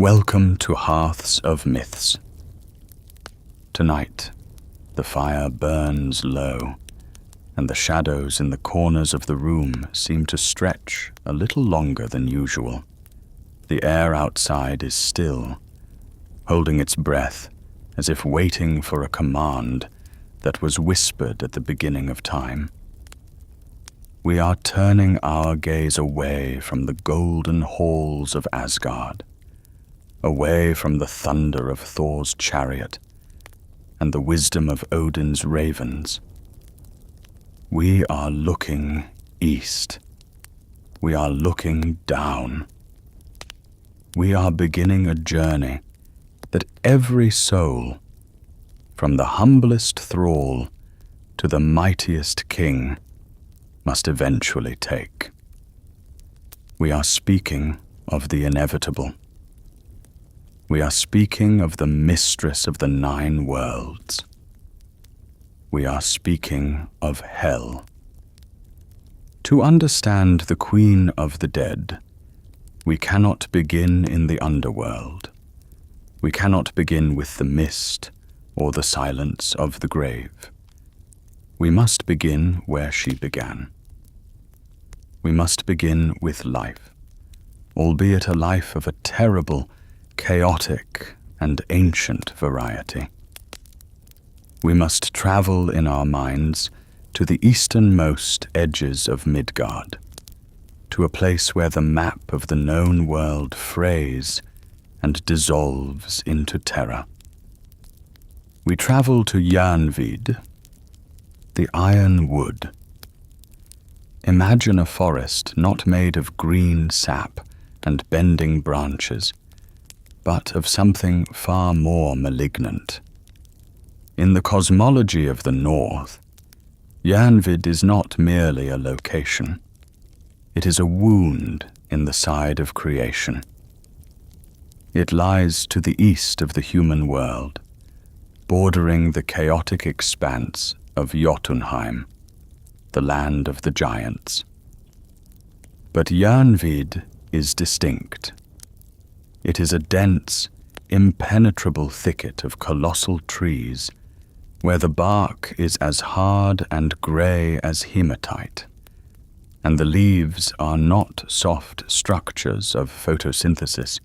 Welcome to Hearths of Myths. Tonight, the fire burns low, and the shadows in the corners of the room seem to stretch a little longer than usual. The air outside is still, holding its breath as if waiting for a command that was whispered at the beginning of time. We are turning our gaze away from the golden halls of Asgard, away from the thunder of Thor's chariot and the wisdom of Odin's ravens. We are looking east. We are looking down. We are beginning a journey that every soul, from the humblest thrall to the mightiest king, must eventually take. We are speaking of the inevitable. We are speaking of the Mistress of the 9 worlds. We are speaking of Hel. To understand the Queen of the Dead, we cannot begin in the Underworld. We cannot begin with the mist or the silence of the grave. We must begin where she began. We must begin with life, albeit a life of a terrible, chaotic, and ancient variety. We must travel in our minds to the easternmost edges of Midgard, to a place where the map of the known world frays and dissolves into terror. We travel to Jernvid, the iron wood. Imagine a forest not made of green sap and bending branches, but of something far more malignant. In the cosmology of the North, Jernvid is not merely a location. It is a wound in the side of creation. It lies to the east of the human world, bordering the chaotic expanse of Jotunheim, the land of the giants. But Jernvid is distinct. It is a dense, impenetrable thicket of colossal trees where the bark is as hard and grey as hematite, and the leaves are not soft structures of photosynthesis,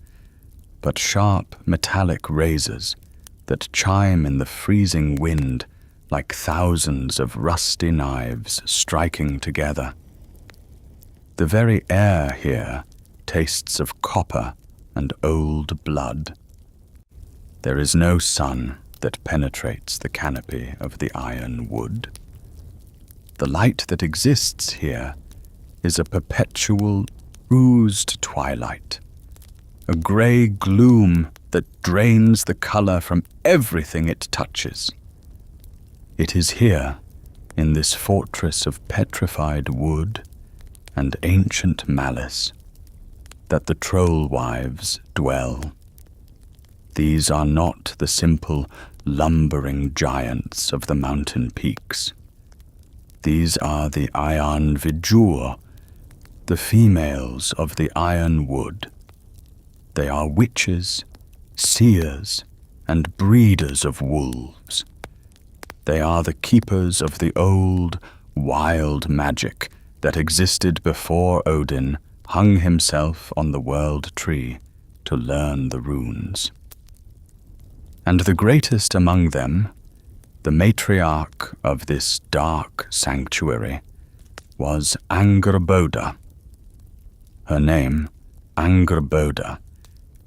but sharp metallic razors that chime in the freezing wind like thousands of rusty knives striking together. The very air here tastes of copper and old blood. There is no sun that penetrates the canopy of the iron wood. The light that exists here is a perpetual, bruised twilight, a grey gloom that drains the colour from everything it touches. It is here, in this fortress of petrified wood and ancient malice, that the troll wives dwell. These are not the simple, lumbering giants of the mountain peaks. These are the Jernvidjur, the females of the iron wood. They are witches, seers, and breeders of wolves. They are the keepers of the old, wild magic that existed before Odin hung himself on the world tree to learn the runes. And the greatest among them, the matriarch of this dark sanctuary, was Angrboda. Her name, Angrboda,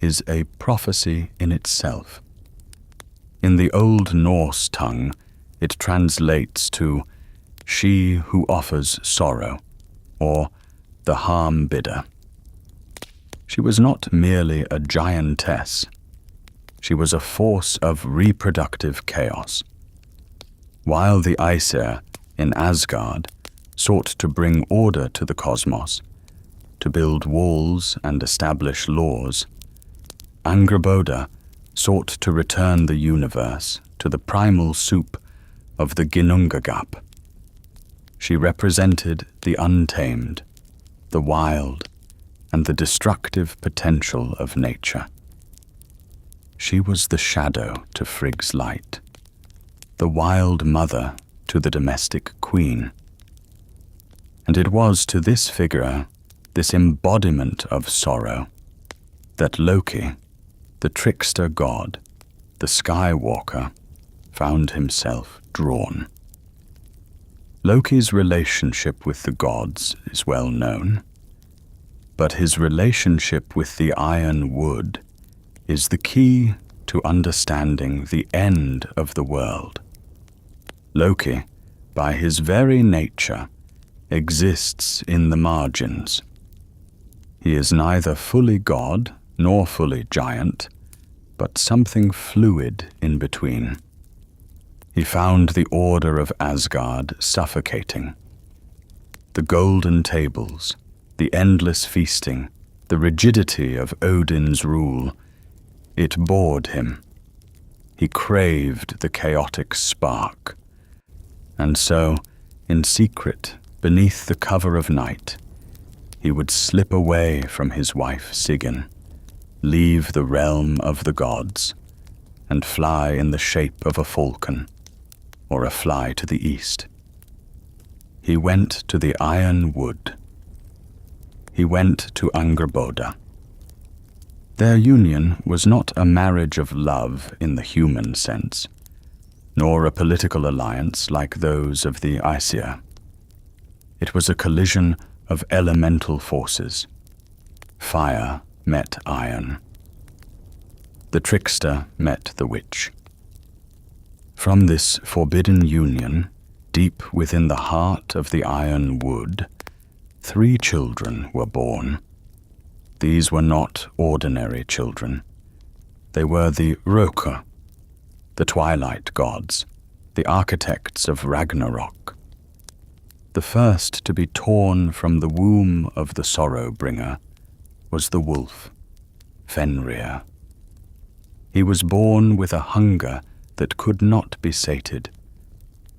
is a prophecy in itself. In the Old Norse tongue, it translates to "she who offers sorrow," or the harm bidder. She was not merely a giantess. She was a force of reproductive chaos. While the Aesir in Asgard sought to bring order to the cosmos, to build walls and establish laws, Angrboda sought to return the universe to the primal soup of the Ginnungagap. She represented the untamed, the wild, and the destructive potential of nature. She was the shadow to Frigg's light, the wild mother to the domestic queen. And it was to this figure, this embodiment of sorrow, that Loki, the trickster god, the skywalker, found himself drawn. Loki's relationship with the gods is well known, but his relationship with the iron wood is the key to understanding the end of the world. Loki, by his very nature, exists in the margins. He is neither fully god nor fully giant, but something fluid in between. He found the order of Asgard suffocating. The golden tables, the endless feasting, the rigidity of Odin's rule, it bored him. He craved the chaotic spark. And so, in secret, beneath the cover of night, he would slip away from his wife Sigyn, leave the realm of the gods, and fly in the shape of a falcon, or a fly to the east. He went to the iron wood. He went to Angrboda. Their union was not a marriage of love in the human sense, nor a political alliance like those of the Aesir. It was a collision of elemental forces. Fire met iron. The trickster met the witch. From this forbidden union, deep within the heart of the iron wood, 3 children were born. These were not ordinary children. They were the Rökr, the twilight gods, the architects of Ragnarok. The first to be torn from the womb of the sorrow-bringer was the wolf, Fenrir. He was born with a hunger that could not be sated,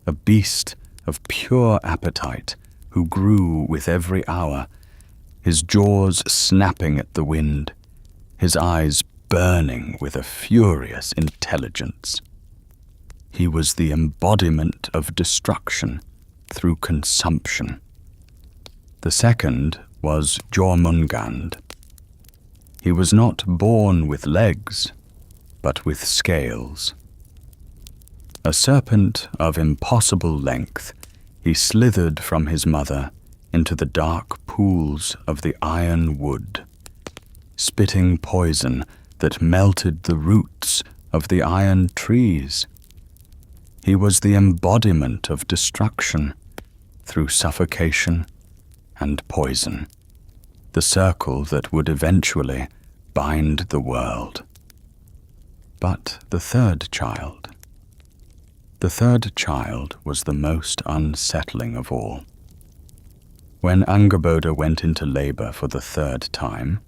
a beast of pure appetite who grew with every hour, his jaws snapping at the wind, his eyes burning with a furious intelligence. He was the embodiment of destruction through consumption. The second was Jormungand. He was not born with legs, but with scales. A serpent of impossible length, he slithered from his mother into the dark pools of the iron wood, spitting poison that melted the roots of the iron trees. He was the embodiment of destruction through suffocation and poison, the circle that would eventually bind the world. But the third child was the most unsettling of all. When Angrboda went into labor for the 3rd time,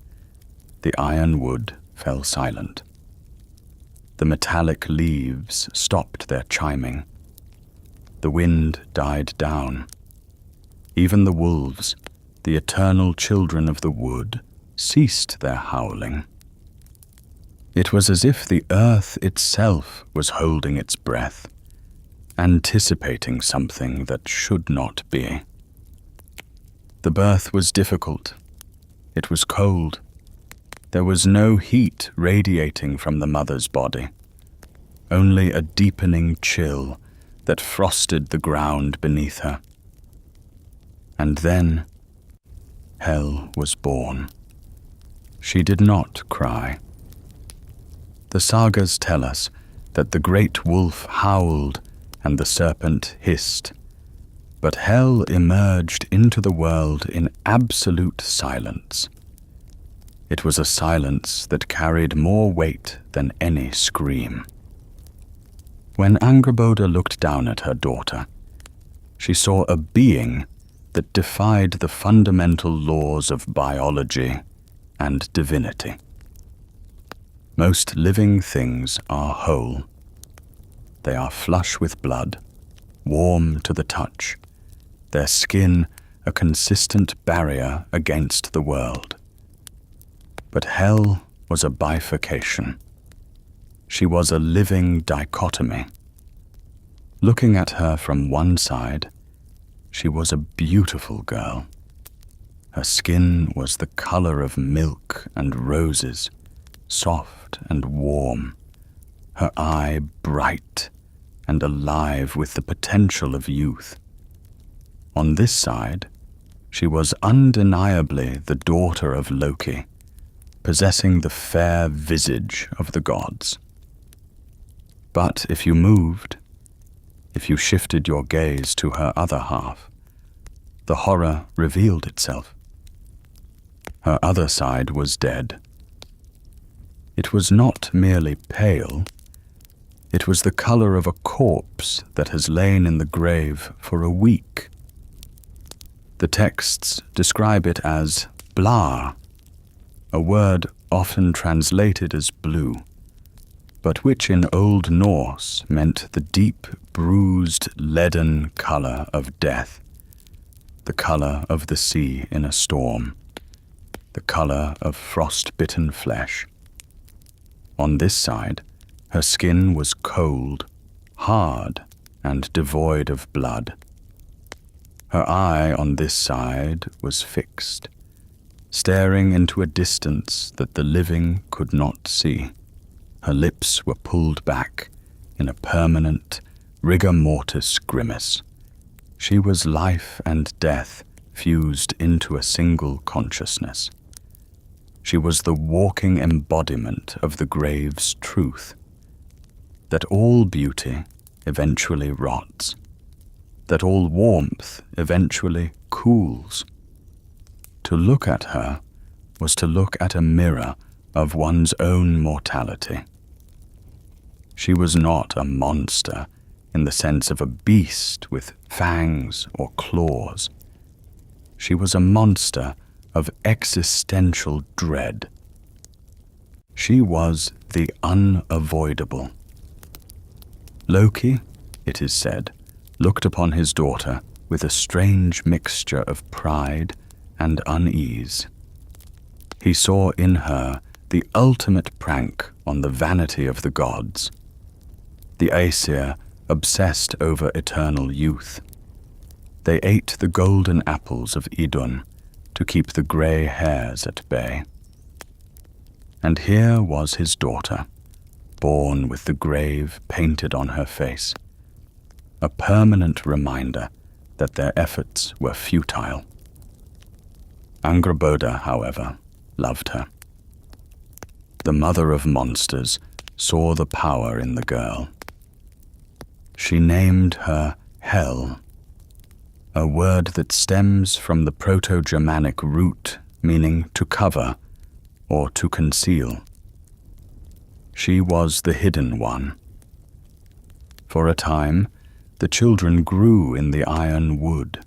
the iron wood fell silent. The metallic leaves stopped their chiming. The wind died down. Even the wolves, the eternal children of the wood, ceased their howling. It was as if the earth itself was holding its breath, anticipating something that should not be. The birth was difficult. It was cold. There was no heat radiating from the mother's body, only a deepening chill that frosted the ground beneath her. And then Hel was born. She did not cry. The sagas tell us that the great wolf howled and the serpent hissed, but Hel emerged into the world in absolute silence. It was a silence that carried more weight than any scream. When Angrboda looked down at her daughter, she saw a being that defied the fundamental laws of biology and divinity. Most living things are whole. They are flush with blood, warm to the touch, their skin a consistent barrier against the world. But Hel was a bifurcation. she was a living dichotomy. Looking at her from one side, she was a beautiful girl. Her skin was the color of milk and roses, soft and warm, her eye bright and alive with the potential of youth. On this side, she was undeniably the daughter of Loki, possessing the fair visage of the gods. But if you moved, if you shifted your gaze to her other half, the horror revealed itself. Her other side was dead. It was not merely pale, it was the color of a corpse that has lain in the grave for a week. The texts describe it as blar, a word often translated as blue, but which in Old Norse meant the deep, bruised, leaden color of death, the color of the sea in a storm, the color of frost-bitten flesh. On this side, her skin was cold, hard, and devoid of blood. Her eye on this side was fixed, staring into a distance that the living could not see. Her lips were pulled back in a permanent, rigor mortis grimace. She was life and death fused into a single consciousness. She was the walking embodiment of the grave's truth, that all beauty eventually rots, that all warmth eventually cools. To look at her was to look at a mirror of one's own mortality. She was not a monster in the sense of a beast with fangs or claws. She was a monster of existential dread. She was the unavoidable. Loki, it is said, looked upon his daughter with a strange mixture of pride and unease. He saw in her the ultimate prank on the vanity of the gods, the Aesir obsessed over eternal youth. They ate the golden apples of Idun to keep the grey hairs at bay. And here was his daughter, born with the grave painted on her face, a permanent reminder that their efforts were futile. Angrboda, however, loved her. The mother of monsters saw the power in the girl. She named her Hel, a word that stems from the Proto-Germanic root meaning to cover or to conceal. She was the hidden one. For a time, the children grew in the iron wood.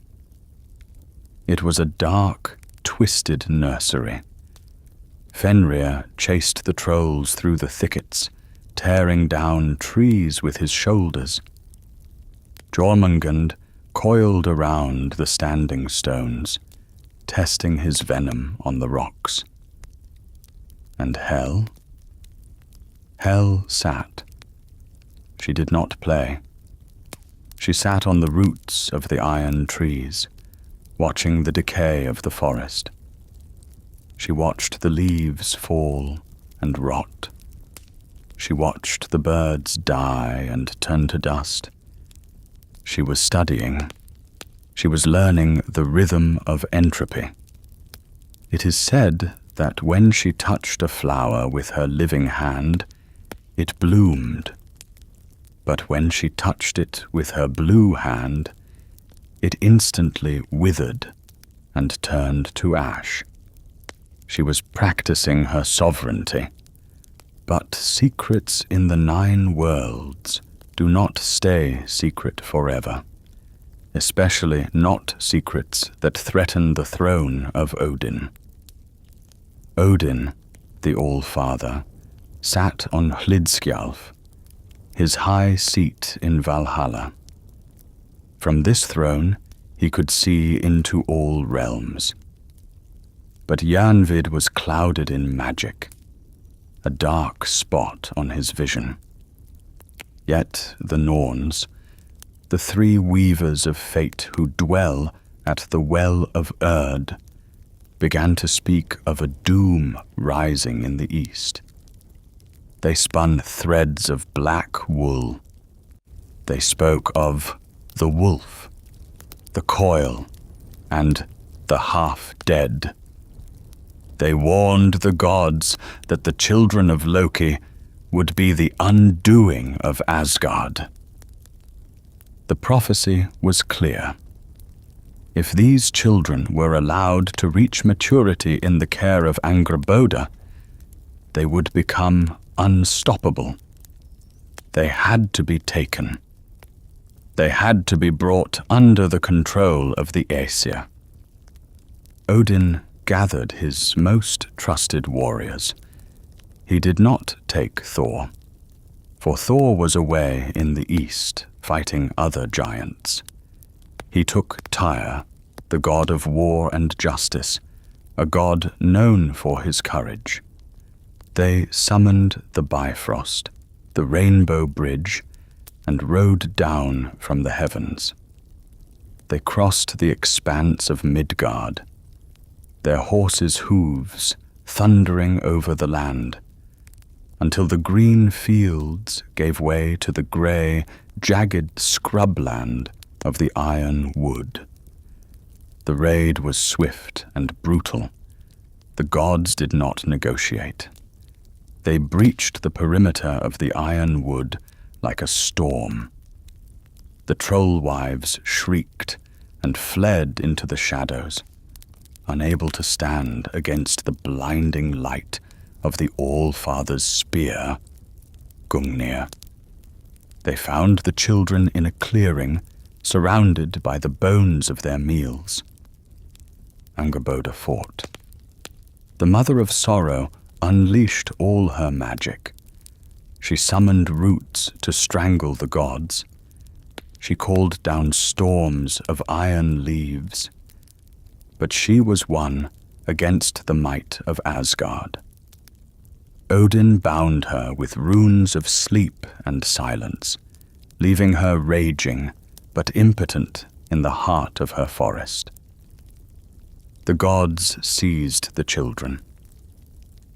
It was a dark, twisted nursery. Fenrir chased the trolls through the thickets, tearing down trees with his shoulders. Jormungand coiled around the standing stones, testing his venom on the rocks. And Hel? Hel sat. She did not play. She sat on the roots of the iron trees, watching the decay of the forest. She watched the leaves fall and rot. She watched the birds die and turn to dust. She was studying. She was learning the rhythm of entropy. It is said that when she touched a flower with her living hand, it bloomed. But when she touched it with her blue hand, it instantly withered and turned to ash. She was practicing her sovereignty. But secrets in the 9 worlds do not stay secret forever, especially not secrets that threaten the throne of Odin. Odin, the All-Father, sat on Hlidskjalf, his high seat in Valhalla. From this throne, he could see into all realms. But Jernvid was clouded in magic. a dark spot on his vision. Yet the Norns, the three weavers of fate who dwell at the Well of Erd, began to speak of a doom rising in the east. They spun threads of black wool. They spoke of the wolf, the coil, and the half-dead. They warned the gods that the children of Loki would be the undoing of Asgard. The prophecy was clear. If these children were allowed to reach maturity in the care of Angrboda, they would become unstoppable. They had to be taken. They had to be brought under the control of the Aesir. Odin gathered his most trusted warriors. He did not take Thor, for Thor was away in the east fighting other giants. He took Tyr, the god of war and justice, a god known for his courage. They summoned the Bifrost, the Rainbow Bridge, and rode down from the heavens. They crossed the expanse of Midgard, their horses' hooves thundering over the land, until the green fields gave way to the grey, jagged scrubland of the iron wood. The raid was swift and brutal. The gods did not negotiate. They breached the perimeter of the iron wood like a storm. The troll wives shrieked and fled into the shadows, unable to stand against the blinding light of the All-Father's spear, Gungnir. They found the children in a clearing, surrounded by the bones of their meals. Angrboda fought. The Mother of Sorrow unleashed all her magic. She summoned roots to strangle the gods. She called down storms of iron leaves. But she was one against the might of Asgard. Odin bound her with runes of sleep and silence, leaving her raging but impotent in the heart of her forest. The gods seized the children.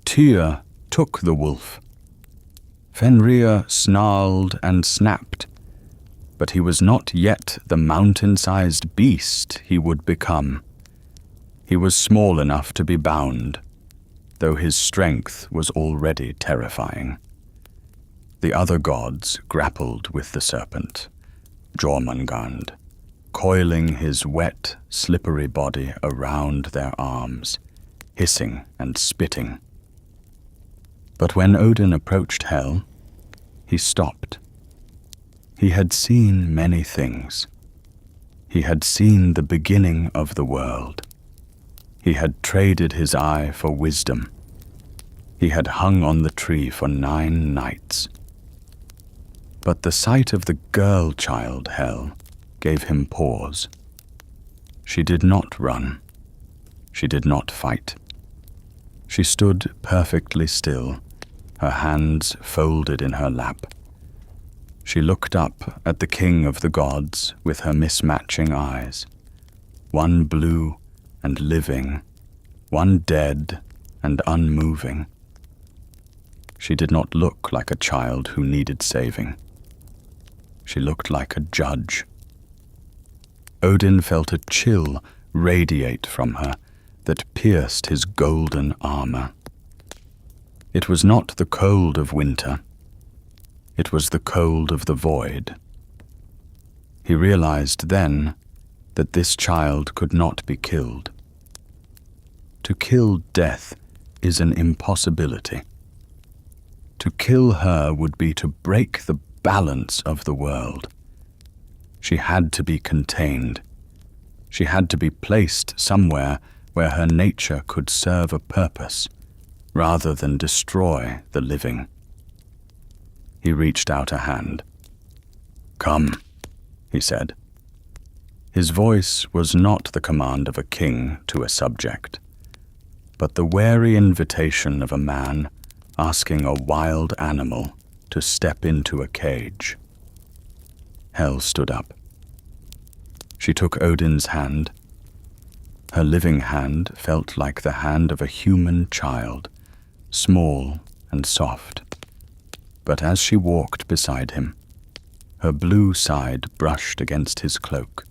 Tyr took the wolf. Fenrir snarled and snapped, but he was not yet the mountain-sized beast he would become. He was small enough to be bound, though his strength was already terrifying. The other gods grappled with the serpent, Jormungand, coiling his wet, slippery body around their arms, hissing and spitting. But when Odin approached Hel, he stopped. He had seen many things. He had seen the beginning of the world. He had traded his eye for wisdom. He had hung on the tree for 9 nights. But the sight of the girl-child Hel gave him pause. She did not run. She did not fight. She stood perfectly still, her hands folded in her lap. She looked up at the king of the gods with her mismatching eyes, one blue and living, one dead and unmoving. She did not look like a child who needed saving. She looked like a judge. Odin felt a chill radiate from her that pierced his golden armor. It was not the cold of winter. It was the cold of the void. He realized then that this child could not be killed. To kill death is an impossibility. To kill her would be to break the balance of the world. She had to be contained. She had to be placed somewhere where her nature could serve a purpose, rather than destroy the living. He reached out a hand. "Come," he said. His voice was not the command of a king to a subject, but the wary invitation of a man asking a wild animal to step into a cage. Hel stood up. She took Odin's hand. Her living hand felt like the hand of a human child, small and soft. But as she walked beside him, her blue side brushed against his cloak,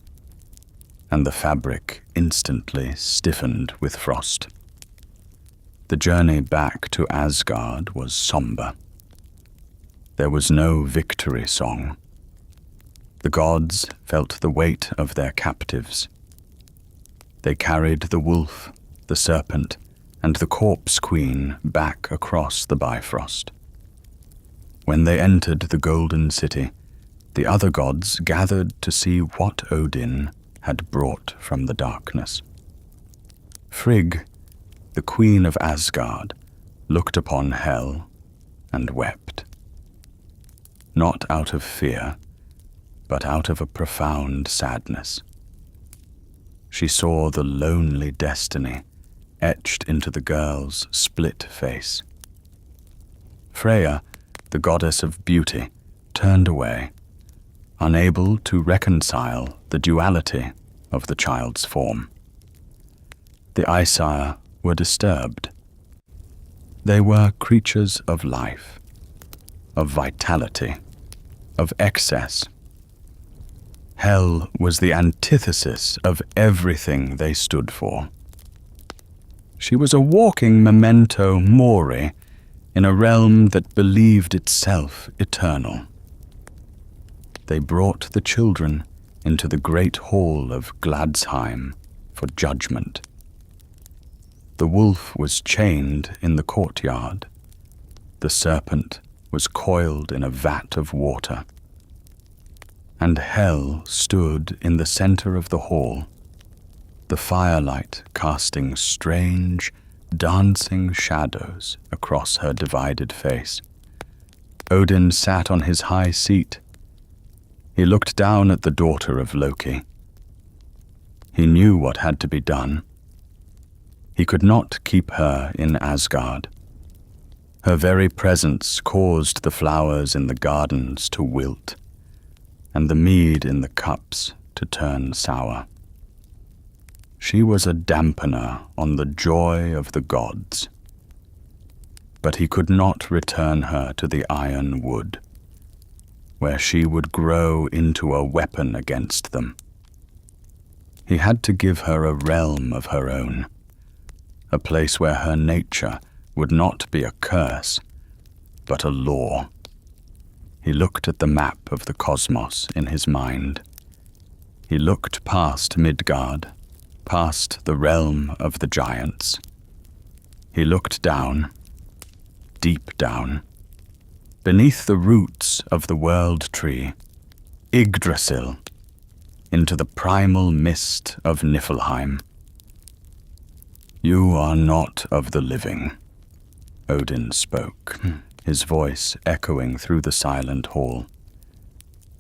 and the fabric instantly stiffened with frost. The journey back to Asgard was somber. There was no victory song. The gods felt the weight of their captives. They carried the wolf, the serpent, and the corpse queen back across the Bifrost. When they entered the Golden City, the other gods gathered to see what Odin had brought from the darkness. Frigg, the queen of Asgard, looked upon Hel and wept. Not out of fear, but out of a profound sadness. She saw the lonely destiny etched into the girl's split face. Freya, the goddess of beauty, turned away, unable to reconcile the duality of the child's form. The Aesir were disturbed. They were creatures of life, of vitality, of excess. Hel was the antithesis of everything they stood for. She was a walking memento mori in a realm that believed itself eternal. They brought the children into the great hall of Gladsheim for judgment. The wolf was chained in the courtyard. The serpent was coiled in a vat of water. And Hel stood in the center of the hall, the firelight casting strange, dancing shadows across her divided face. Odin sat on his high seat. He looked down at the daughter of Loki. He knew what had to be done. He could not keep her in Asgard. Her very presence caused the flowers in the gardens to wilt, and the mead in the cups to turn sour. She was a dampener on the joy of the gods. But he could not return her to the iron wood, where she would grow into a weapon against them. He had to give her a realm of her own, a place where her nature would not be a curse, but a law. He looked at the map of the cosmos in his mind. He looked past Midgard, past the realm of the giants. He looked down, deep down, beneath the roots of the world tree, Yggdrasil, into the primal mist of Niflheim. "You are not of the living," Odin spoke, his voice echoing through the silent hall.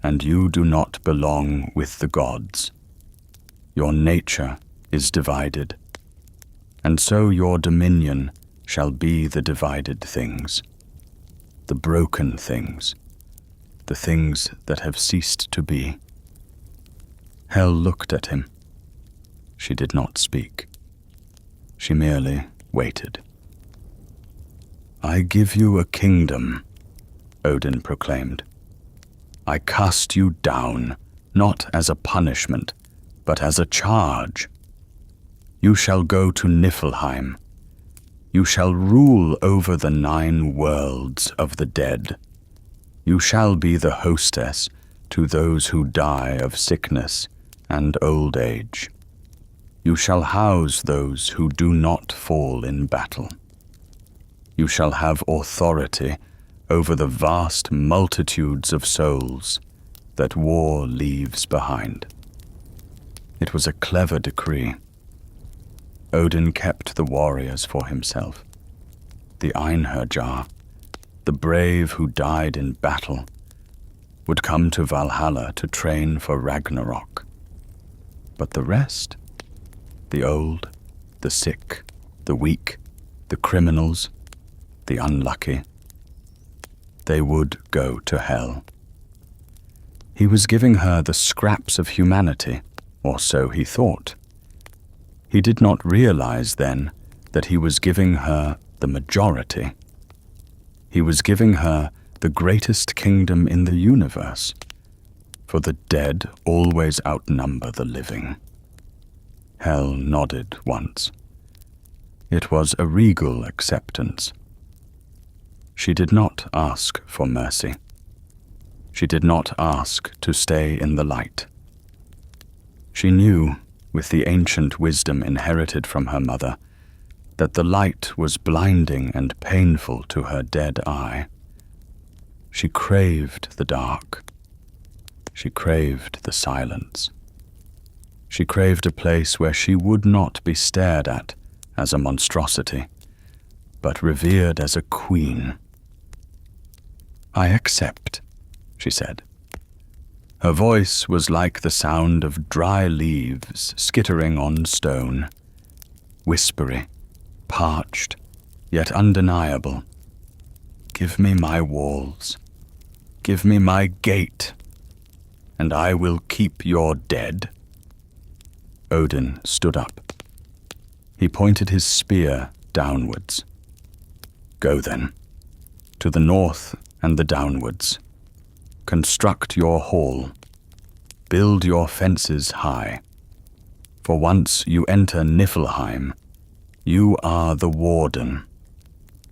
"And you do not belong with the gods. Your nature is divided, and so your dominion shall be the divided things, the broken things, the things that have ceased to be." Hel looked at him. She did not speak. She merely waited. "I give you a kingdom," Odin proclaimed. "I cast you down, not as a punishment, but as a charge. You shall go to Niflheim. You shall rule over the 9 worlds of the dead. You shall be the hostess to those who die of sickness and old age. You shall house those who do not fall in battle. You shall have authority over the vast multitudes of souls that war leaves behind." It was a clever decree. Odin kept the warriors for himself. The Einherjar, the brave who died in battle, would come to Valhalla to train for Ragnarok. But the rest, the old, the sick, the weak, the criminals, the unlucky. They would go to hell. He was giving her the scraps of humanity, or so he thought. He did not realize then that he was giving her the majority. He was giving her the greatest kingdom in the universe, for the dead always outnumber the living. Hel nodded once. It was a regal acceptance. She did not ask for mercy. She did not ask to stay in the light. She knew, with the ancient wisdom inherited from her mother, that the light was blinding and painful to her dead eye. She craved the dark. She craved the silence. She craved a place where she would not be stared at as a monstrosity, but revered as a queen. "I accept," she said. Her voice was like the sound of dry leaves skittering on stone, whispery, parched, yet undeniable. "Give me my walls. Give me my gate, and I will keep your dead." Odin stood up. He pointed his spear downwards. "Go then, to the north and the downwards. Construct your hall. Build your fences high. For once you enter Niflheim, you are the warden,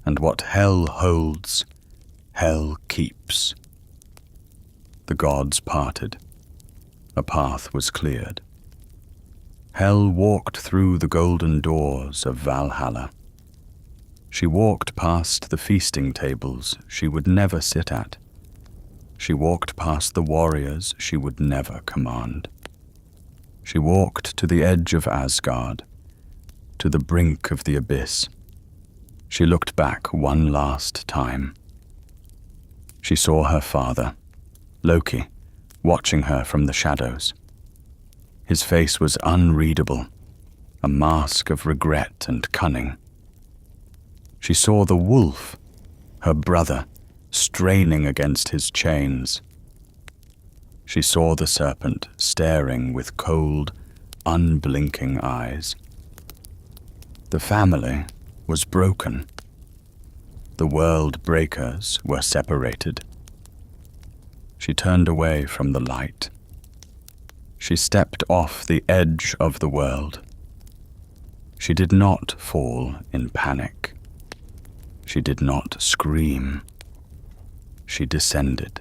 and what hell holds, hell keeps." The gods parted. A path was cleared. Hel walked through the golden doors of Valhalla. She walked past the feasting tables she would never sit at. She walked past the warriors she would never command. She walked to the edge of Asgard, to the brink of the abyss. She looked back one last time. She saw her father, Loki, watching her from the shadows. His face was unreadable, a mask of regret and cunning. She saw the wolf, her brother, straining against his chains. She saw the serpent staring with cold, unblinking eyes. The family was broken. The world breakers were separated. She turned away from the light. She stepped off the edge of the world. She did not fall in panic. She did not scream. She descended.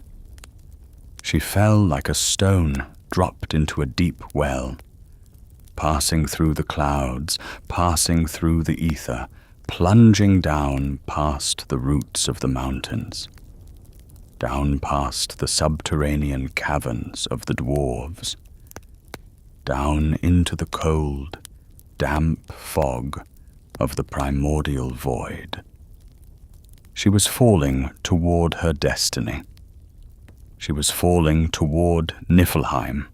She fell like a stone dropped into a deep well, passing through the clouds, passing through the ether, plunging down past the roots of the mountains, down past the subterranean caverns of the dwarves, down into the cold, damp fog of the primordial void. She was falling toward her destiny. She was falling toward Niflheim.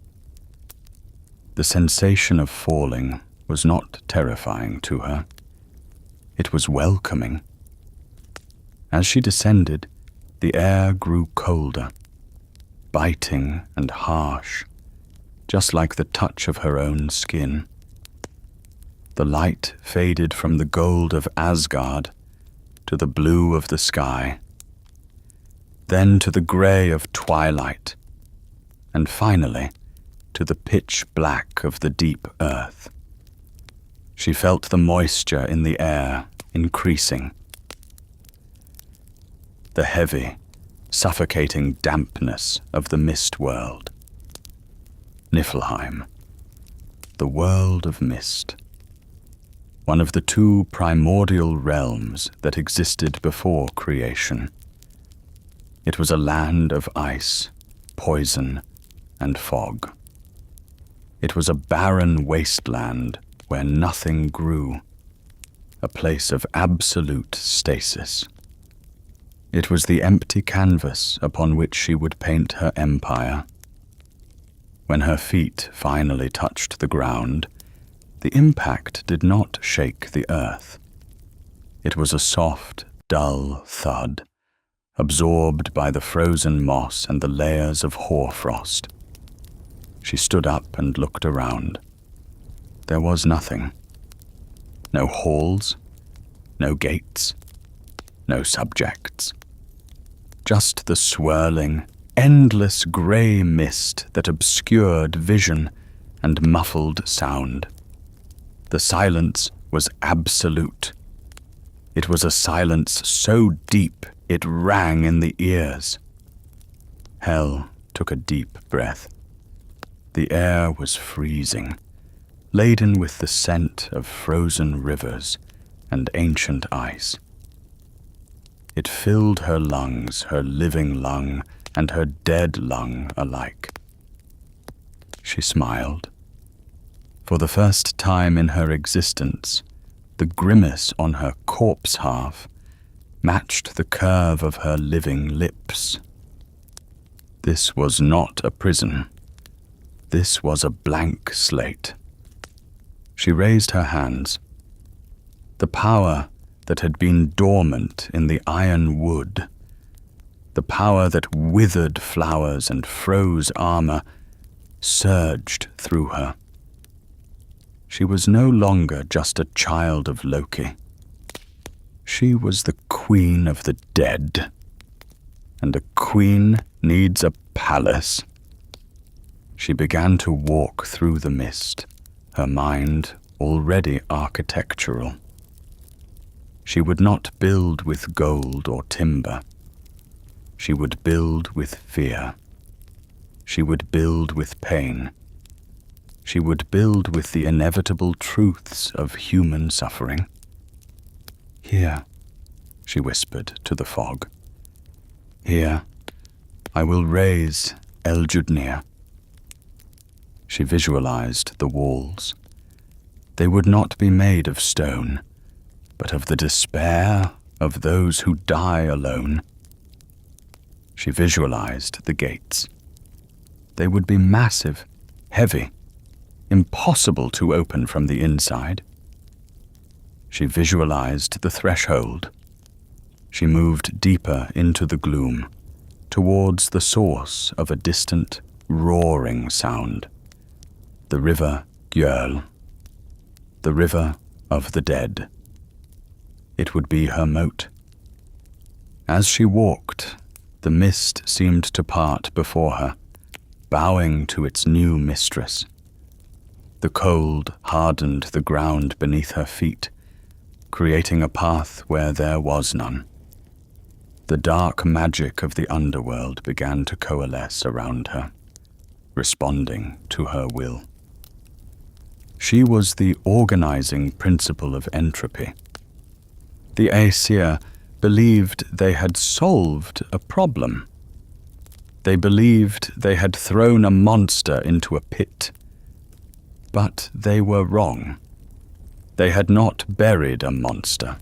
The sensation of falling was not terrifying to her. It was welcoming. As she descended, the air grew colder, biting and harsh, just like the touch of her own skin. The light faded from the gold of Asgard to the blue of the sky, then to the grey of twilight, and finally to the pitch black of the deep earth. She felt the moisture in the air increasing. The heavy, suffocating dampness of the mist world. Niflheim, the world of mist. One of the two primordial realms that existed before creation. It was a land of ice, poison, and fog. It was a barren wasteland where nothing grew, a place of absolute stasis. It was the empty canvas upon which she would paint her empire. When her feet finally touched the ground, the impact did not shake the earth. It was a soft, dull thud, absorbed by the frozen moss and the layers of hoarfrost. She stood up and looked around. There was nothing. No halls, no gates, no subjects. Just the swirling, endless grey mist that obscured vision and muffled sound. The silence was absolute. It was a silence so deep it rang in the ears. Hel took a deep breath. The air was freezing, laden with the scent of frozen rivers and ancient ice. It filled her lungs, her living lung and her dead lung alike. She smiled. For the first time in her existence, the grimace on her corpse half matched the curve of her living lips. This was not a prison. This was a blank slate. She raised her hands. The power that had been dormant in the iron wood, the power that withered flowers and froze armor, surged through her. She was no longer just a child of Loki. She was the queen of the dead, and a queen needs a palace. She began to walk through the mist, her mind already architectural. She would not build with gold or timber. She would build with fear. She would build with pain. She would build with the inevitable truths of human suffering. Here, she whispered to the fog. Here, I will raise Eljudnir. She visualized the walls. They would not be made of stone, but of the despair of those who die alone. She visualized the gates. They would be massive, heavy, impossible to open from the inside. She visualized the threshold. She moved deeper into the gloom, towards the source of a distant, roaring sound. The river Gjöll. The river of the dead. It would be her moat. As she walked, the mist seemed to part before her, bowing to its new mistress. The cold hardened the ground beneath her feet, creating a path where there was none. The dark magic of the underworld began to coalesce around her, responding to her will. She was the organizing principle of entropy. The Aesir believed they had solved a problem. They believed they had thrown a monster into a pit. But they were wrong. They had not buried a monster.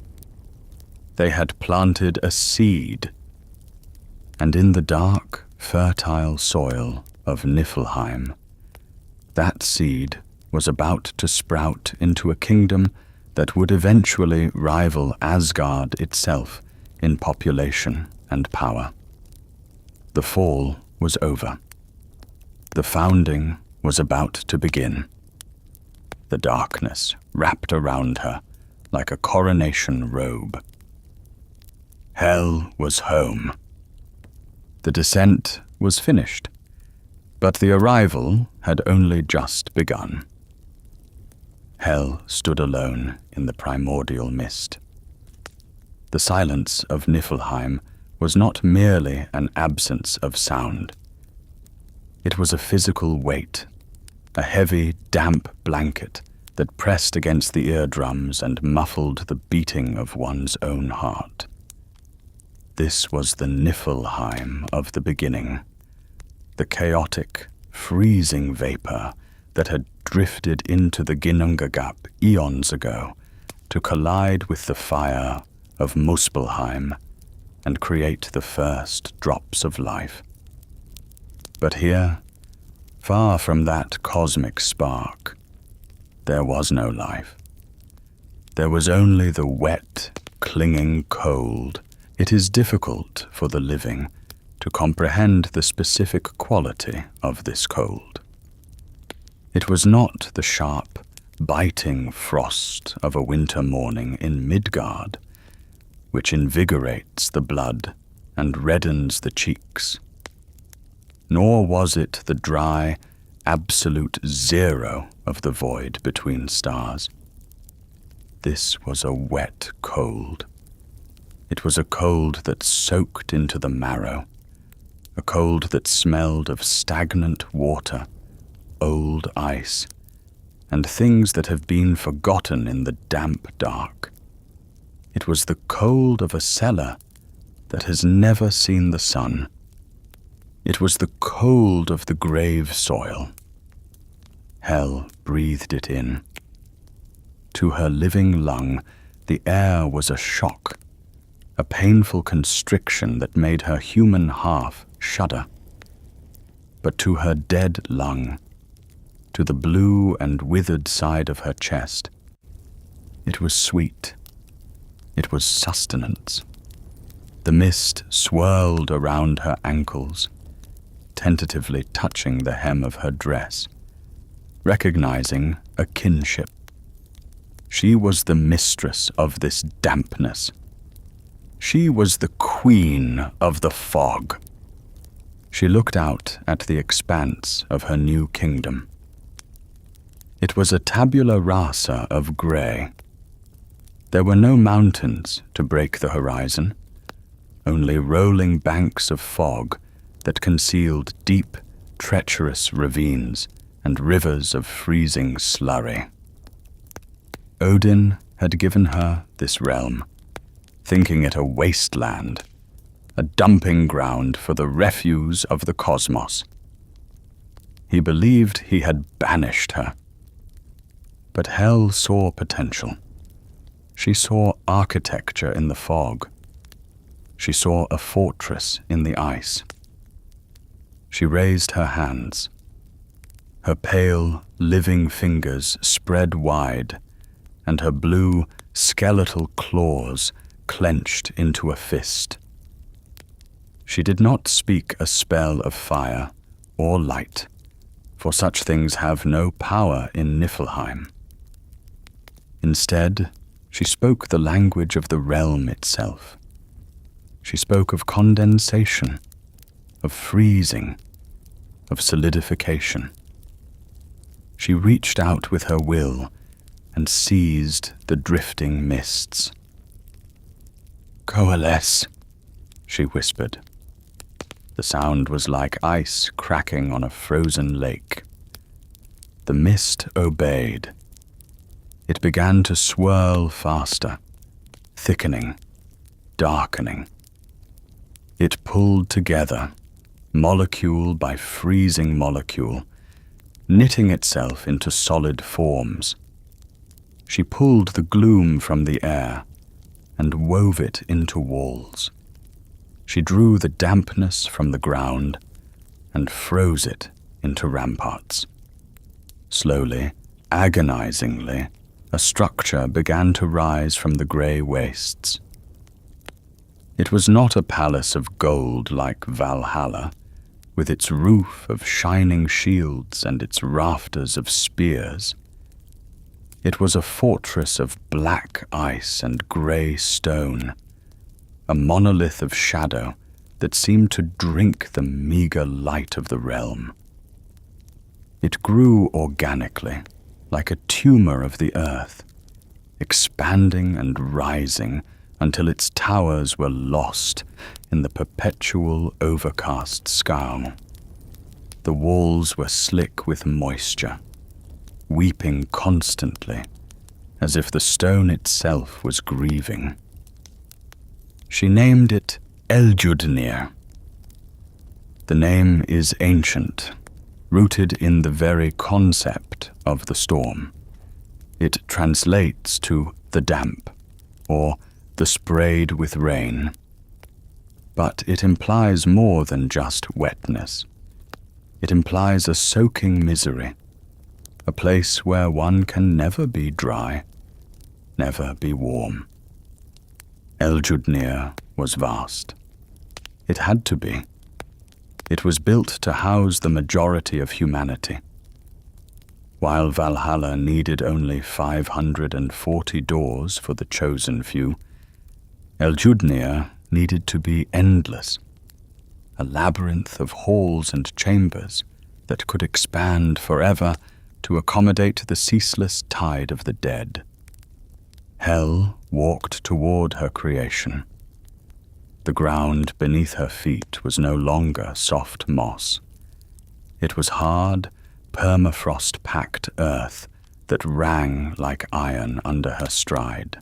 They had planted a seed. And in the dark, fertile soil of Niflheim, that seed was about to sprout into a kingdom that would eventually rival Asgard itself in population and power. The fall was over. The founding was about to begin. The darkness wrapped around her like a coronation robe. Hel was home. The descent was finished, but the arrival had only just begun. Hel stood alone in the primordial mist. The silence of Niflheim was not merely an absence of sound. It was a physical weight, a heavy, damp blanket that pressed against the eardrums and muffled the beating of one's own heart. This was the Niflheim of the beginning, the chaotic, freezing vapor that had drifted into the Ginnungagap eons ago to collide with the fire of Muspelheim and create the first drops of life. But here, far from that cosmic spark, there was no life. There was only the wet, clinging cold, it is difficult for the living to comprehend the specific quality of this cold. It was not the sharp, biting frost of a winter morning in Midgard, which invigorates the blood and reddens the cheeks. Nor was it the dry, absolute zero of the void between stars. This was a wet cold. It was a cold that soaked into the marrow, a cold that smelled of stagnant water, old ice, and things that have been forgotten in the damp dark. It was the cold of a cellar that has never seen the sun. It was the cold of the grave soil. Hel breathed it in. To her living lung, the air was a shock, a painful constriction that made her human half shudder. But to her dead lung, to the blue and withered side of her chest, it was sweet. It was sustenance. The mist swirled around her ankles, tentatively touching the hem of her dress, recognizing a kinship. She was the mistress of this dampness. She was the queen of the fog. She looked out at the expanse of her new kingdom. It was a tabula rasa of grey. There were no mountains to break the horizon, only rolling banks of fog that concealed deep, treacherous ravines and rivers of freezing slurry. Odin had given her this realm, thinking it a wasteland, a dumping ground for the refuse of the cosmos. He believed he had banished her. But Hel saw potential. She saw architecture in the fog. She saw a fortress in the ice. She raised her hands. Her pale, living fingers spread wide, and her blue, skeletal claws clenched into a fist. She did not speak a spell of fire or light, for such things have no power in Niflheim. Instead, she spoke the language of the realm itself. She spoke of condensation, of freezing, of solidification. She reached out with her will and seized the drifting mists. "Coalesce," she whispered. The sound was like ice cracking on a frozen lake. The mist obeyed. It began to swirl faster, thickening, darkening. It pulled together, molecule by freezing molecule, knitting itself into solid forms. She pulled the gloom from the air and wove it into walls. She drew the dampness from the ground and froze it into ramparts. Slowly, agonizingly, a structure began to rise from the grey wastes. It was not a palace of gold like Valhalla, with its roof of shining shields and its rafters of spears. It was a fortress of black ice and grey stone, a monolith of shadow that seemed to drink the meager light of the realm. It grew organically, like a tumor of the earth, expanding and rising until its towers were lost in the perpetual overcast sky. The walls were slick with moisture, weeping constantly, as if the stone itself was grieving. She named it Eljudnir. The name is ancient, rooted in the very concept of the storm. It translates to the damp, or the sprayed with rain. But it implies more than just wetness. It implies a soaking misery, a place where one can never be dry, never be warm. Eljudnir was vast. It had to be. It was built to house the majority of humanity. While Valhalla needed only 540 doors for the chosen few, Eljudnir needed to be endless, a labyrinth of halls and chambers that could expand forever to accommodate the ceaseless tide of the dead. Hel walked toward her creation. The ground beneath her feet was no longer soft moss. It was hard, permafrost-packed earth that rang like iron under her stride.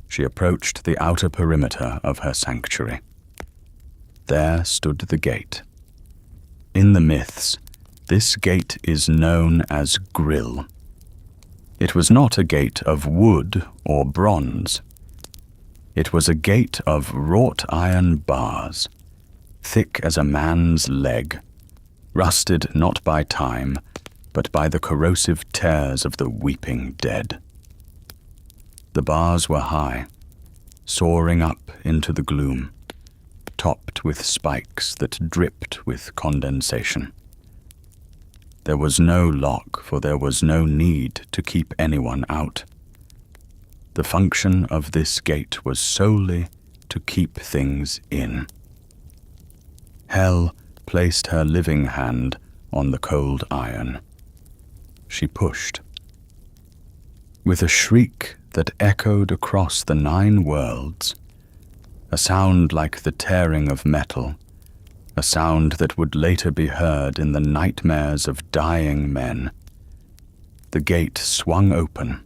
She approached the outer perimeter of her sanctuary. There stood the gate. In the myths, this gate is known as Grill. It was not a gate of wood or bronze. It was a gate of wrought iron bars, thick as a man's leg, rusted not by time, but by the corrosive tears of the weeping dead. The bars were high, soaring up into the gloom, topped with spikes that dripped with condensation. There was no lock, for there was no need to keep anyone out. The function of this gate was solely to keep things in. Hel placed her living hand on the cold iron. She pushed. With a shriek that echoed across the 9 worlds, a sound like the tearing of metal, a sound that would later be heard in the nightmares of dying men, the gate swung open.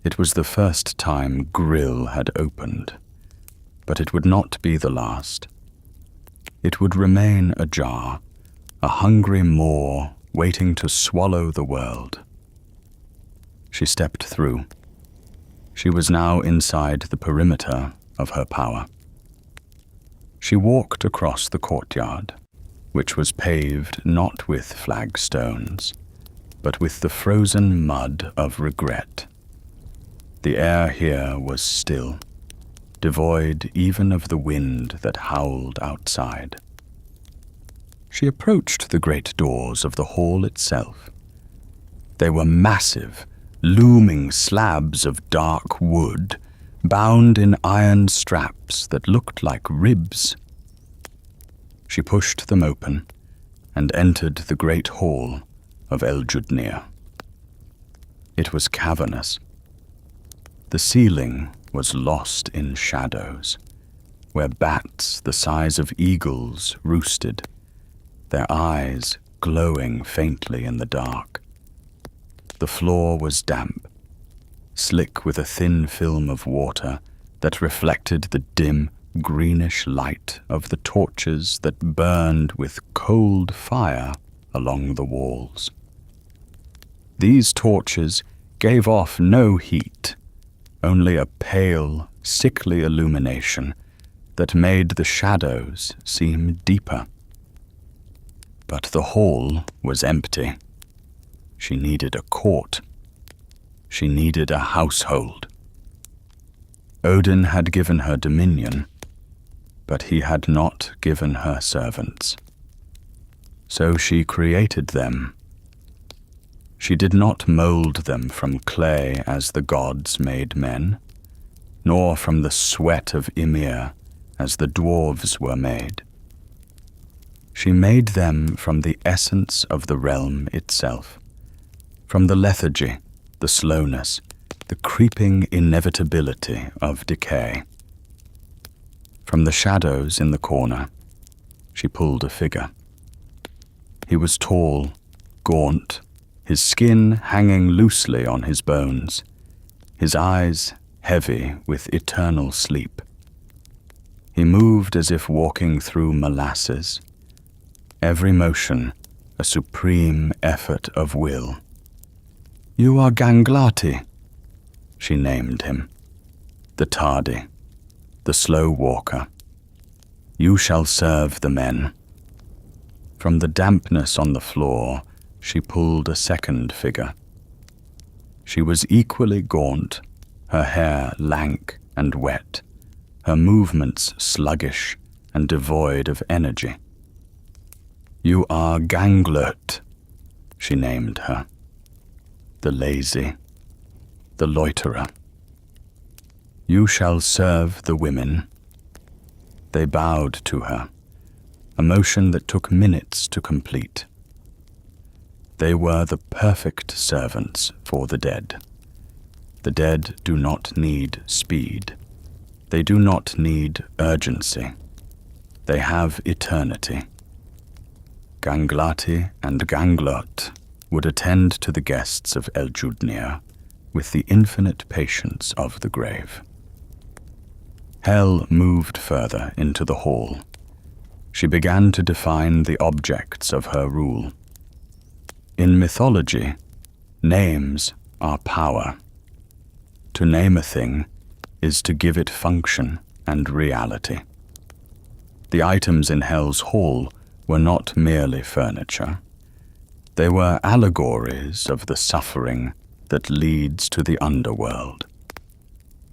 It was the first time Grill had opened, but it would not be the last. It would remain ajar, a hungry maw waiting to swallow the world. She stepped through. She was now inside the perimeter of her power. She walked across the courtyard, which was paved not with flagstones, but with the frozen mud of regret. The air here was still, devoid even of the wind that howled outside. She approached the great doors of the hall itself. They were massive, looming slabs of dark wood, bound in iron straps that looked like ribs. She pushed them open and entered the great hall of Eljudnir. It was cavernous. The ceiling was lost in shadows, where bats the size of eagles roosted, their eyes glowing faintly in the dark. The floor was damp, slick with a thin film of water that reflected the dim, greenish light of the torches that burned with cold fire along the walls. These torches gave off no heat, only a pale, sickly illumination that made the shadows seem deeper. But the hall was empty. She needed a court. She needed a household. Odin had given her dominion, but he had not given her servants. So she created them. She did not mold them from clay as the gods made men, nor from the sweat of Ymir as the dwarves were made. She made them from the essence of the realm itself, from the lethargy, the slowness, the creeping inevitability of decay. From the shadows in the corner, she pulled a figure. He was tall, gaunt, his skin hanging loosely on his bones, his eyes heavy with eternal sleep. He moved as if walking through molasses, every motion a supreme effort of will. "You are Ganglati," she named him, the tardy, the slow walker. "You shall serve the men." From the dampness on the floor, she pulled a second figure. She was equally gaunt, her hair lank and wet, her movements sluggish and devoid of energy. "You are Ganglert," she named her. "The lazy, the loiterer. You shall serve the women." They bowed to her, a motion that took minutes to complete. They were the perfect servants for the dead. The dead do not need speed. They do not need urgency. They have eternity. Ganglati and Ganglot would attend to the guests of Eljudnir with the infinite patience of the grave. Hel moved further into the hall. She began to define the objects of her rule. In mythology, names are power. To name a thing is to give it function and reality. The items in Hel's hall were not merely furniture. They were allegories of the suffering that leads to the underworld.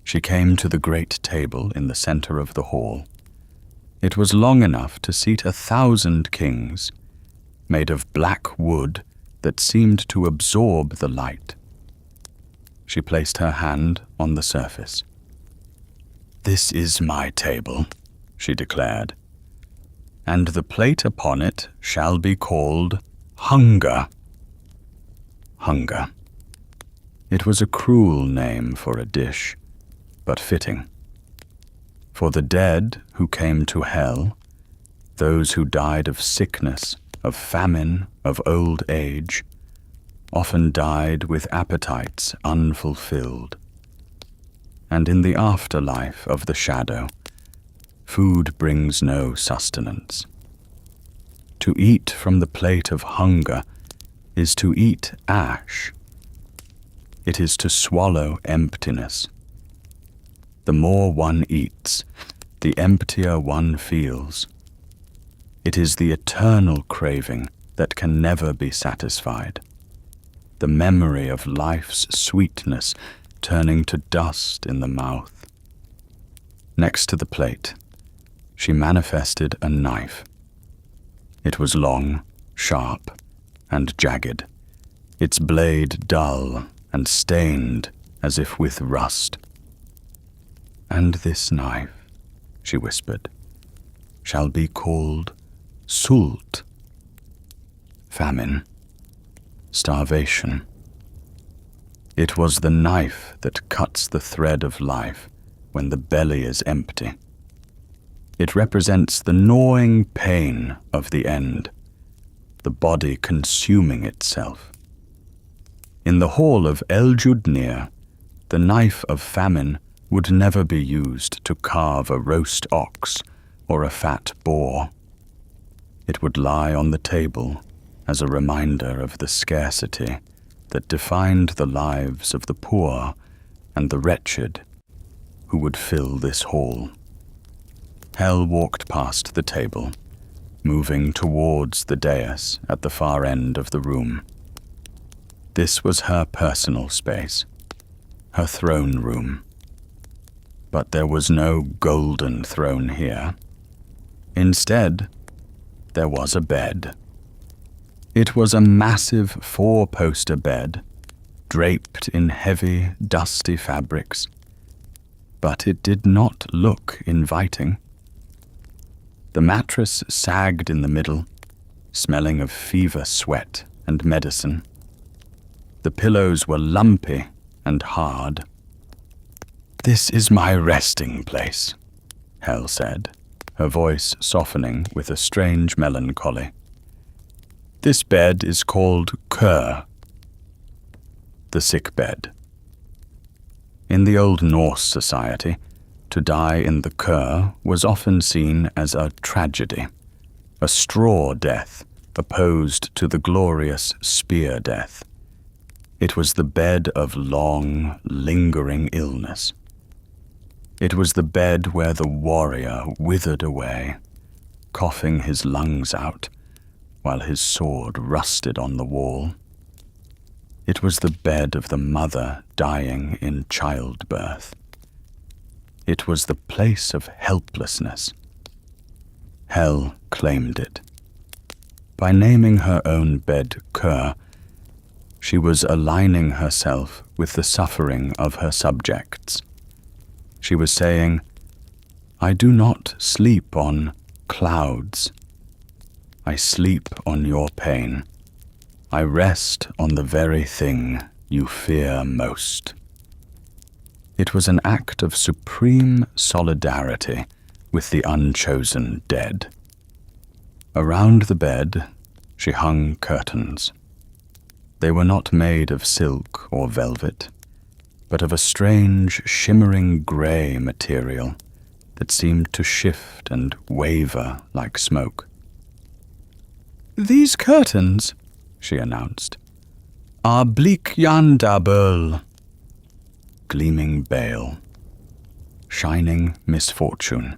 She came to the great table in the center of the hall. It was long enough to seat 1,000 kings, made of black wood that seemed to absorb the light. She placed her hand on the surface. "This is my table," she declared, "and the plate upon it shall be called Hunger." Hunger. It was a cruel name for a dish, but fitting. For the dead who came to Hel, those who died of sickness, of famine, of old age, often died with appetites unfulfilled. And in the afterlife of the shadow, food brings no sustenance. To eat from the plate of hunger is to eat ash. It is to swallow emptiness. The more one eats, the emptier one feels. It is the eternal craving that can never be satisfied. The memory of life's sweetness turning to dust in the mouth. Next to the plate, she manifested a knife. It was long, sharp, and jagged, its blade dull and stained as if with rust. "And this knife," she whispered, "shall be called Sult." Famine, starvation. It was the knife that cuts the thread of life when the belly is empty. It represents the gnawing pain of the end, the body consuming itself. In the hall of Eljudnir, the knife of famine would never be used to carve a roast ox or a fat boar. It would lie on the table as a reminder of the scarcity that defined the lives of the poor and the wretched who would fill this hall. Hel walked past the table, moving towards the dais at the far end of the room. This was her personal space, her throne room. But there was no golden throne here. Instead, there was a bed. It was a massive 4-poster bed, draped in heavy, dusty fabrics. But it did not look inviting. The mattress sagged in the middle, smelling of fever sweat and medicine. The pillows were lumpy and hard. "This is my resting place," Hel said, her voice softening with a strange melancholy. "This bed is called Kur, the sick bed. In the old Norse society, to die in the Kur was often seen as a tragedy, a straw death opposed to the glorious spear death. It was the bed of long, lingering illness. It was the bed where the warrior withered away, coughing his lungs out, while his sword rusted on the wall. It was the bed of the mother dying in childbirth. It was the place of helplessness. Hel claimed it. By naming her own bed Kur, she was aligning herself with the suffering of her subjects. She was saying, "I do not sleep on clouds. I sleep on your pain. I rest on the very thing you fear most." It was an act of supreme solidarity with the unchosen dead. Around the bed, she hung curtains. They were not made of silk or velvet, but of a strange, shimmering grey material that seemed to shift and waver like smoke. "These curtains," she announced, "are bleak yandaböl," gleaming bale, shining misfortune.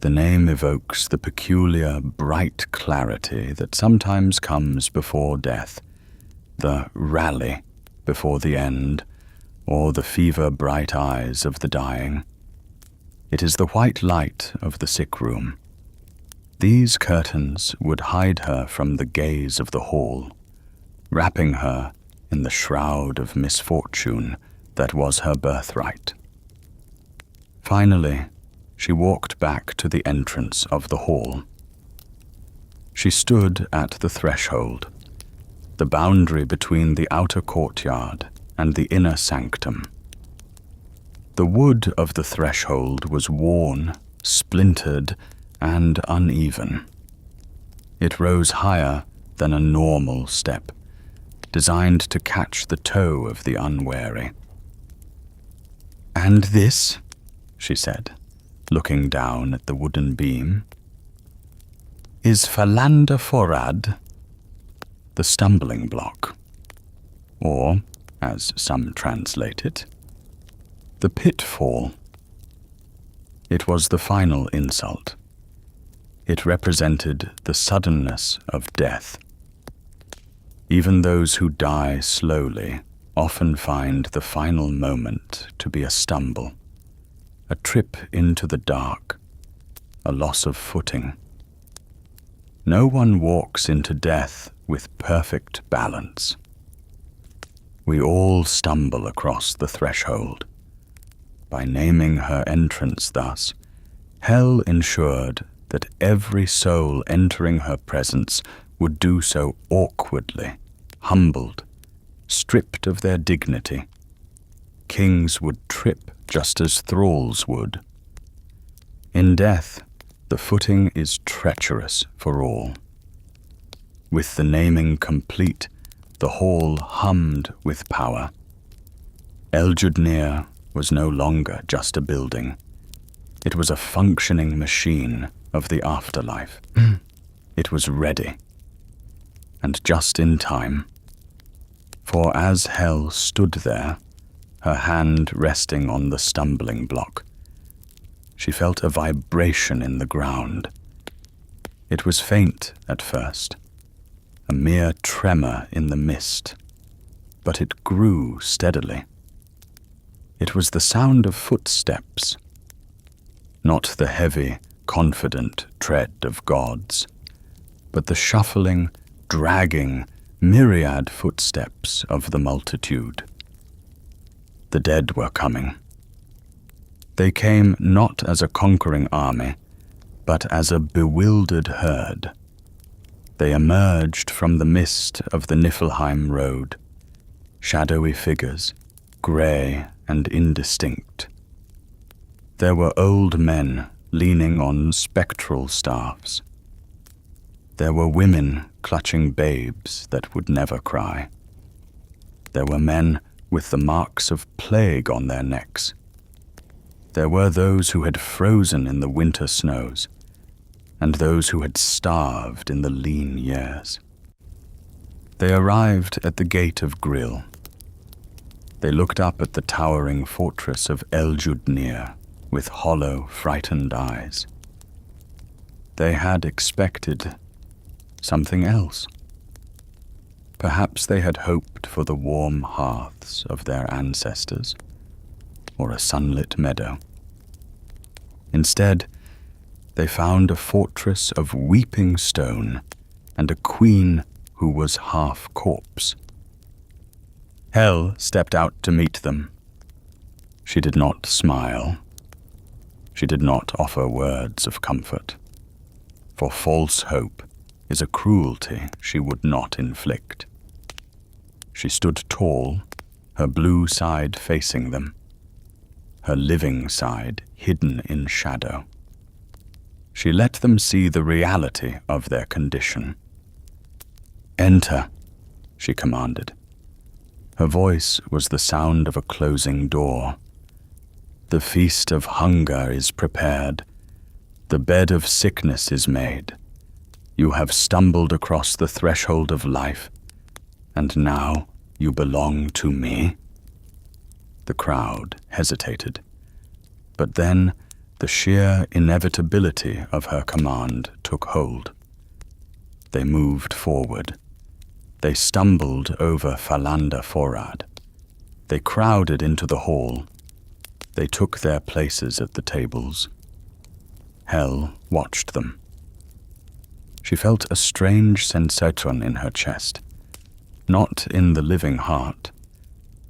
The name evokes the peculiar, bright clarity that sometimes comes before death, the rally before the end, or the fever-bright eyes of the dying. It is the white light of the sick room. These curtains would hide her from the gaze of the hall, wrapping her in the shroud of misfortune that was her birthright. Finally, she walked back to the entrance of the hall. She stood at the threshold, the boundary between the outer courtyard and the inner sanctum. The wood of the threshold was worn, splintered, and uneven. It rose higher than a normal step, designed to catch the toe of the unwary. "And this," she said, looking down at the wooden beam, "is Falanda Forad, the stumbling block, or, as some translate it, the pitfall." It was the final insult. It represented the suddenness of death. Even those who die slowly often find the final moment to be a stumble, a trip into the dark, a loss of footing. No one walks into death with perfect balance. We all stumble across the threshold. By naming her entrance thus, Hel ensured that every soul entering her presence would do so awkwardly, humbled, stripped of their dignity. Kings would trip just as thralls would. In death, the footing is treacherous for all. With the naming complete, the hall hummed with power. Eljudnir was no longer just a building. It was a functioning machine of the afterlife. It was ready, and just in time. For as Hel stood there, her hand resting on the stumbling block, she felt a vibration in the ground. It was faint at first, a mere tremor in the mist, but it grew steadily. It was the sound of footsteps, not the heavy, confident tread of gods, but the shuffling, dragging, myriad footsteps of the multitude. The dead were coming. They came not as a conquering army, but as a bewildered herd. They emerged from the mist of the Niflheim road, shadowy figures, grey and indistinct. There were old men leaning on spectral staffs. There were women clutching babes that would never cry. There were men with the marks of plague on their necks. There were those who had frozen in the winter snows, and those who had starved in the lean years. They arrived at the gate of Grill. They looked up at the towering fortress of Eljudnir with hollow, frightened eyes. They had expected something else. Perhaps they had hoped for the warm hearths of their ancestors, or a sunlit meadow. Instead, they found a fortress of weeping stone and a queen who was half corpse. Hel stepped out to meet them. She did not smile. She did not offer words of comfort, for false hope is a cruelty she would not inflict. She stood tall, her blue side facing them, her living side hidden in shadow. She let them see the reality of their condition. "Enter," she commanded. Her voice was the sound of a closing door. "The feast of hunger is prepared. The bed of sickness is made. You have stumbled across the threshold of life, and now you belong to me." The crowd hesitated, but then the sheer inevitability of her command took hold. They moved forward. They stumbled over Falanda Forad. They crowded into the hall. They took their places at the tables. Hel watched them. She felt a strange sensation in her chest, not in the living heart,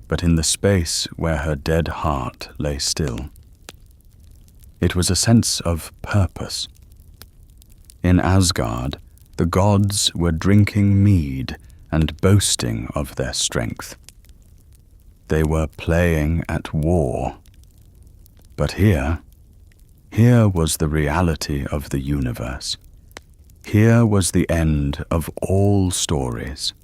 but in the space where her dead heart lay still. It was a sense of purpose. In Asgard, the gods were drinking mead and boasting of their strength. They were playing at war. But here was the reality of the universe. Here was the end of all stories.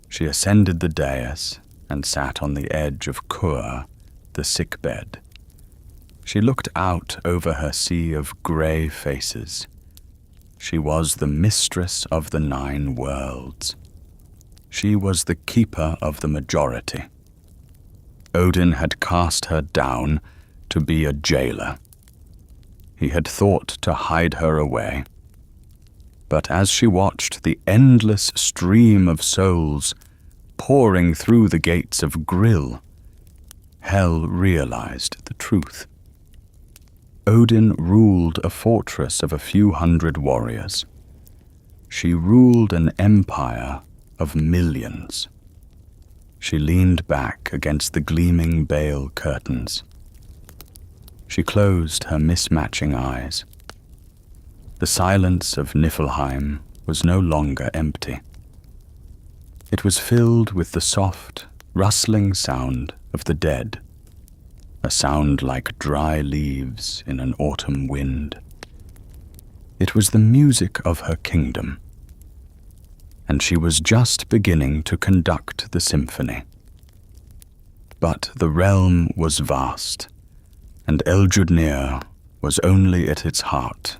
She ascended the dais and sat on the edge of Kur, the sickbed. She looked out over her sea of grey faces. She was the mistress of the 9 worlds. She was the keeper of the majority. Odin had cast her down to be a jailer. He had thought to hide her away. But as she watched the endless stream of souls pouring through the gates of Grill, Hel realized the truth. Odin ruled a fortress of a few hundred warriors. She ruled an empire of millions. She leaned back against the gleaming bale curtains. She closed her mismatching eyes. The silence of Niflheim was no longer empty. It was filled with the soft, rustling sound of the dead, a sound like dry leaves in an autumn wind. It was the music of her kingdom, and she was just beginning to conduct the symphony. But the realm was vast, and Eljudnir was only at its heart.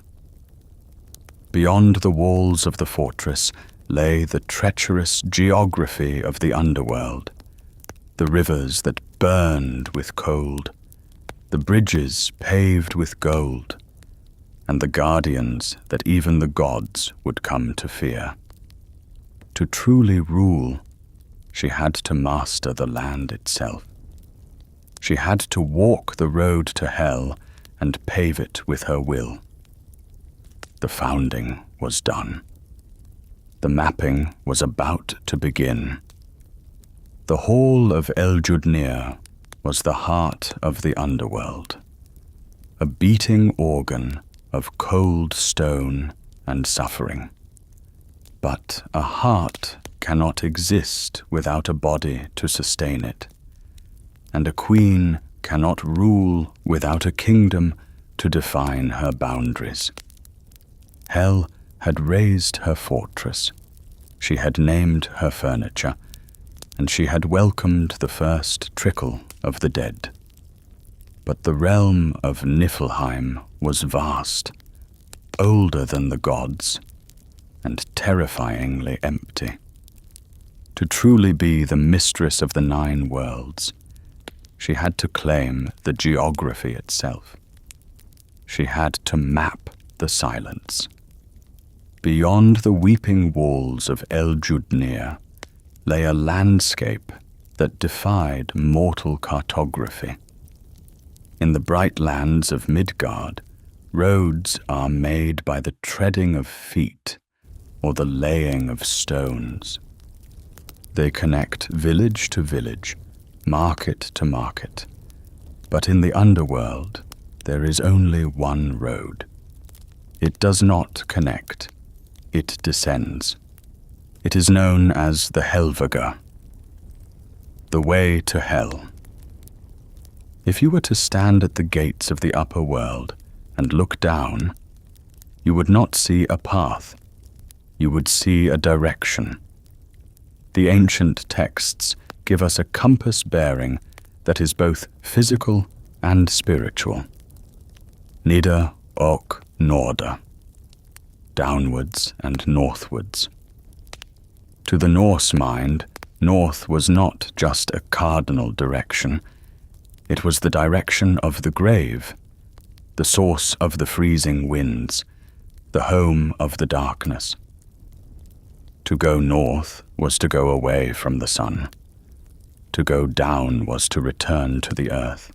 Beyond the walls of the fortress lay the treacherous geography of the underworld, the rivers that burned with cold, the bridges paved with gold, and the guardians that even the gods would come to fear. To truly rule, she had to master the land itself. She had to walk the road to Hel and pave it with her will. The founding was done. The mapping was about to begin. The hall of Eljudnir was the heart of the underworld, a beating organ of cold stone and suffering. But a heart cannot exist without a body to sustain it, and a queen cannot rule without a kingdom to define her boundaries. Hel had raised her fortress. She had named her furniture, and she had welcomed the first trickle of the dead. But the realm of Niflheim was vast, older than the gods, and terrifyingly empty. To truly be the mistress of the 9 worlds, she had to claim the geography itself. She had to map the silence. Beyond the weeping walls of Eljudnir lay a landscape that defied mortal cartography. In the bright lands of Midgard, roads are made by the treading of feet or the laying of stones. They connect village to village, market to market. But in the underworld, there is only one road. It does not connect. It descends. It is known as the Helvegr, the way to hell. If you were to stand at the gates of the upper world and look down, you would not see a path. You would see a direction. The ancient texts give us a compass bearing that is both physical and spiritual. Nida og norda, downwards and northwards. To the Norse mind, north was not just a cardinal direction. It was the direction of the grave, the source of the freezing winds, the home of the darkness. To go north was to go away from the sun. To go down was to return to the earth.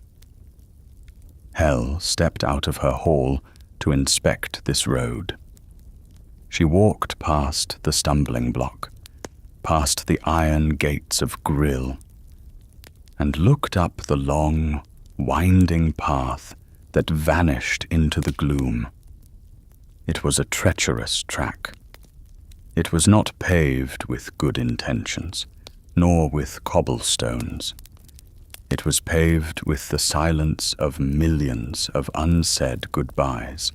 Hel stepped out of her hall to inspect this road. She walked past the stumbling block, past the iron gates of Grill, and looked up the long, winding path that vanished into the gloom. It was a treacherous track. It was not paved with good intentions, nor with cobblestones. It was paved with the silence of millions of unsaid goodbyes.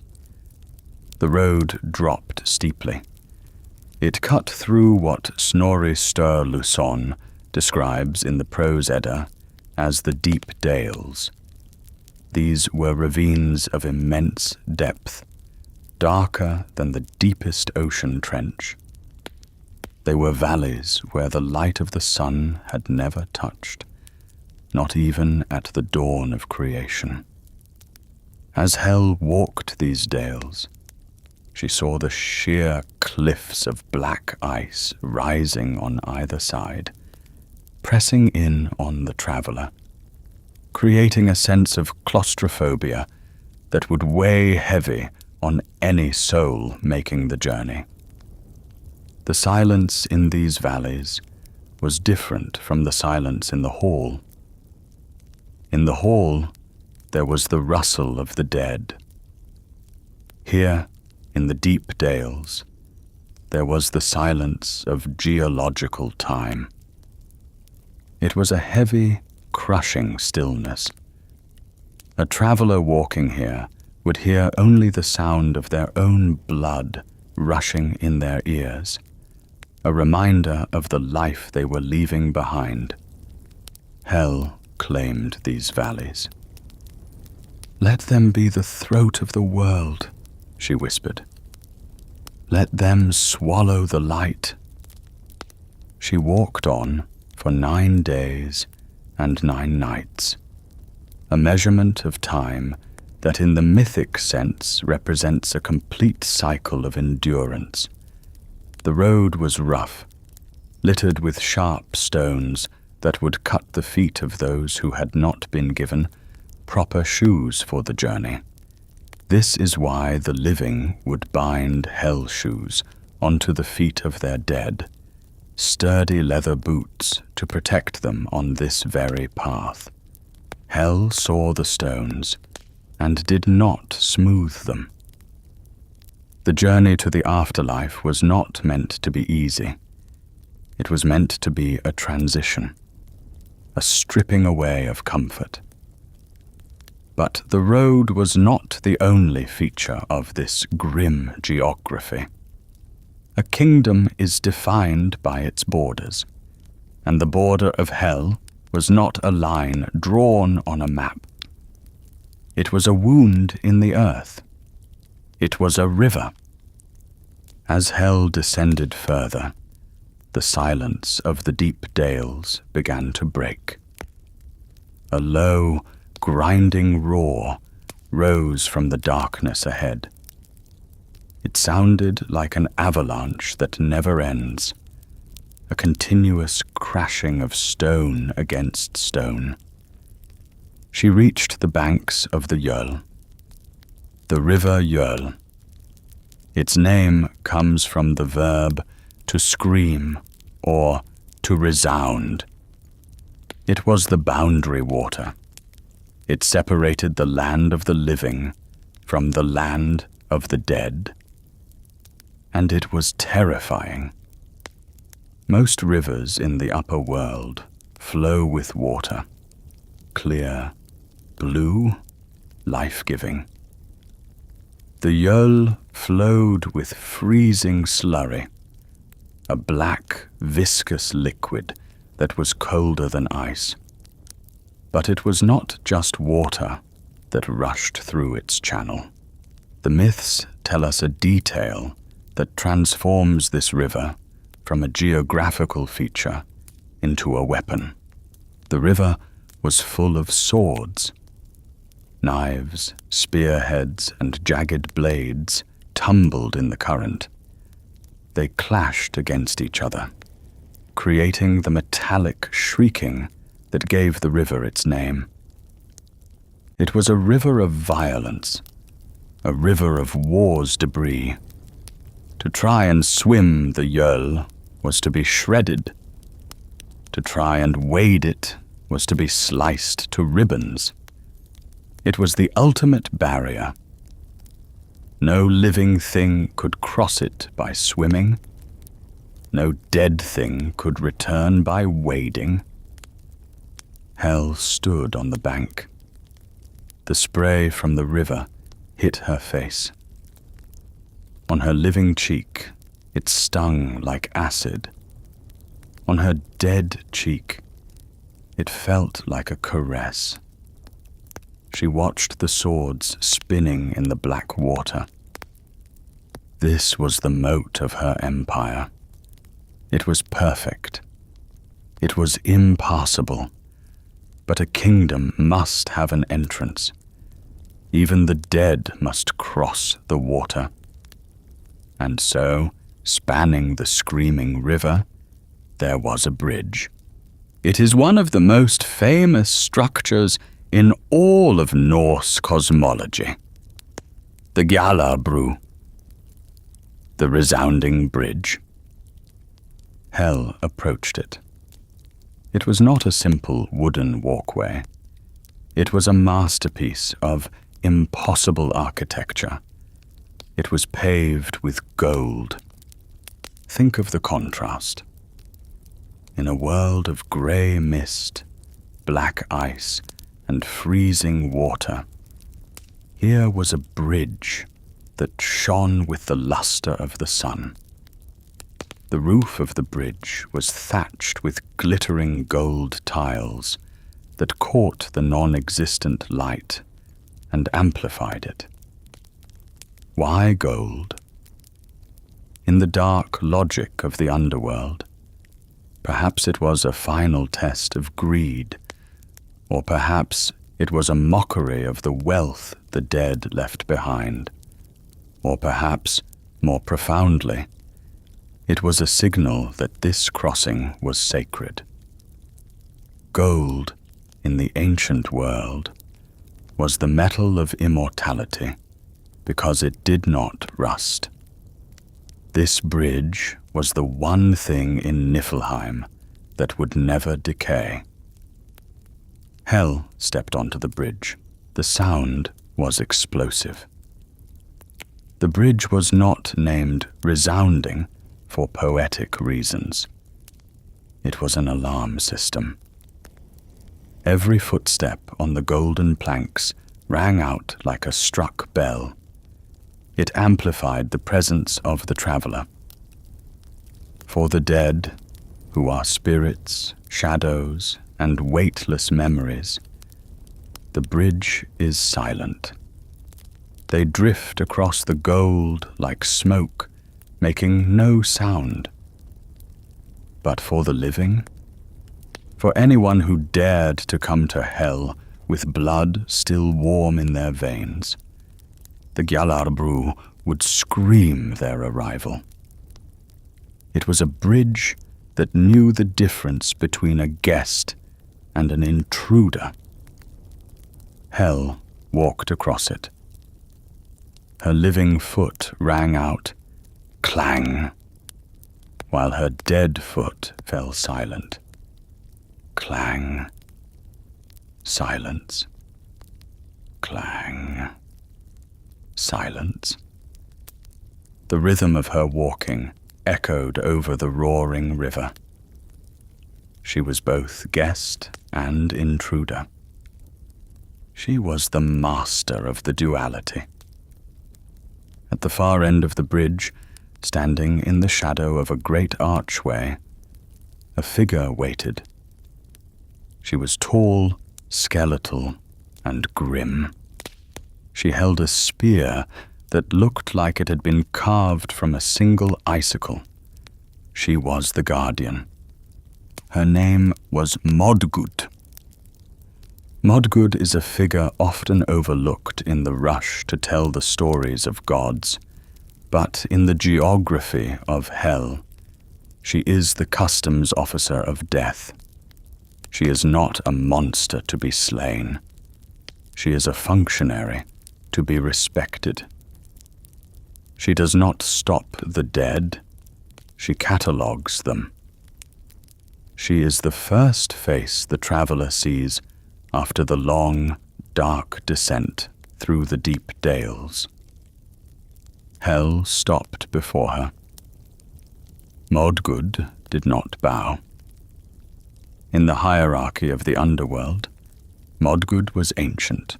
The road dropped steeply. It cut through what Snorri Sturluson describes in the Prose Edda as the deep dales. These were ravines of immense depth, darker than the deepest ocean trench. They were valleys where the light of the sun had never touched, not even at the dawn of creation. As Hel walked these dales, she saw the sheer cliffs of black ice rising on either side, pressing in on the traveler, creating a sense of claustrophobia that would weigh heavy on any soul making the journey. The silence in these valleys was different from the silence in the hall. In the hall, there was the rustle of the dead. Here, in the deep dales, there was the silence of geological time. It was a heavy, crushing stillness. A traveler walking here would hear only the sound of their own blood rushing in their ears, a reminder of the life they were leaving behind. Hel claimed these valleys. "Let them be the throat of the world," she whispered. "Let them swallow the light." She walked on for 9 days and 9 nights, a measurement of time that in the mythic sense represents a complete cycle of endurance. The road was rough, littered with sharp stones that would cut the feet of those who had not been given proper shoes for the journey. This is why the living would bind hell shoes onto the feet of their dead, sturdy leather boots to protect them on this very path. Hel saw the stones and did not smooth them. The journey to the afterlife was not meant to be easy. It was meant to be a transition, a stripping away of comfort. But the road was not the only feature of this grim geography. A kingdom is defined by its borders, and the border of Hel was not a line drawn on a map. It was a wound in the earth. It was a river. As Hel descended further, the silence of the deep dales began to break. A low, grinding roar rose from the darkness ahead. It sounded like an avalanche that never ends, a continuous crashing of stone against stone. She reached the banks of the Gjöll, the river Gjöll. Its name comes from the verb to scream or to resound. It was the boundary water. It separated the land of the living from the land of the dead. And it was terrifying. Most rivers in the upper world flow with water, clear, blue, life-giving. The Gjöll flowed with freezing slurry, a black, viscous liquid that was colder than ice. But it was not just water that rushed through its channel. The myths tell us a detail that transforms this river from a geographical feature into a weapon. The river was full of swords. Knives, spearheads, and jagged blades tumbled in the current. They clashed against each other, creating the metallic shrieking that gave the river its name. It was a river of violence, a river of war's debris. To try and swim the Gjöll was to be shredded. To try and wade it was to be sliced to ribbons. It was the ultimate barrier. No living thing could cross it by swimming. No dead thing could return by wading. Hel stood on the bank. The spray from the river hit her face. On her living cheek, it stung like acid. On her dead cheek, it felt like a caress. She watched the swords spinning in the black water. This was the moat of her empire. It was perfect. It was impassable. But a kingdom must have an entrance. Even the dead must cross the water. And so, spanning the screaming river, there was a bridge. It is one of the most famous structures in all of Norse cosmology. The Gjallarbrú, the resounding bridge. Hel approached it. It was not a simple wooden walkway. It was a masterpiece of impossible architecture. It was paved with gold. Think of the contrast. In a world of grey mist, black ice, and freezing water, here was a bridge that shone with the luster of the sun. The roof of the bridge was thatched with glittering gold tiles that caught the non-existent light and amplified it. Why gold? In the dark logic of the underworld, perhaps it was a final test of greed, or perhaps it was a mockery of the wealth the dead left behind, or perhaps, more profoundly, it was a signal that this crossing was sacred. Gold, in the ancient world, was the metal of immortality because it did not rust. This bridge was the one thing in Niflheim that would never decay. Hel stepped onto the bridge. The sound was explosive. The bridge was not named Resounding for poetic reasons. It was an alarm system. Every footstep on the golden planks rang out like a struck bell. It amplified the presence of the traveler. For the dead, who are spirits, shadows, and weightless memories, the bridge is silent. They drift across the gold like smoke, making no sound. But for the living, for anyone who dared to come to Hel with blood still warm in their veins, the Gjallarbrú would scream their arrival. It was a bridge that knew the difference between a guest and an intruder. Hel walked across it. Her living foot rang out, clang, while her dead foot fell silent. Clang, silence, clang, silence. The rhythm of her walking echoed over the roaring river. She was both guest and intruder. She was the master of the duality. At the far end of the bridge, standing in the shadow of a great archway, a figure waited. She was tall, skeletal, and grim. She held a spear that looked like it had been carved from a single icicle. She was the guardian. Her name was Modgud. Modgud is a figure often overlooked in the rush to tell the stories of gods, but in the geography of Hel, she is the customs officer of death. She is not a monster to be slain. She is a functionary to be respected. She does not stop the dead, she catalogues them. She is the first face the traveler sees after the long, dark descent through the deep dales. Hel stopped before her. Modgud did not bow. In the hierarchy of the Underworld, Modgud was ancient.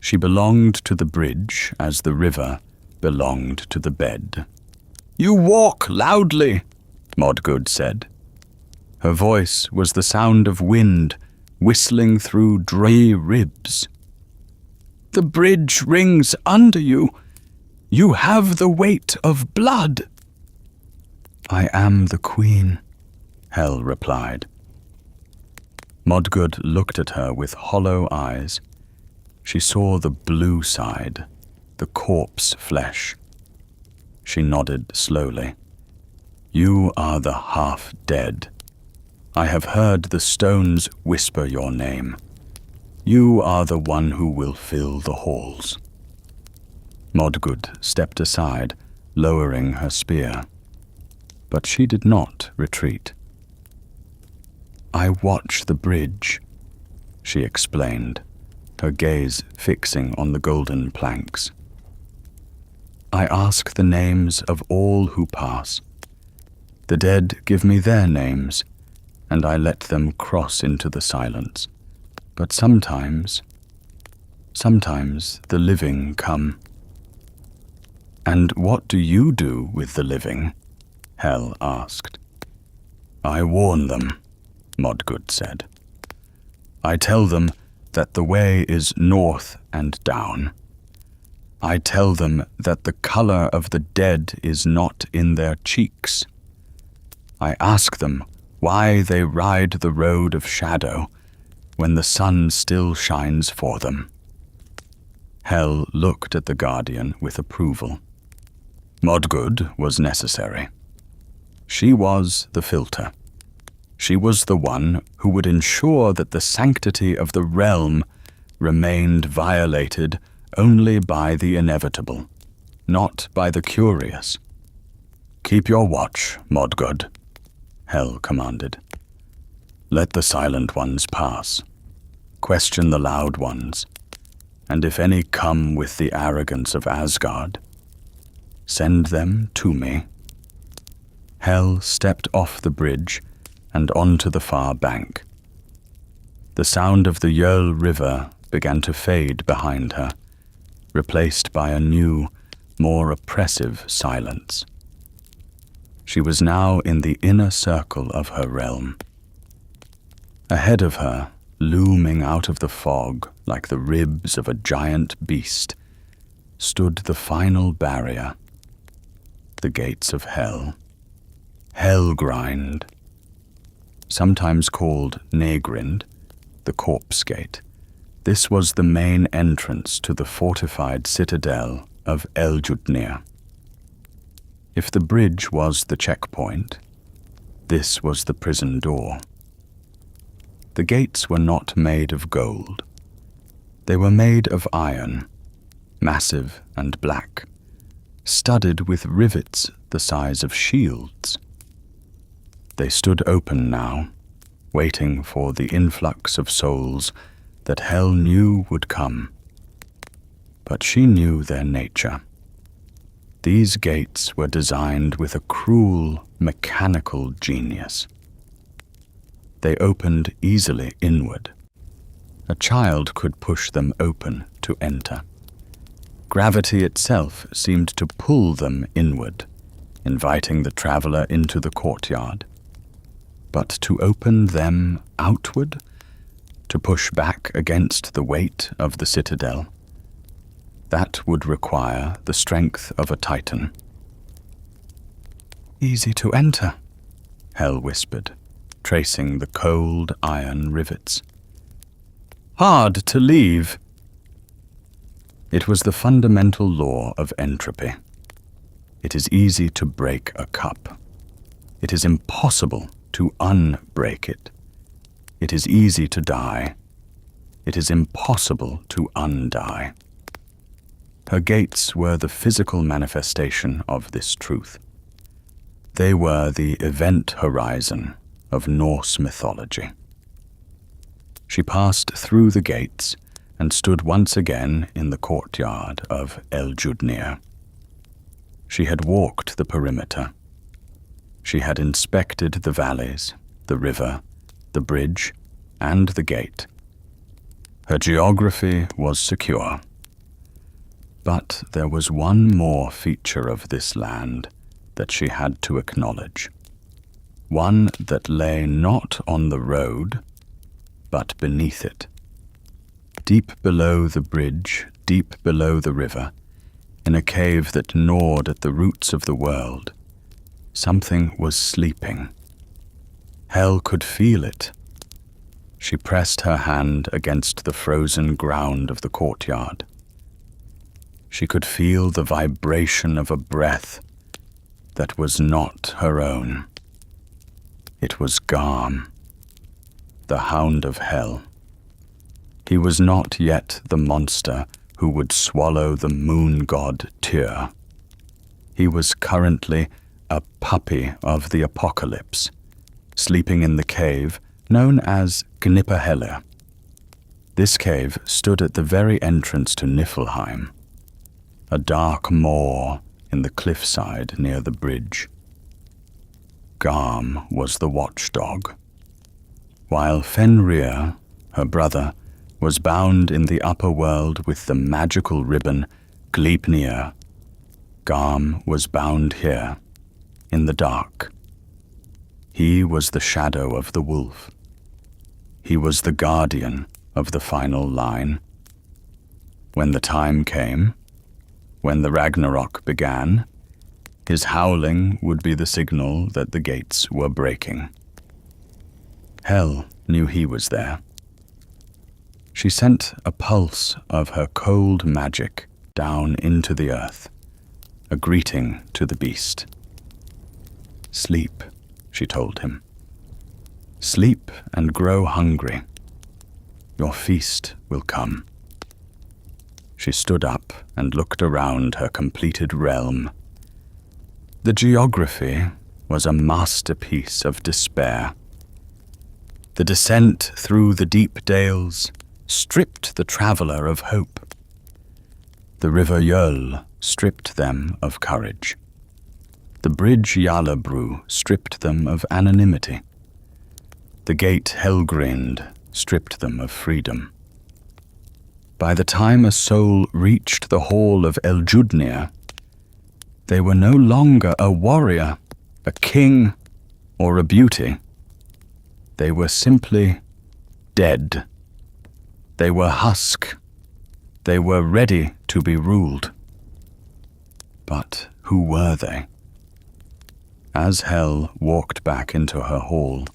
She belonged to the bridge as the river belonged to the bed. "You walk loudly," Modgud said. Her voice was the sound of wind whistling through dry ribs. "The bridge rings under you. You have the weight of blood." "I am the queen," Hel replied. Modgud looked at her with hollow eyes. She saw the blue side, the corpse flesh. She nodded slowly. "You are the half-dead. I have heard the stones whisper your name. You are the one who will fill the halls." Modgud stepped aside, lowering her spear. But she did not retreat. "I watch the bridge," she explained, her gaze fixing on the golden planks. "I ask the names of all who pass. The dead give me their names, and I let them cross into the silence. But sometimes the living come." "And what do you do with the living?" Hel asked. "I warn them," Modgud said. "I tell them that the way is north and down. I tell them that the color of the dead is not in their cheeks. I ask them why they ride the road of shadow when the sun still shines for them." Hel looked at the guardian with approval. Modgud was necessary. She was the filter. She was the one who would ensure that the sanctity of the realm remained violated only by the inevitable, not by the curious. "Keep your watch, Modgud," Hel commanded. "Let the silent ones pass. Question the loud ones, and if any come with the arrogance of Asgard, send them to me." Hel stepped off the bridge and onto the far bank. The sound of the Jöl River began to fade behind her, replaced by a new, more oppressive silence. She was now in the inner circle of her realm. Ahead of her, looming out of the fog like the ribs of a giant beast, stood the final barrier, the gates of Hel. Helgrind, sometimes called Negrind, the Corpse Gate. This was the main entrance to the fortified citadel of Eljudnir. If the bridge was the checkpoint, this was the prison door. The gates were not made of gold. They were made of iron, massive and black, studded with rivets the size of shields. They stood open now, waiting for the influx of souls that Hel knew would come. But she knew their nature. These gates were designed with a cruel, mechanical genius. They opened easily inward. A child could push them open to enter. Gravity itself seemed to pull them inward, inviting the traveler into the courtyard. But to open them outward, to push back against the weight of the citadel, that would require the strength of a titan. "Easy to enter," Hel whispered, tracing the cold iron rivets. "Hard to leave." It was the fundamental law of entropy. It is easy to break a cup. It is impossible to unbreak it. It is easy to die. It is impossible to undie. Her gates were the physical manifestation of this truth. They were the event horizon of Norse mythology. She passed through the gates and stood once again in the courtyard of Eljudnir. She had walked the perimeter. She had inspected the valleys, the river, the bridge, and the gate. Her geography was secure. But there was one more feature of this land that she had to acknowledge. One that lay not on the road, but beneath it. Deep below the bridge, deep below the river, in a cave that gnawed at the roots of the world, something was sleeping. Hel could feel it. She pressed her hand against the frozen ground of the courtyard. She could feel the vibration of a breath that was not her own. It was Garm, the Hound of Hel. He was not yet the monster who would swallow the moon god Tyr. He was currently a puppy of the apocalypse, sleeping in the cave known as Gnipperhellir. This cave stood at the very entrance to Niflheim, a dark moor in the cliffside near the bridge. Garm was the watchdog, while Fenrir, her brother, was bound in the upper world with the magical ribbon Gleipnir. Garm was bound here, in the dark. He was the shadow of the wolf. He was the guardian of the final line. When the time came, when the Ragnarok began, his howling would be the signal that the gates were breaking. Hel knew he was there. She sent a pulse of her cold magic down into the earth, a greeting to the beast. "Sleep," she told him. "Sleep and grow hungry. Your feast will come." She stood up and looked around her completed realm. The geography was a masterpiece of despair. The descent through the deep dales stripped the traveler of hope. The river Jöl stripped them of courage. The bridge Jarlabru stripped them of anonymity. The gate Helgrind stripped them of freedom. By the time a soul reached the hall of Eljudnir, they were no longer a warrior, a king, or a beauty. They were simply dead. They were husk. They were ready to be ruled. But who were they? As Hel walked back into her hall,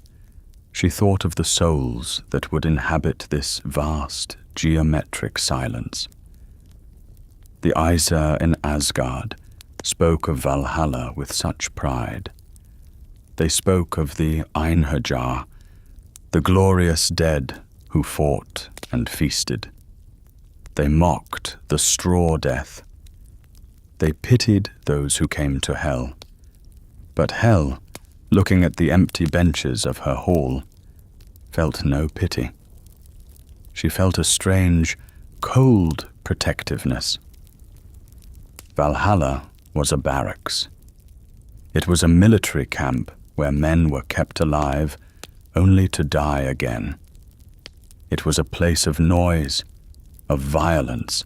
she thought of the souls that would inhabit this vast, geometric silence. The Aesir in Asgard spoke of Valhalla with such pride. They spoke of the Einherjar, the glorious dead who fought and feasted. They mocked the straw death. They pitied those who came to hell. But hell, looking at the empty benches of her hall, felt no pity. She felt a strange, cold protectiveness. Valhalla was a barracks. It was a military camp where men were kept alive only to die again. It was a place of noise, of violence,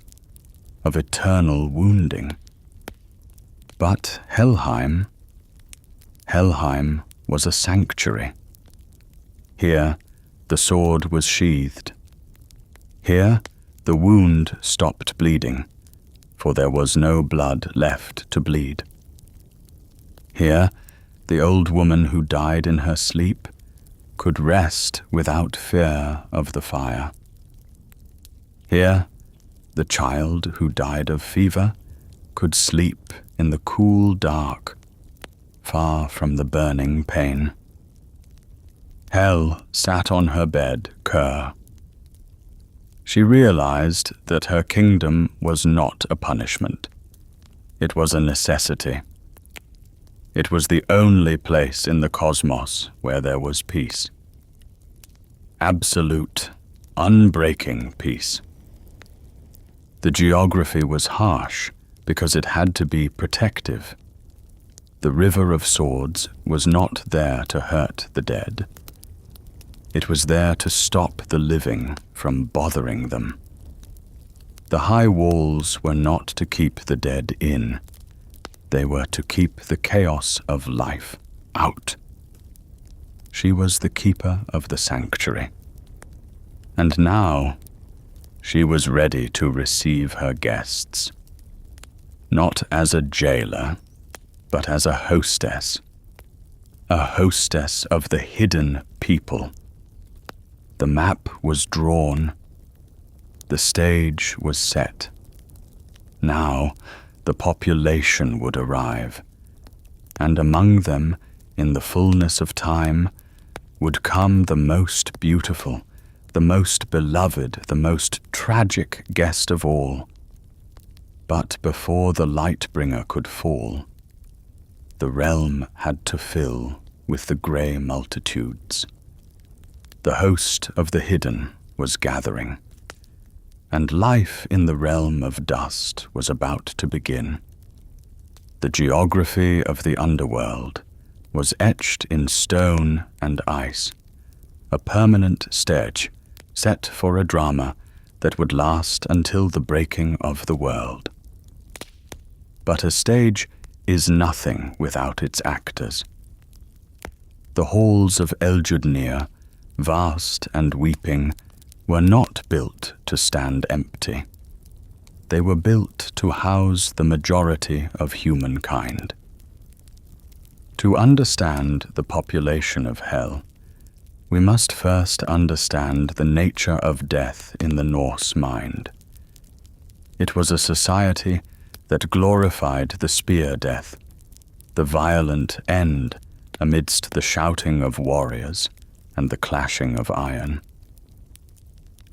of eternal wounding. But Helheim was a sanctuary. Here, the sword was sheathed. Here, the wound stopped bleeding, for there was no blood left to bleed. Here, the old woman who died in her sleep could rest without fear of the fire. Here, the child who died of fever could sleep in the cool dark, far from the burning pain. Hel sat on her bed, Ker. She realized that her kingdom was not a punishment. It was a necessity. It was the only place in the cosmos where there was peace. Absolute, unbreaking peace. The geography was harsh because it had to be protective. The river of swords was not there to hurt the dead. It was there to stop the living from bothering them. The high walls were not to keep the dead in. They were to keep the chaos of life out. She was the keeper of the sanctuary. And now, she was ready to receive her guests. Not as a jailer, but as a hostess of the hidden people. The map was drawn. The stage was set. Now, the population would arrive, and among them, in the fullness of time, would come the most beautiful, the most beloved, the most tragic guest of all. But before the Lightbringer could fall, the realm had to fill with the grey multitudes. The host of the hidden was gathering, and life in the realm of dust was about to begin. The geography of the Underworld was etched in stone and ice, a permanent stage set for a drama that would last until the breaking of the world. But a stage is nothing without its actors. The halls of Eljudnir, vast and weeping, were not built to stand empty. They were built to house the majority of humankind. To understand the population of Hell, we must first understand the nature of death in the Norse mind. It was a society that glorified the spear death, the violent end amidst the shouting of warriors and the clashing of iron.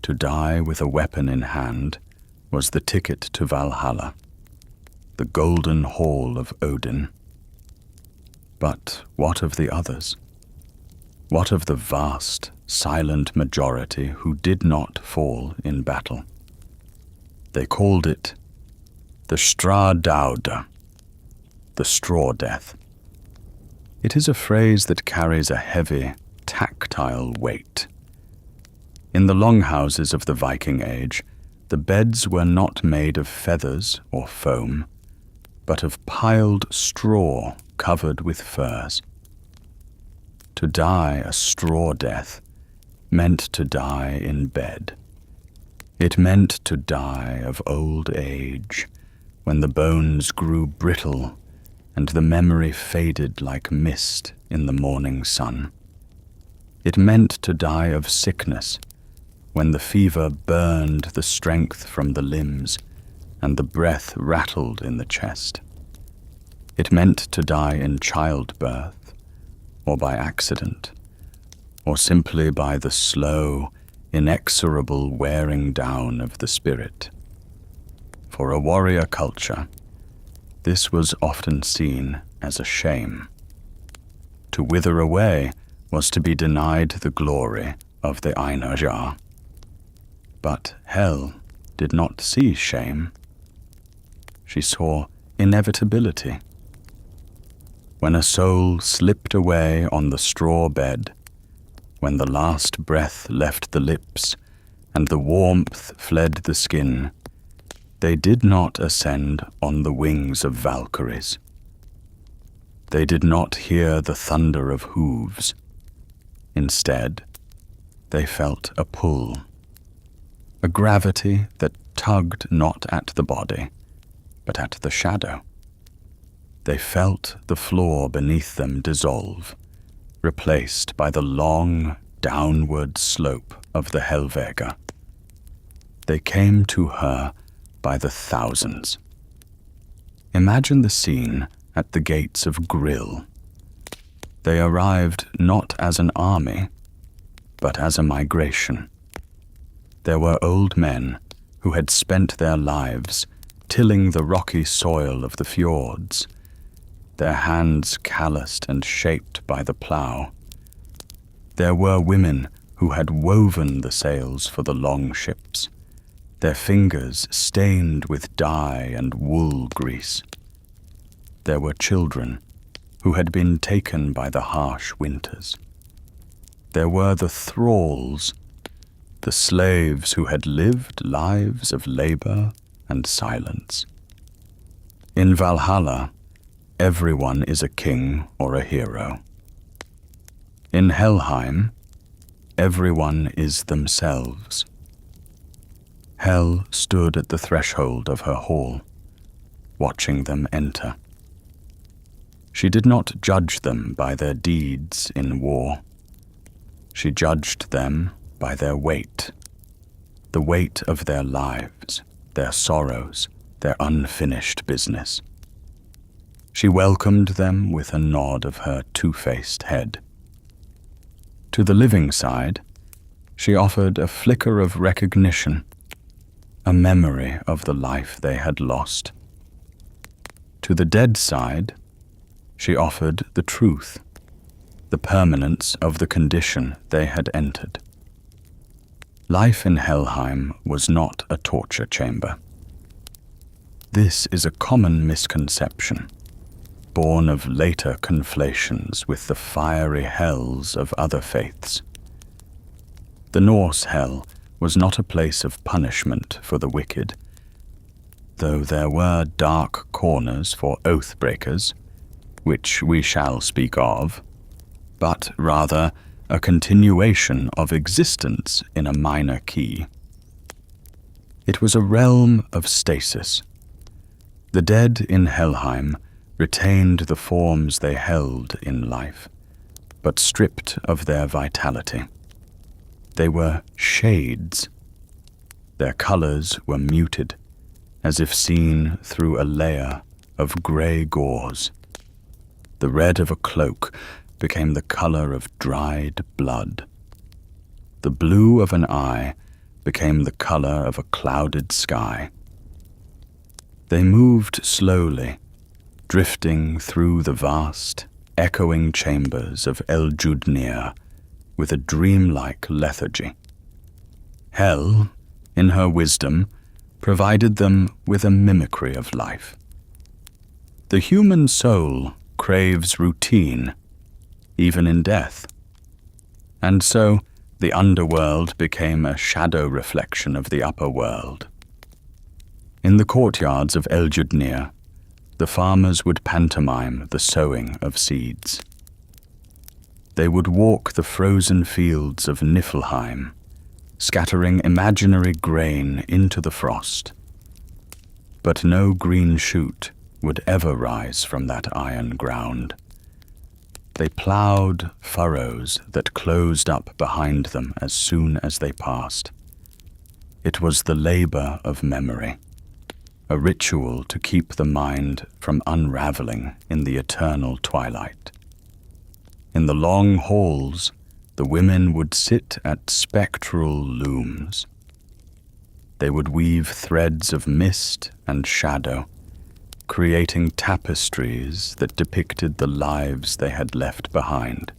To die with a weapon in hand was the ticket to Valhalla, the golden hall of Odin. But what of the others? What of the vast, silent majority who did not fall in battle? They called it the Stradauda, the straw death. It is a phrase that carries a heavy, tactile weight. In the longhouses of the Viking Age, the beds were not made of feathers or foam, but of piled straw covered with furs. To die a straw death meant to die in bed. It meant to die of old age, when the bones grew brittle and the memory faded like mist in the morning sun. It meant to die of sickness, when the fever burned the strength from the limbs and the breath rattled in the chest. It meant to die in childbirth, or by accident, or simply by the slow, inexorable wearing down of the spirit. For a warrior culture, this was often seen as a shame. To wither away was to be denied the glory of the Einherjar. But Hel did not see shame. She saw inevitability. When a soul slipped away on the straw bed, when the last breath left the lips and the warmth fled the skin, they did not ascend on the wings of Valkyries. They did not hear the thunder of hooves. Instead, they felt a pull, a gravity that tugged not at the body, but at the shadow. They felt the floor beneath them dissolve, replaced by the long, downward slope of the Helvegr. They came to her by the thousands. Imagine the scene at the gates of Grill. They arrived not as an army, but as a migration. There were old men who had spent their lives tilling the rocky soil of the fjords, their hands calloused and shaped by the plough. There were women who had woven the sails for the long ships, their fingers stained with dye and wool grease. There were children who had been taken by the harsh winters. There were the thralls, the slaves who had lived lives of labor and silence. In Valhalla, everyone is a king or a hero. In Helheim, everyone is themselves. Hel stood at the threshold of her hall, watching them enter. She did not judge them by their deeds in war. She judged them by their weight, the weight of their lives, their sorrows, their unfinished business. She welcomed them with a nod of her two-faced head. To the living side, she offered a flicker of recognition, a memory of the life they had lost. To the dead side, she offered the truth, the permanence of the condition they had entered. Life in Helheim was not a torture chamber. This is a common misconception, born of later conflations with the fiery hells of other faiths. The Norse hell was not a place of punishment for the wicked, though there were dark corners for oath-breakers, which we shall speak of, but rather a continuation of existence in a minor key. It was a realm of stasis. The dead in Helheim retained the forms they held in life, but stripped of their vitality. They were shades. Their colors were muted, as if seen through a layer of grey gauze. The red of a cloak became the color of dried blood. The blue of an eye became the color of a clouded sky. They moved slowly, drifting through the vast, echoing chambers of Eljudnir with a dreamlike lethargy. Hel, in her wisdom, provided them with a mimicry of life. The human soul craves routine, even in death. And so the underworld became a shadow reflection of the upper world. In the courtyards of Eljudnir, the farmers would pantomime the sowing of seeds. They would walk the frozen fields of Niflheim, scattering imaginary grain into the frost. But no green shoot would ever rise from that iron ground. They ploughed furrows that closed up behind them as soon as they passed. It was the labor of memory, a ritual to keep the mind from unraveling in the eternal twilight. In the long halls, the women would sit at spectral looms. They would weave threads of mist and shadow, creating tapestries that depicted the lives they had left behind.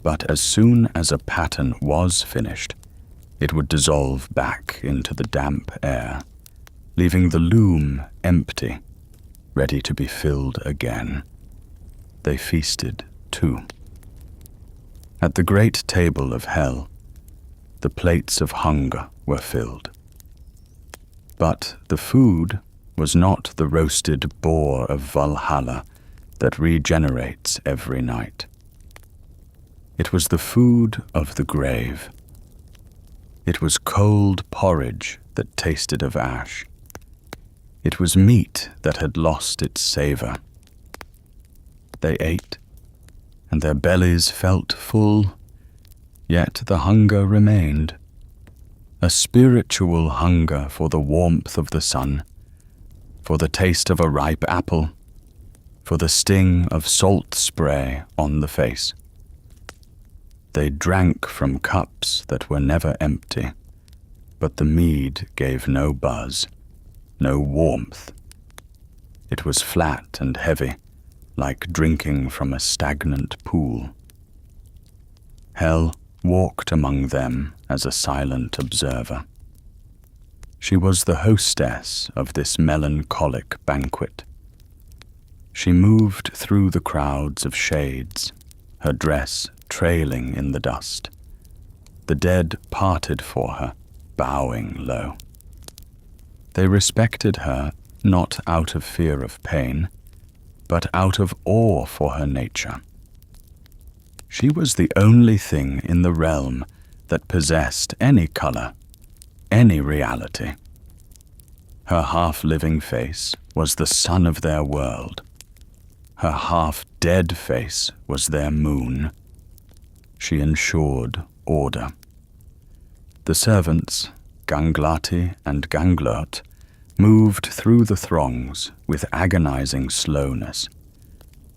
But as soon as a pattern was finished, it would dissolve back into the damp air, leaving the loom empty, ready to be filled again. They feasted too. At the great table of hell, the plates of hunger were filled. But the food was not the roasted boar of Valhalla that regenerates every night. It was the food of the grave. It was cold porridge that tasted of ash. It was meat that had lost its savor. They ate, and their bellies felt full, yet the hunger remained. A spiritual hunger for the warmth of the sun, for the taste of a ripe apple, for the sting of salt spray on the face. They drank from cups that were never empty, but the mead gave no buzz, no warmth. It was flat and heavy, like drinking from a stagnant pool. Hel walked among them as a silent observer. She was the hostess of this melancholic banquet. She moved through the crowds of shades, her dress trailing in the dust. The dead parted for her, bowing low. They respected her not out of fear of pain, but out of awe for her nature. She was the only thing in the realm that possessed any color, any reality. Her half-living face was the sun of their world. Her half-dead face was their moon. She ensured order. The servants, Ganglati and Ganglot, moved through the throngs with agonizing slowness,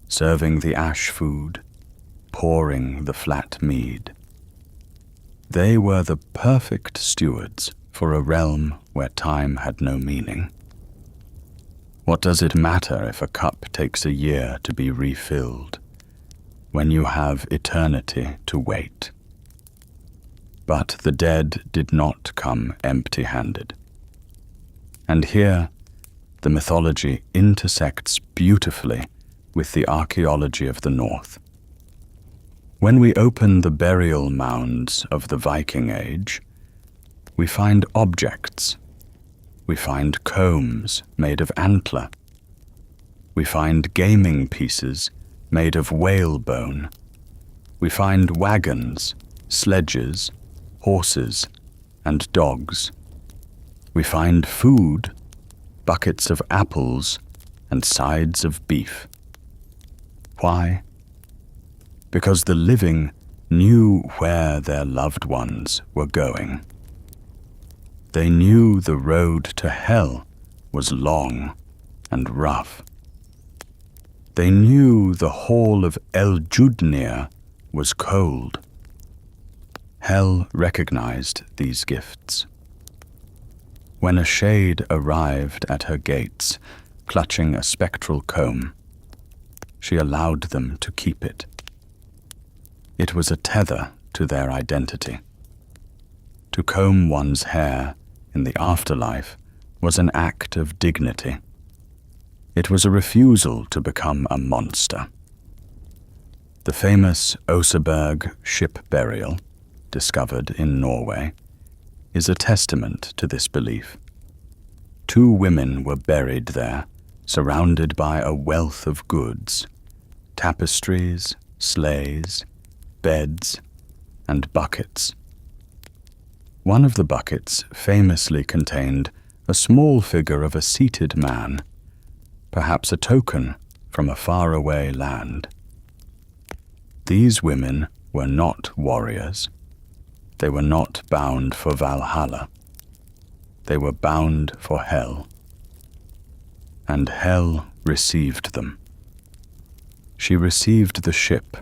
serving the ash food, pouring the flat mead. They were the perfect stewards for a realm where time had no meaning. What does it matter if a cup takes a year to be refilled, when you have eternity to wait? But the dead did not come empty-handed. And here, the mythology intersects beautifully with the archaeology of the North. When we open the burial mounds of the Viking Age, we find objects. We find combs made of antler. We find gaming pieces made of whalebone. We find wagons, sledges, horses, and dogs. We find food, buckets of apples, and sides of beef. Why? Because the living knew where their loved ones were going. They knew the road to hell was long and rough. They knew the hall of Eljudnir was cold. Hel recognized these gifts. When a shade arrived at her gates, clutching a spectral comb, she allowed them to keep it. It was a tether to their identity. To comb one's hair in the afterlife was an act of dignity. It was a refusal to become a monster. The famous Oseberg ship burial, discovered in Norway, is a testament to this belief. 2 women were buried there, surrounded by a wealth of goods, tapestries, sleighs, beds, and buckets. One of the buckets famously contained a small figure of a seated man, perhaps a token from a faraway land. These women were not warriors. They were not bound for Valhalla. They were bound for Hel. And Hel received them. She received the ship,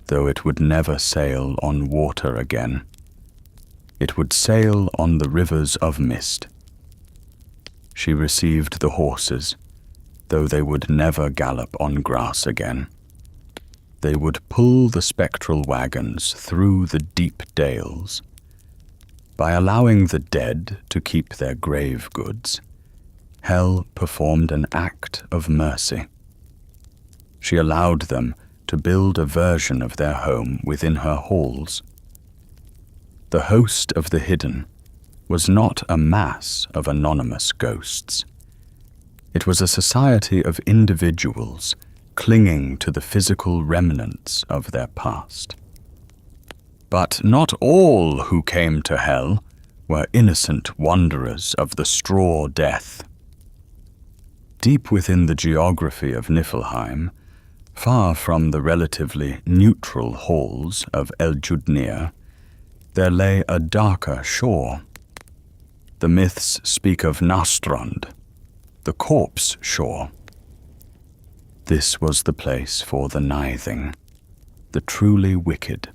though it would never sail on water again. It would sail on the rivers of mist. She received the horses, though they would never gallop on grass again. They would pull the spectral wagons through the deep dales. By allowing the dead to keep their grave goods, Hel performed an act of mercy. She allowed them to build a version of their home within her halls. The host of the hidden was not a mass of anonymous ghosts. It was a society of individuals clinging to the physical remnants of their past. But not all who came to Hel were innocent wanderers of the straw death. Deep within the geography of Niflheim, far from the relatively neutral halls of Eljudnir, there lay a darker shore. The myths speak of Nastrond, the corpse shore. This was the place for the Nithing, the truly wicked.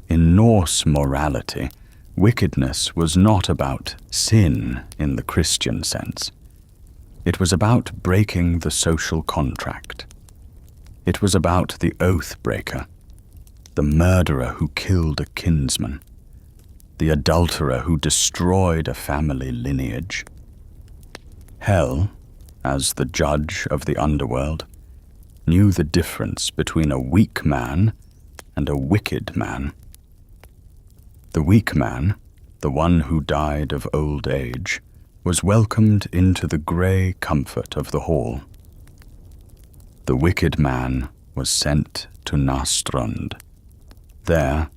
In Norse morality, wickedness was not about sin in the Christian sense. It was about breaking the social contract. It was about the oath breaker, the murderer who killed a kinsman, the adulterer who destroyed a family lineage. Hel, as the judge of the underworld, knew the difference between a weak man and a wicked man. The weak man, the one who died of old age, was welcomed into the grey comfort of the hall. The wicked man was sent to Nastrond. There,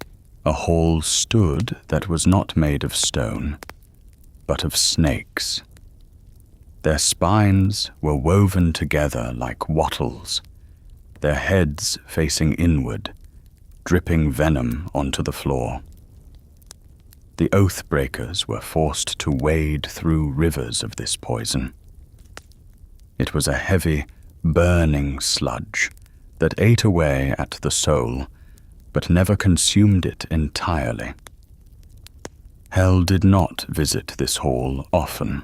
a hall stood that was not made of stone, but of snakes. Their spines were woven together like wattles, their heads facing inward, dripping venom onto the floor. The oath-breakers were forced to wade through rivers of this poison. It was a heavy, burning sludge that ate away at the soul, but never consumed it entirely. Hel did not visit this hall often.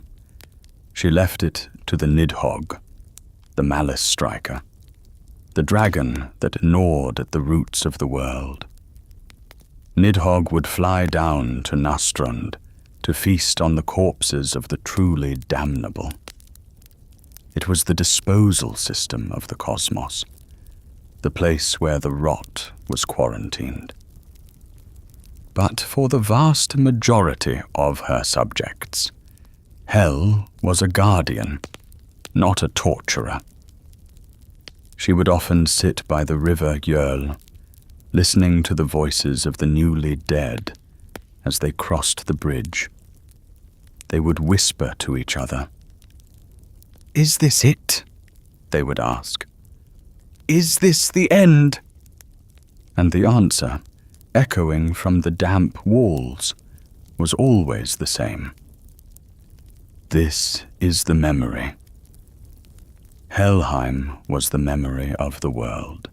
She left it to the Nidhogg, the malice striker, the dragon that gnawed at the roots of the world. Nidhogg would fly down to Nastrond to feast on the corpses of the truly damnable. It was the disposal system of the cosmos, the place where the rot was quarantined. But for the vast majority of her subjects, Hel was a guardian, not a torturer. She would often sit by the river Gjöll, listening to the voices of the newly dead as they crossed the bridge. They would whisper to each other. "Is this it?" they would ask. "Is this the end?" And the answer, echoing from the damp walls, was always the same. This is the memory. Helheim was the memory of the world.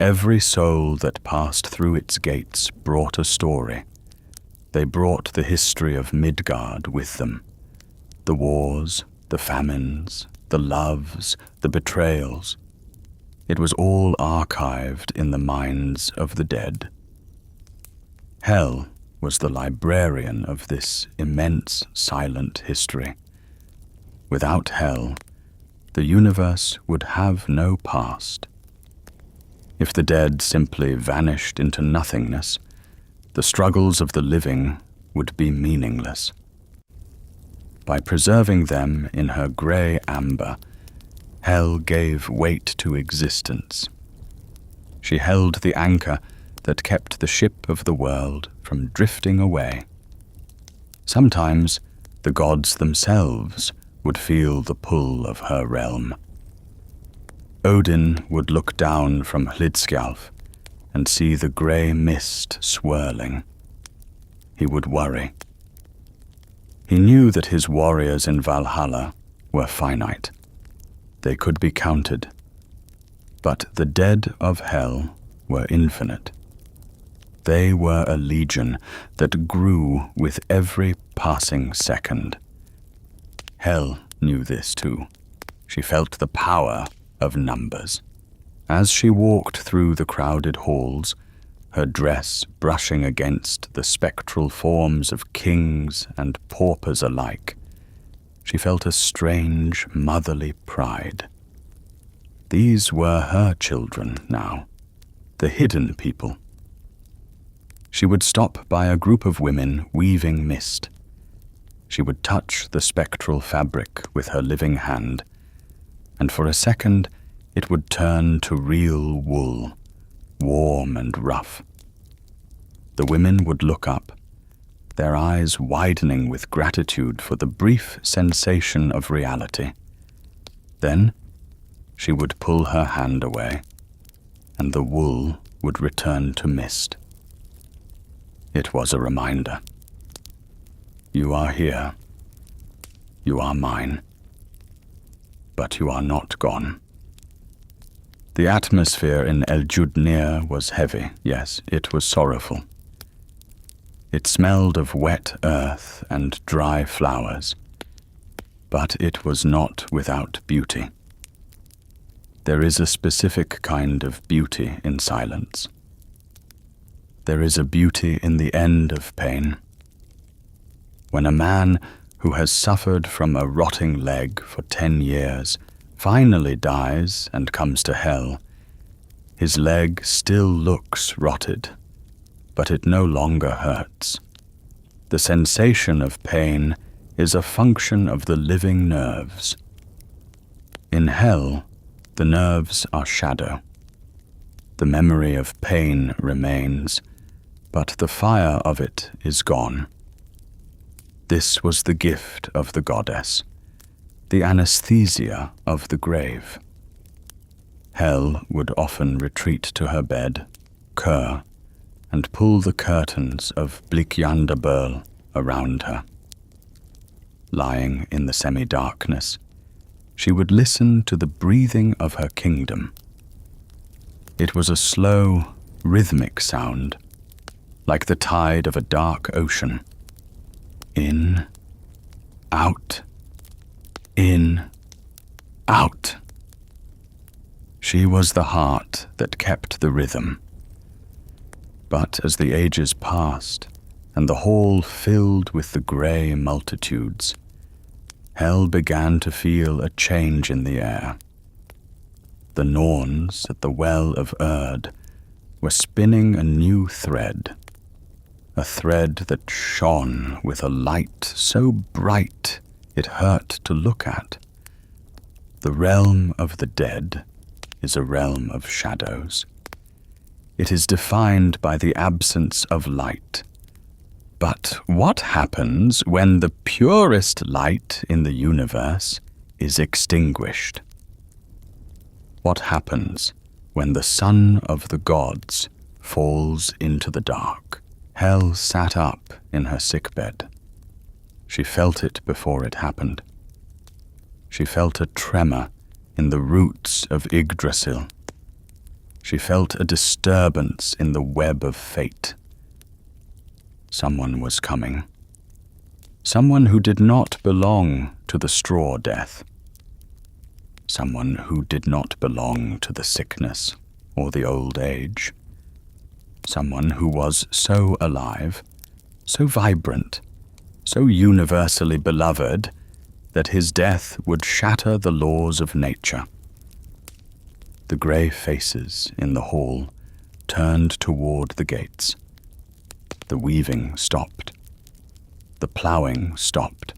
Every soul that passed through its gates brought a story. They brought the history of Midgard with them. The wars, the famines, the loves, the betrayals. It was all archived in the minds of the dead. Hel was the librarian of this immense silent history. Without Hel, the universe would have no past. If the dead simply vanished into nothingness, the struggles of the living would be meaningless. By preserving them in her grey amber, Hel gave weight to existence. She held the anchor that kept the ship of the world from drifting away. Sometimes the gods themselves would feel the pull of her realm. Odin would look down from Hlidskjalf and see the grey mist swirling. He would worry. He knew that his warriors in Valhalla were finite. They could be counted. But the dead of Hel were infinite. They were a legion that grew with every passing second. Hel knew this too. She felt the power of numbers. As she walked through the crowded halls, her dress brushing against the spectral forms of kings and paupers alike, she felt a strange motherly pride. These were her children now, the hidden people. She would stop by a group of women weaving mist. She would touch the spectral fabric with her living hand, and for a second it would turn to real wool, warm and rough. The women would look up, their eyes widening with gratitude for the brief sensation of reality. Then she would pull her hand away, and the wool would return to mist. It was a reminder. You are here. You are mine. But you are not gone. The atmosphere in Eljudnir was heavy, yes, it was sorrowful. It smelled of wet earth and dry flowers, but it was not without beauty. There is a specific kind of beauty in silence. There is a beauty in the end of pain. When a man who has suffered from a rotting leg for 10 years finally dies and comes to Hel, his leg still looks rotted, but it no longer hurts. The sensation of pain is a function of the living nerves. In Hel, the nerves are shadow. The memory of pain remains, but the fire of it is gone. This was the gift of the goddess, the anesthesia of the grave. Hel would often retreat to her bed, Kur, and pull the curtains of Blikjandabøl around her. Lying in the semi-darkness, she would listen to the breathing of her kingdom. It was a slow, rhythmic sound, like the tide of a dark ocean. In, out, in, out. She was the heart that kept the rhythm. But as the ages passed, and the hall filled with the grey multitudes, Hel began to feel a change in the air. The Norns at the well of Urd were spinning a new thread, a thread that shone with a light so bright it hurt to look at. The realm of the dead is a realm of shadows. It is defined by the absence of light. But what happens when the purest light in the universe is extinguished? What happens when the sun of the gods falls into the dark? Hel sat up in her sickbed. She felt it before it happened. She felt a tremor in the roots of Yggdrasil. She felt a disturbance in the web of fate. Someone was coming. Someone who did not belong to the straw death. Someone who did not belong to the sickness or the old age. Someone who was so alive, so vibrant, so universally beloved that his death would shatter the laws of nature. The grey faces in the hall turned toward the gates. The weaving stopped. The ploughing stopped.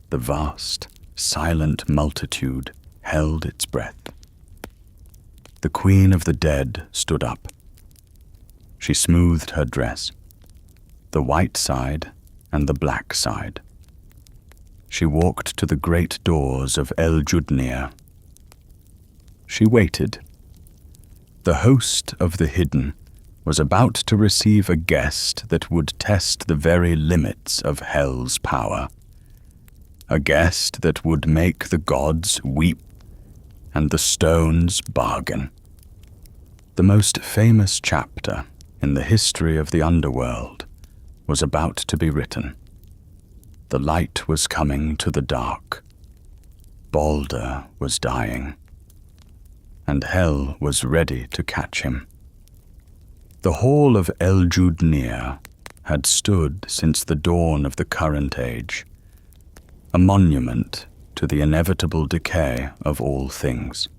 The vast, silent multitude held its breath. The queen of the dead stood up. She smoothed her dress, the white side and the black side. She walked to the great doors of Eljudnir. She waited. The host of the hidden was about to receive a guest that would test the very limits of Hel's power. A guest that would make the gods weep and the stones bargain. The most famous chapter in the history of the Underworld was about to be written. The light was coming to the dark. Baldr was dying, and Hel was ready to catch him. The hall of Eljudnir had stood since the dawn of the current age, a monument to the inevitable decay of all things.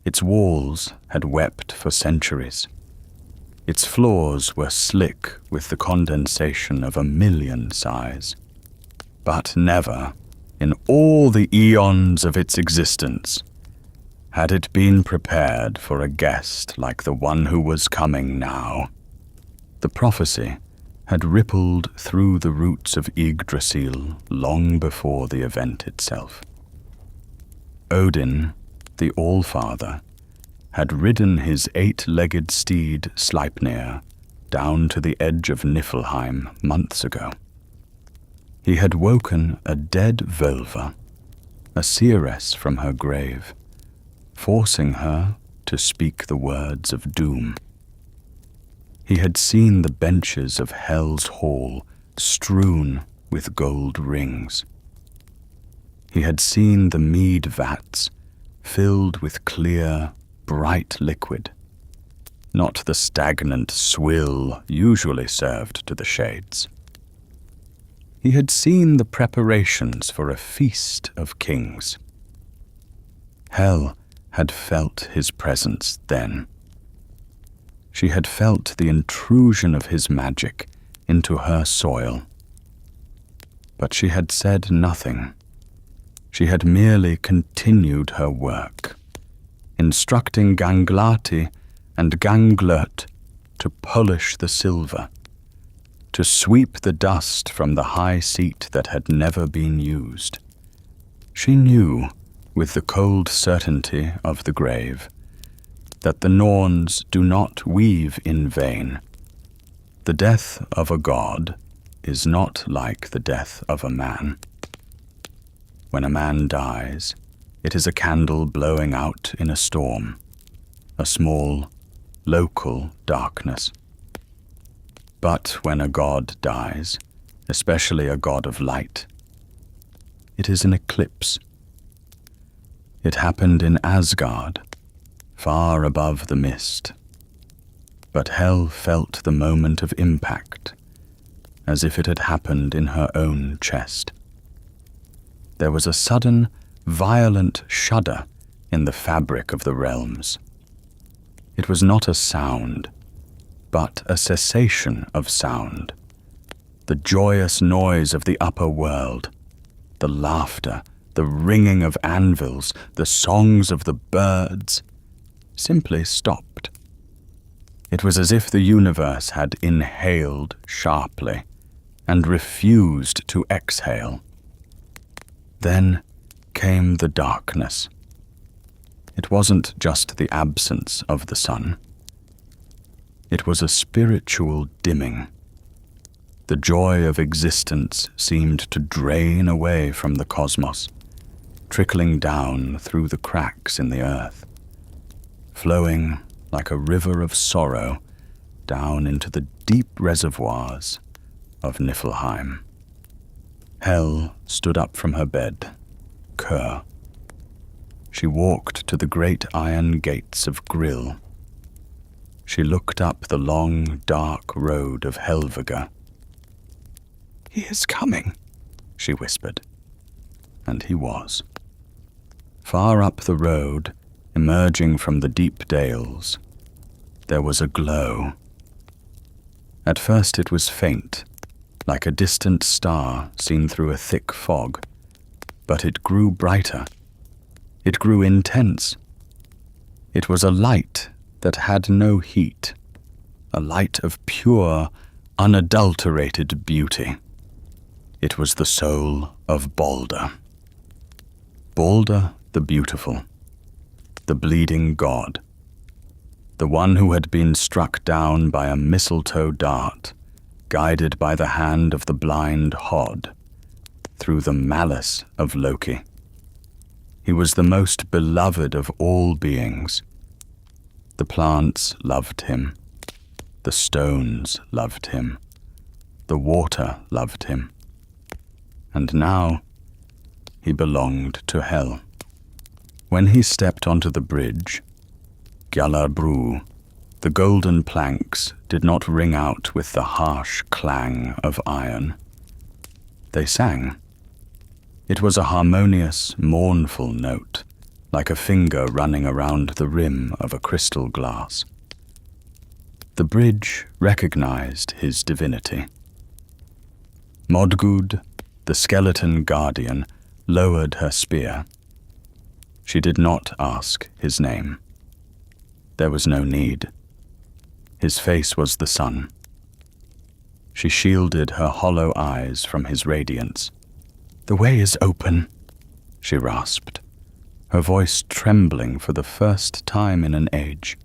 Its walls had wept for centuries. Its floors were slick with the condensation of 1,000,000 sighs. But never, in all the eons of its existence, had it been prepared for a guest like the one who was coming now. The prophecy had rippled through the roots of Yggdrasil long before the event itself. Odin, the Allfather, had ridden his 8-legged steed Sleipnir down to the edge of Niflheim months ago. He had woken a dead Völva, a seeress from her grave, forcing her to speak the words of doom. He had seen the benches of Hel's hall strewn with gold rings. He had seen the mead vats filled with clear, bright liquid, not the stagnant swill usually served to the shades. He had seen the preparations for a feast of kings. Hel had felt his presence then. She had felt the intrusion of his magic into her soil. But she had said nothing. She had merely continued her work, instructing Ganglati and Ganglert to polish the silver, to sweep the dust from the high seat that had never been used. She knew, with the cold certainty of the grave, that the Norns do not weave in vain. The death of a god is not like the death of a man. When a man dies, it is a candle blowing out in a storm, a small, local darkness. But when a god dies, especially a god of light, it is an eclipse. It happened in Asgard, far above the mist. But Hel felt the moment of impact, as if it had happened in her own chest. There was a sudden, violent shudder in the fabric of the realms. It was not a sound, but a cessation of sound. The joyous noise of the upper world, the laughter, the ringing of anvils, the songs of the birds, simply stopped. It was as if the universe had inhaled sharply and refused to exhale. Then came the darkness. It wasn't just the absence of the sun. It was a spiritual dimming. The joy of existence seemed to drain away from the cosmos, trickling down through the cracks in the earth, flowing like a river of sorrow down into the deep reservoirs of Niflheim. Hel stood up from her bed, Kur. She walked to the great iron gates of Grill. She looked up the long, dark road of Helvegr. "He is coming," she whispered. And he was. Far up the road, emerging from the deep dales, there was a glow. At first it was faint, like a distant star seen through a thick fog, but it grew brighter. It grew intense. It was a light that had no heat, a light of pure, unadulterated beauty. It was the soul of Baldr. Baldr the Beautiful, the bleeding god, the one who had been struck down by a mistletoe dart, guided by the hand of the blind Hod, through the malice of Loki. He was the most beloved of all beings. The plants loved him. The stones loved him. The water loved him. And now he belonged to Hel. When he stepped onto the bridge, Gjallarbru, the golden planks did not ring out with the harsh clang of iron. They sang. It was a harmonious, mournful note, like a finger running around the rim of a crystal glass. The bridge recognized his divinity. Modgud, the skeleton guardian, lowered her spear. She did not ask his name. There was no need. His face was the sun. She shielded her hollow eyes from his radiance. "The way is open," she rasped, her voice trembling for the first time in an age.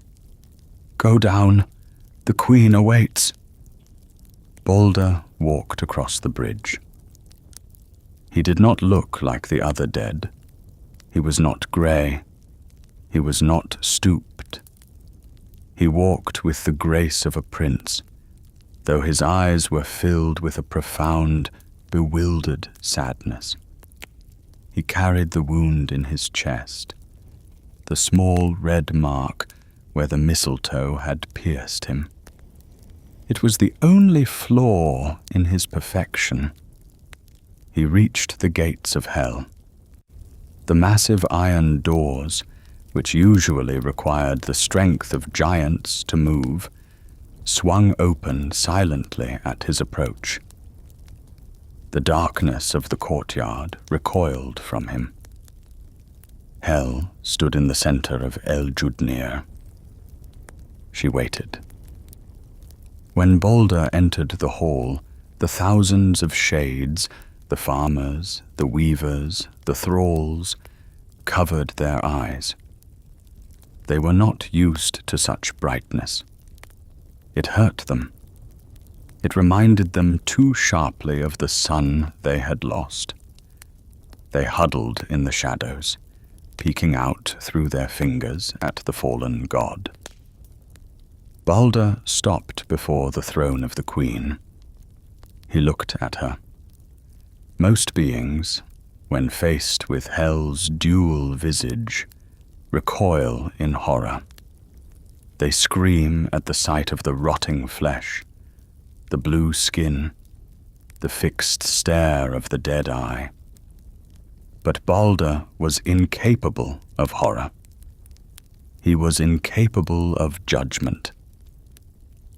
"Go down. The queen awaits." Baldr walked across the bridge. He did not look like the other dead. He was not grey. He was not stooped. He walked with the grace of a prince, though his eyes were filled with a profound, bewildered sadness. He carried the wound in his chest, the small red mark where the mistletoe had pierced him. It was the only flaw in his perfection. He reached the gates of Hel. The massive iron doors, which usually required the strength of giants to move, swung open silently at his approach. The darkness of the courtyard recoiled from him. Hel stood in the center of Eljudnir. She waited. When Baldr entered the hall, the thousands of shades, the farmers, the weavers, the thralls, covered their eyes. They were not used to such brightness. It hurt them. It reminded them too sharply of the sun they had lost. They huddled in the shadows, peeking out through their fingers at the fallen god. Baldr stopped before the throne of the queen. He looked at her. Most beings, when faced with Hel's dual visage, recoil in horror. They scream at the sight of the rotting flesh, the blue skin, the fixed stare of the dead eye. But Baldr was incapable of horror. He was incapable of judgment.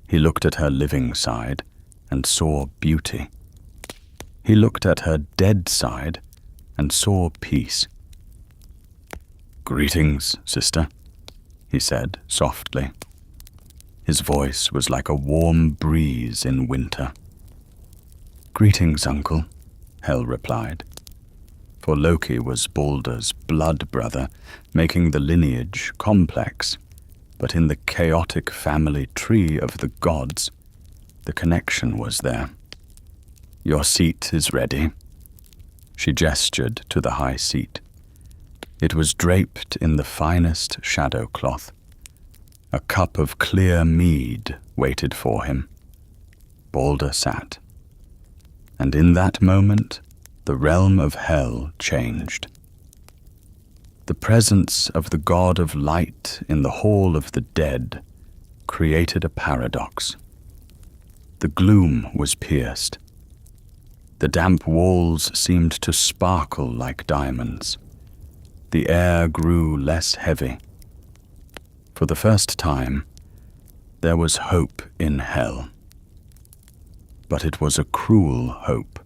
He looked at her living side and saw beauty. He looked at her dead side and saw peace. "Greetings, sister," he said softly. His voice was like a warm breeze in winter. "Greetings, uncle," Hel replied. For Loki was Baldr's blood brother, making the lineage complex, but in the chaotic family tree of the gods, the connection was there. "Your seat is ready." She gestured to the high seat. It was draped in the finest shadow cloth. A cup of clear mead waited for him. Baldr sat. And in that moment, the realm of Hel changed. The presence of the god of light in the hall of the dead created a paradox. The gloom was pierced. The damp walls seemed to sparkle like diamonds. The air grew less heavy. For the first time, there was hope in Hel. But it was a cruel hope.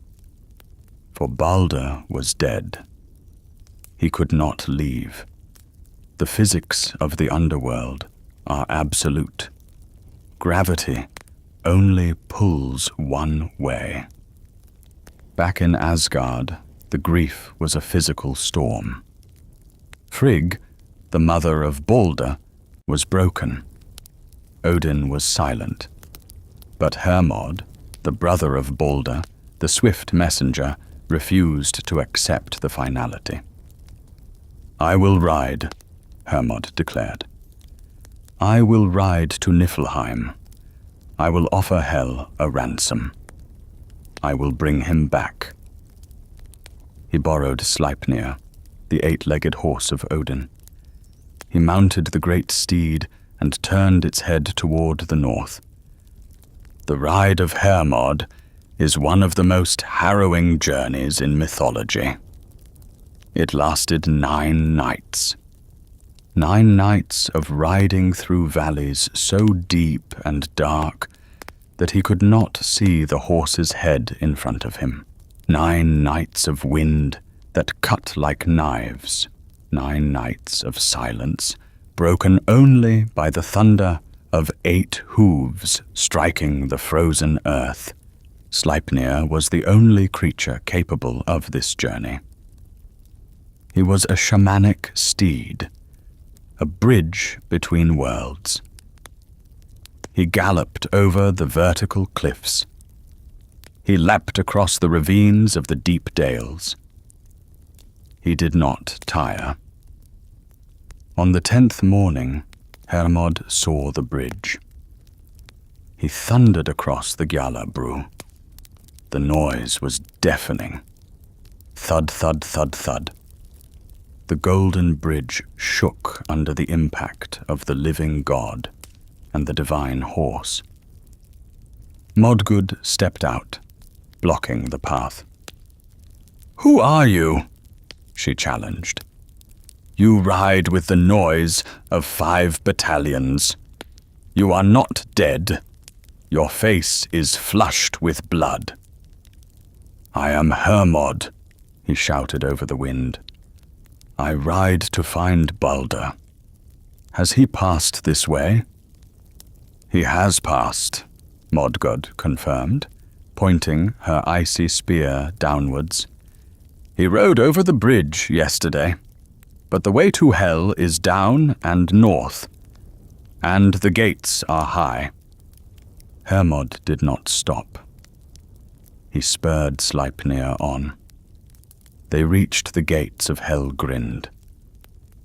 For Baldr was dead. He could not leave. The physics of the underworld are absolute. Gravity only pulls one way. Back in Asgard, the grief was a physical storm. Frigg, the mother of Baldr, was broken. Odin was silent. But Hermod, the brother of Baldr, the swift messenger, refused to accept the finality. "I will ride," Hermod declared. "I will ride to Niflheim. I will offer Hel a ransom. I will bring him back." He borrowed Sleipnir, the 8-legged horse of Odin. He mounted the great steed and turned its head toward the north. The ride of Hermod is one of the most harrowing journeys in mythology. It lasted 9 nights. 9 nights of riding through valleys so deep and dark that he could not see the horse's head in front of him. 9 nights of wind that cut like knives. 9 nights of silence, broken only by the thunder of 8 hooves striking the frozen earth. Sleipnir was the only creature capable of this journey. He was a shamanic steed, a bridge between worlds. He galloped over the vertical cliffs. He leapt across the ravines of the deep dales. He did not tire. On the 10th morning, Hermod saw the bridge. He thundered across the Gjallabru. The noise was deafening. Thud, thud, thud, thud. The golden bridge shook under the impact of the living god and the divine horse. Modgud stepped out, blocking the path. "Who are you?" she challenged. "You ride with the noise of 5 battalions. You are not dead. Your face is flushed with blood." "I am Hermod," he shouted over the wind. "I ride to find Baldr. Has he passed this way?" "He has passed," Modgud confirmed, pointing her icy spear downwards. "He rode over the bridge yesterday, but the way to Hel is down and north, and the gates are high." Hermod did not stop. He spurred Sleipnir on. They reached the gates of Helgrind.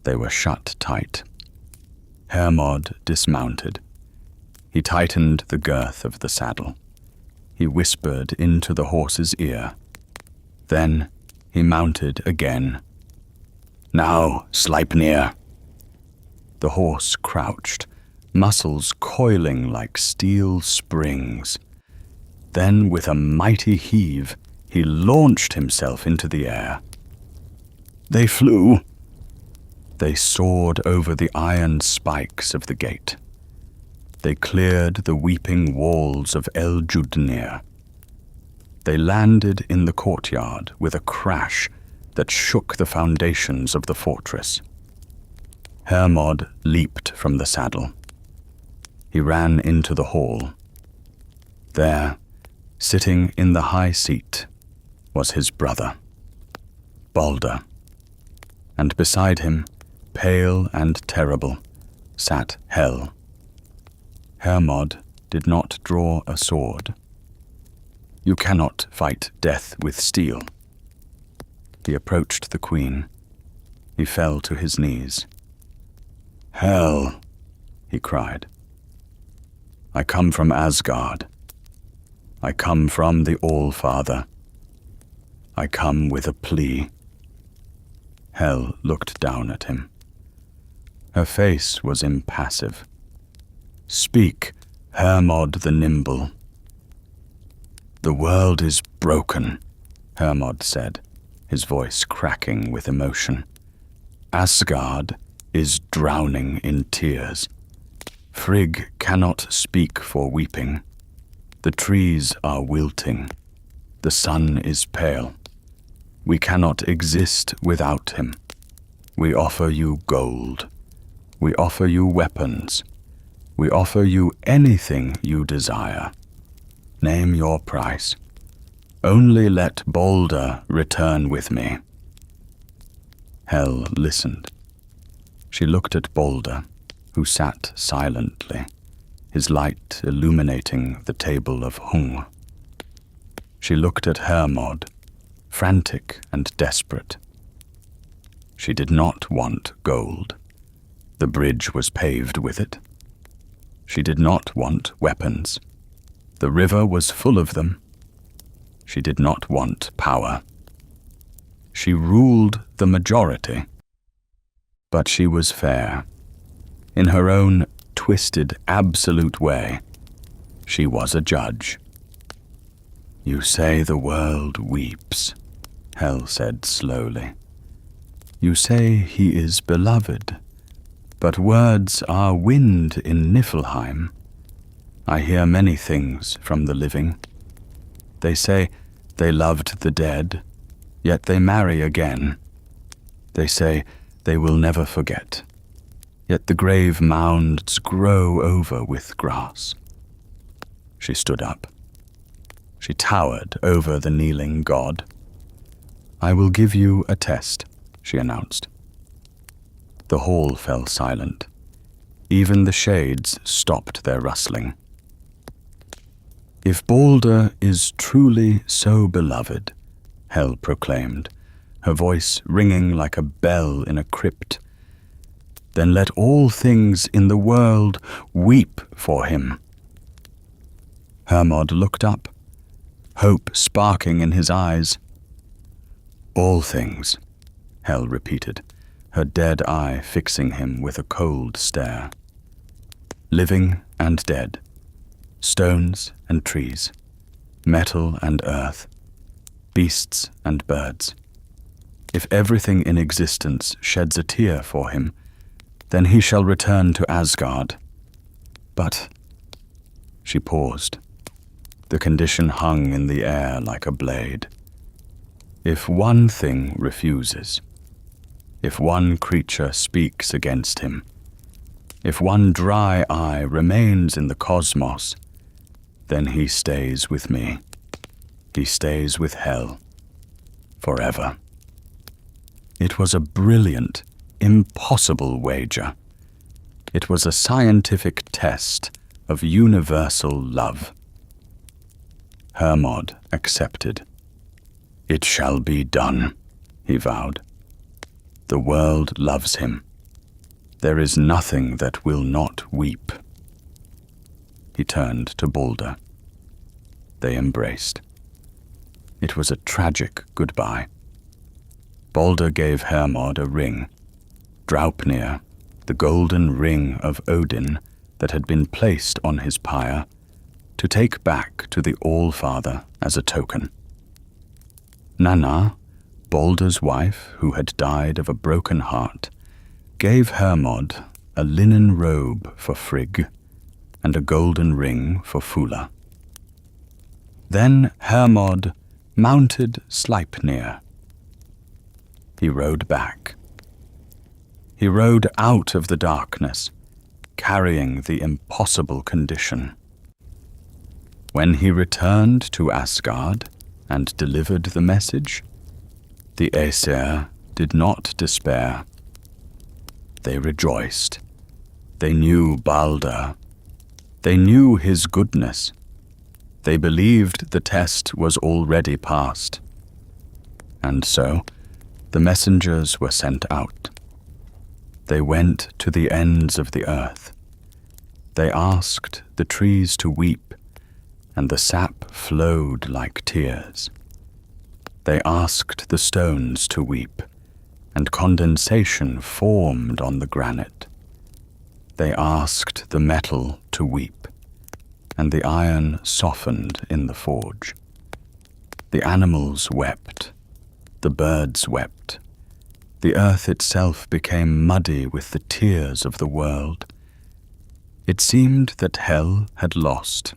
They were shut tight. Hermod dismounted. He tightened the girth of the saddle. He whispered into the horse's ear. Then he mounted again. "Now, Sleipnir." The horse crouched, muscles coiling like steel springs. Then, with a mighty heave, he launched himself into the air. They flew. They soared over the iron spikes of the gate. They cleared the weeping walls of Eljudnir. They landed in the courtyard with a crash that shook the foundations of the fortress. Hermod leaped from the saddle. He ran into the hall. There, sitting in the high seat, was his brother, Baldr. And beside him, pale and terrible, sat Hel. Hermod did not draw a sword. You cannot fight death with steel. He approached the queen. He fell to his knees. "Hel," he cried. "I come from Asgard. I come from the All-Father. I come with a plea." Hel looked down at him. Her face was impassive. "Speak, Hermod the Nimble." "The world is broken," Hermod said, his voice cracking with emotion. "Asgard is drowning in tears. Frigg cannot speak for weeping. The trees are wilting. The sun is pale. We cannot exist without him. We offer you gold. We offer you weapons. We offer you anything you desire. Name your price. Only let Baldr return with me." Hel listened. She looked at Baldr, who sat silently, his light illuminating the table of Hung. She looked at Hermod, frantic and desperate. She did not want gold. The bridge was paved with it. She did not want weapons. The river was full of them. She did not want power. She ruled the majority. But she was fair. In her own twisted, absolute way, she was a judge. "You say the world weeps," Hel said slowly. "You say he is beloved, but words are wind in Niflheim. I hear many things from the living. They say they loved the dead, yet they marry again. They say they will never forget, yet the grave mounds grow over with grass." She stood up. She towered over the kneeling god. "I will give you a test," she announced. The hall fell silent. Even the shades stopped their rustling. "If Baldr is truly so beloved," Hel proclaimed, her voice ringing like a bell in a crypt, "then let all things in the world weep for him." Hermod looked up, hope sparking in his eyes. "All things," Hel repeated, her dead eye fixing him with a cold stare. "Living and dead, stones and trees, metal and earth, beasts and birds. If everything in existence sheds a tear for him, then he shall return to Asgard. But—" She paused. The condition hung in the air like a blade. "If one thing refuses, if one creature speaks against him, if one dry eye remains in the cosmos, then he stays with me. He stays with Hel. Forever." It was a brilliant, impossible wager. It was a scientific test of universal love. Hermod accepted. "It shall be done," he vowed. "The world loves him. There is nothing that will not weep." He turned to Baldr. They embraced. It was a tragic goodbye. Baldr gave Hermod a ring, Draupnir, the golden ring of Odin that had been placed on his pyre, to take back to the All-Father as a token. Nanna, Baldr's wife, who had died of a broken heart, gave Hermod a linen robe for Frigg and a golden ring for Fula. Then Hermod mounted Sleipnir. He rode back. He rode out of the darkness, carrying the impossible condition. When he returned to Asgard and delivered the message, the Aesir did not despair. They rejoiced. They knew Baldr. They knew his goodness. They believed the test was already passed. And so, the messengers were sent out. They went to the ends of the earth. They asked the trees to weep, and the sap flowed like tears. They asked the stones to weep, and condensation formed on the granite. They asked the metal to weep, and the iron softened in the forge. The animals wept. The birds wept. The earth itself became muddy with the tears of the world. It seemed that Hel had lost.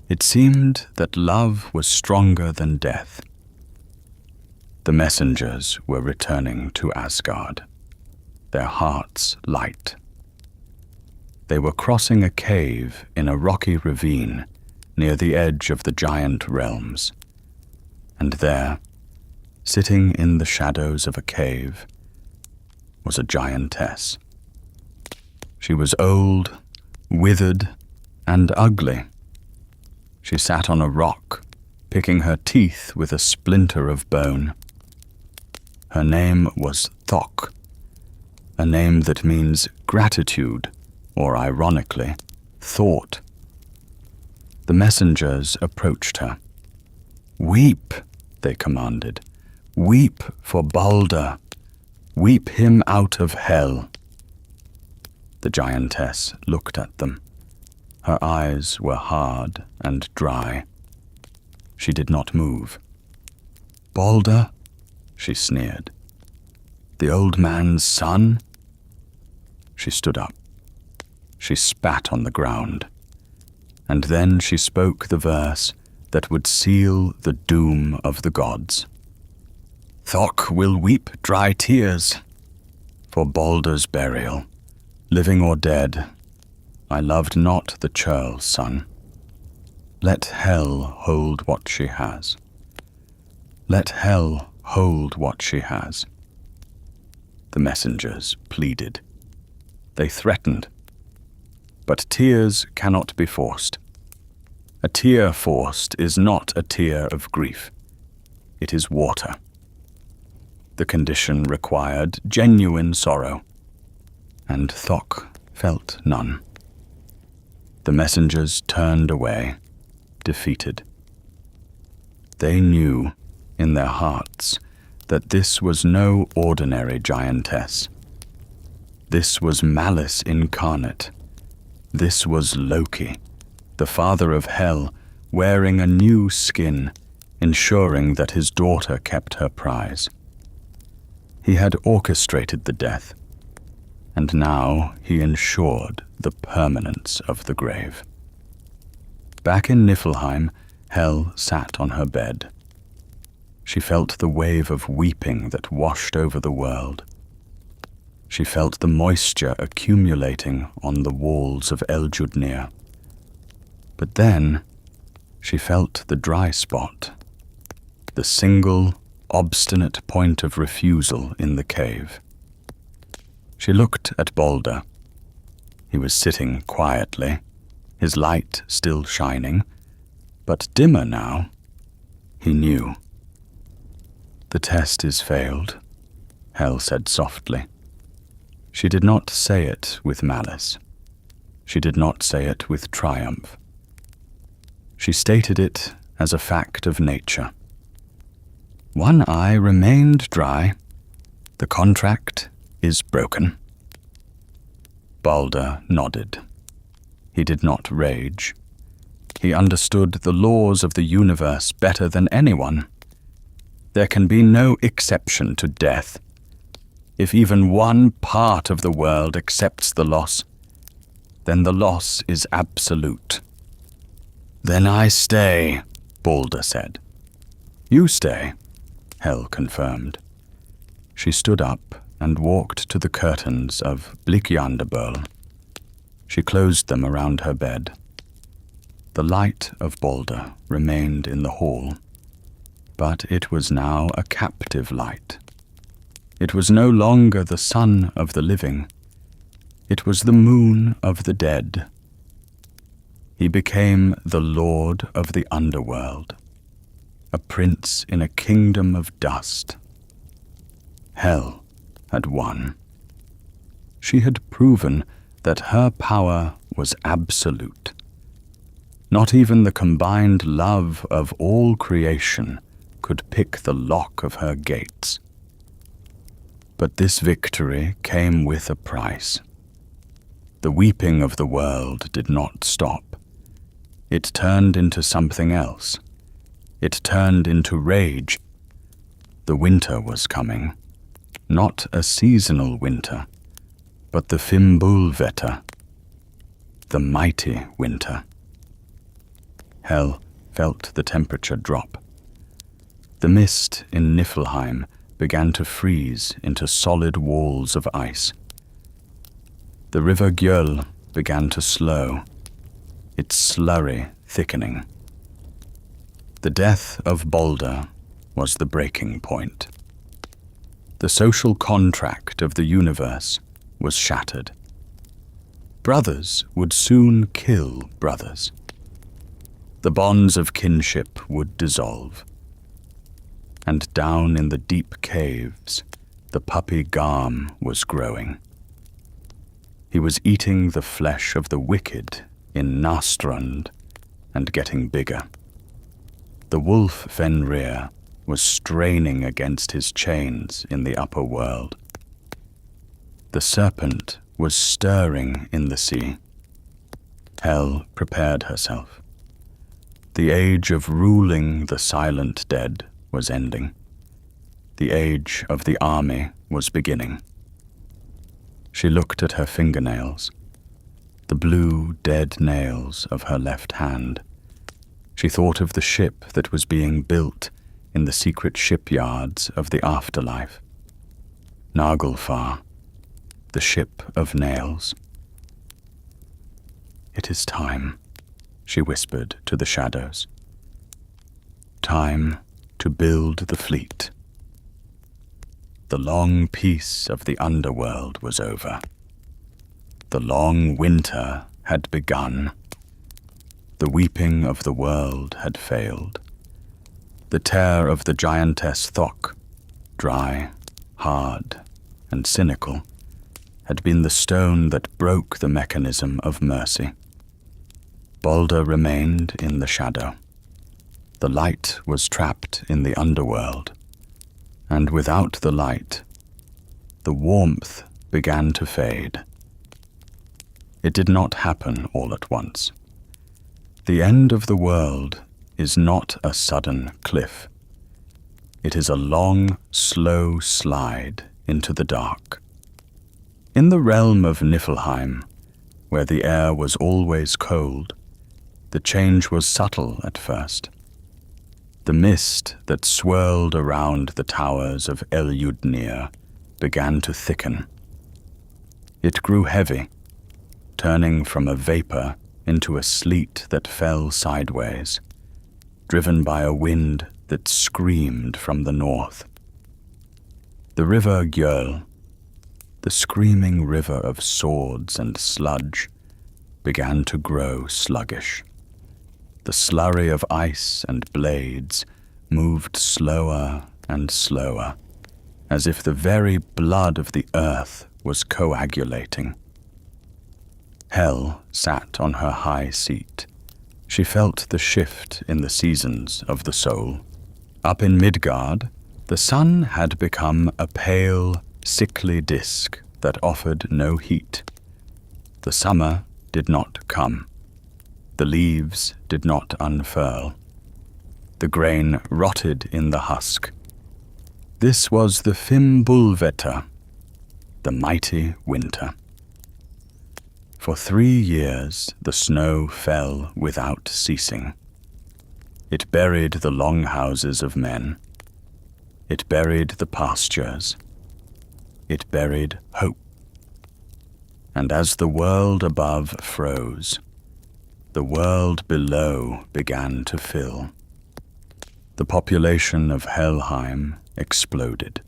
It seemed that love was stronger than death. The messengers were returning to Asgard, their hearts light. They were crossing a cave in a rocky ravine near the edge of the giant realms. And there, sitting in the shadows of a cave, was a giantess. She was old, withered, and ugly. She sat on a rock, picking her teeth with a splinter of bone. Her name was Thok, a name that means gratitude, or ironically, thought. The messengers approached her. "Weep," they commanded. "Weep for Baldr. Weep him out of hell." The giantess looked at them. Her eyes were hard and dry. She did not move. "Baldr?" she sneered. "The old man's son?" She stood up. She spat on the ground. And then she spoke the verse that would seal the doom of the gods. "Thok will weep dry tears for Baldr's burial. Living or dead, I loved not the churl's son. Let hell hold what she has. Let hell hold what she has." The messengers pleaded. They threatened. But tears cannot be forced. A tear forced is not a tear of grief. It is water. The condition required genuine sorrow, and Thok felt none. The messengers turned away, defeated. They knew in their hearts that this was no ordinary giantess. This was malice incarnate. This was Loki, the father of hell, wearing a new skin, ensuring that his daughter kept her prize. He had orchestrated the death, and now he ensured the permanence of the grave. Back in Niflheim, Hel sat on her bed. She felt the wave of weeping that washed over the world. She felt the moisture accumulating on the walls of Eljudnir. But then she felt the dry spot, the single, obstinate point of refusal in the cave. She looked at Baldr. He was sitting quietly, his light still shining, but dimmer now. He knew. "The test is failed," Hel said softly. She did not say it with malice. She did not say it with triumph. She stated it as a fact of nature. One eye remained dry. The contract is broken. Baldr nodded. He did not rage. He understood the laws of the universe better than anyone. There can be no exception to death. If even one part of the world accepts the loss, then the loss is absolute. "Then I stay," Baldr said. "You stay," Hel confirmed. She stood up and walked to the curtains of Underworld. She closed them around her bed. The light of Baldr remained in the hall, but it was now a captive light. It was no longer the sun of the living. It was the moon of the dead. He became the lord of the underworld, a prince in a kingdom of dust. Hel had won. She had proven that her power was absolute. Not even the combined love of all creation could pick the lock of her gates. But this victory came with a price. The weeping of the world did not stop. It turned into something else. It turned into rage. The winter was coming. Not a seasonal winter, but the Fimbulvetter, the mighty winter. Hel felt the temperature drop. The mist in Niflheim began to freeze into solid walls of ice. The river Gjöll began to slow, its slurry thickening. The death of Baldr was the breaking point. The social contract of the universe was shattered. Brothers would soon kill brothers. The bonds of kinship would dissolve. And down in the deep caves, the puppy Garm was growing. He was eating the flesh of the wicked in Nastrand and getting bigger. The wolf Fenrir was straining against his chains in the upper world. The serpent was stirring in the sea. Hel prepared herself. The age of ruling the silent dead was ending. The age of the army was beginning. She looked at her fingernails, the blue, dead nails of her left hand. She thought of the ship that was being built in the secret shipyards of the afterlife. Naglfar, the ship of nails. "It is time," she whispered to the shadows. "Time to build the fleet." The long peace of the underworld was over. The long winter had begun. The weeping of the world had failed. The tear of the giantess Thok, dry, hard, and cynical, had been the stone that broke the mechanism of mercy. Baldr remained in the shadow. The light was trapped in the underworld, and without the light, the warmth began to fade. It did not happen all at once. The end of the world is not a sudden cliff. It is a long, slow slide into the dark. In the realm of Niflheim, where the air was always cold, the change was subtle at first. The mist that swirled around the towers of Eljudnir began to thicken. It grew heavy, turning from a vapor into a sleet that fell sideways, driven by a wind that screamed from the north. The river Gjöl, the screaming river of swords and sludge, began to grow sluggish. The slurry of ice and blades moved slower and slower, as if the very blood of the earth was coagulating. Hel sat on her high seat. She felt the shift in the seasons of the soul. Up in Midgard, the sun had become a pale, sickly disk that offered no heat. The summer did not come. The leaves did not unfurl. The grain rotted in the husk. This was the Fimbulvetter, the mighty winter. For 3 years the snow fell without ceasing. It buried the longhouses of men. It buried the pastures. It buried hope. And as the world above froze, the world below began to fill. The population of Helheim exploded.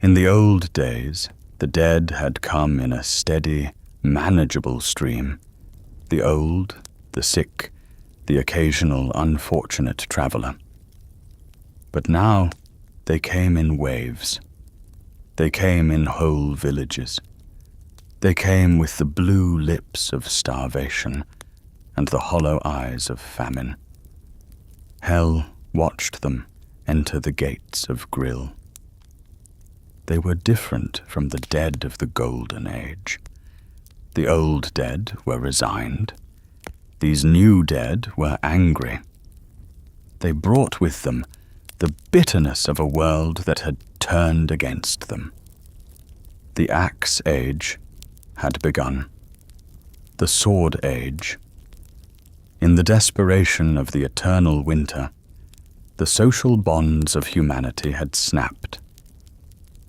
In the old days, the dead had come in a steady, manageable stream. The old, the sick, the occasional unfortunate traveler. But now they came in waves. They came in whole villages. They came with the blue lips of starvation and the hollow eyes of famine. Hel watched them enter the gates of Grill. They were different from the dead of the Golden Age. The old dead were resigned. These new dead were angry. They brought with them the bitterness of a world that had turned against them. The Axe Age had begun. The Sword Age. In the desperation of the eternal winter, the social bonds of humanity had snapped.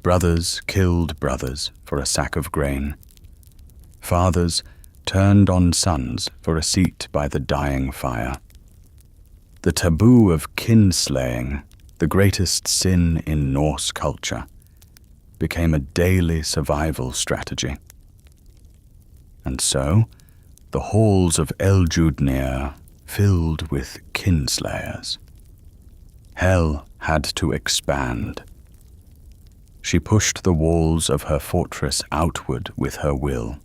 Brothers killed brothers for a sack of grain. Fathers turned on sons for a seat by the dying fire. The taboo of kinslaying, the greatest sin in Norse culture, became a daily survival strategy. And so, the halls of Eljudnir filled with kinslayers. Hel had to expand. She pushed the walls of her fortress outward with her will.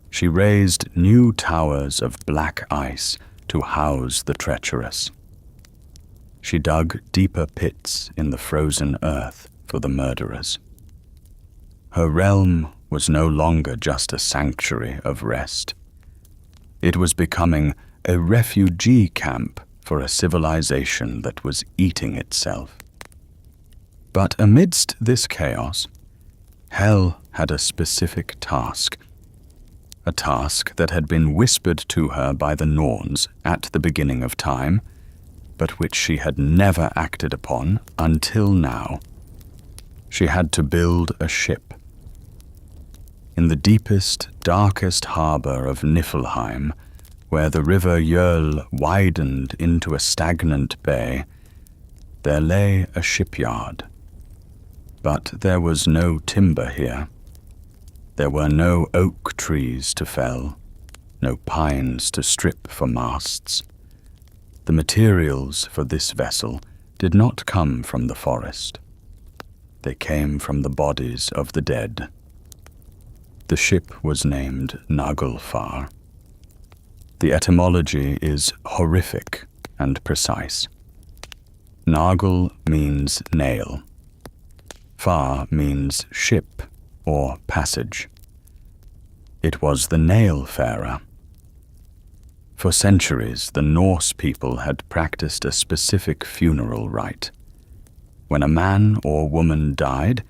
She raised new towers of black ice to house the treacherous. She dug deeper pits in the frozen earth for the murderers. Her realm was no longer just a sanctuary of rest. It was becoming a refugee camp for a civilization that was eating itself. But amidst this chaos, Hel had a specific task, a task that had been whispered to her by the Norns at the beginning of time, but which she had never acted upon until now. She had to build a ship. In the deepest, darkest harbor of Niflheim, where the river Jöl widened into a stagnant bay, there lay a shipyard. But there was no timber here. There were no oak trees to fell, no pines to strip for masts. The materials for this vessel did not come from the forest. They came from the bodies of the dead. The ship was named Naglfar. The etymology is horrific and precise. Nagl means nail. Far means ship or passage. It was the nail-farer. For centuries, the Norse people had practiced a specific funeral rite. When a man or woman died,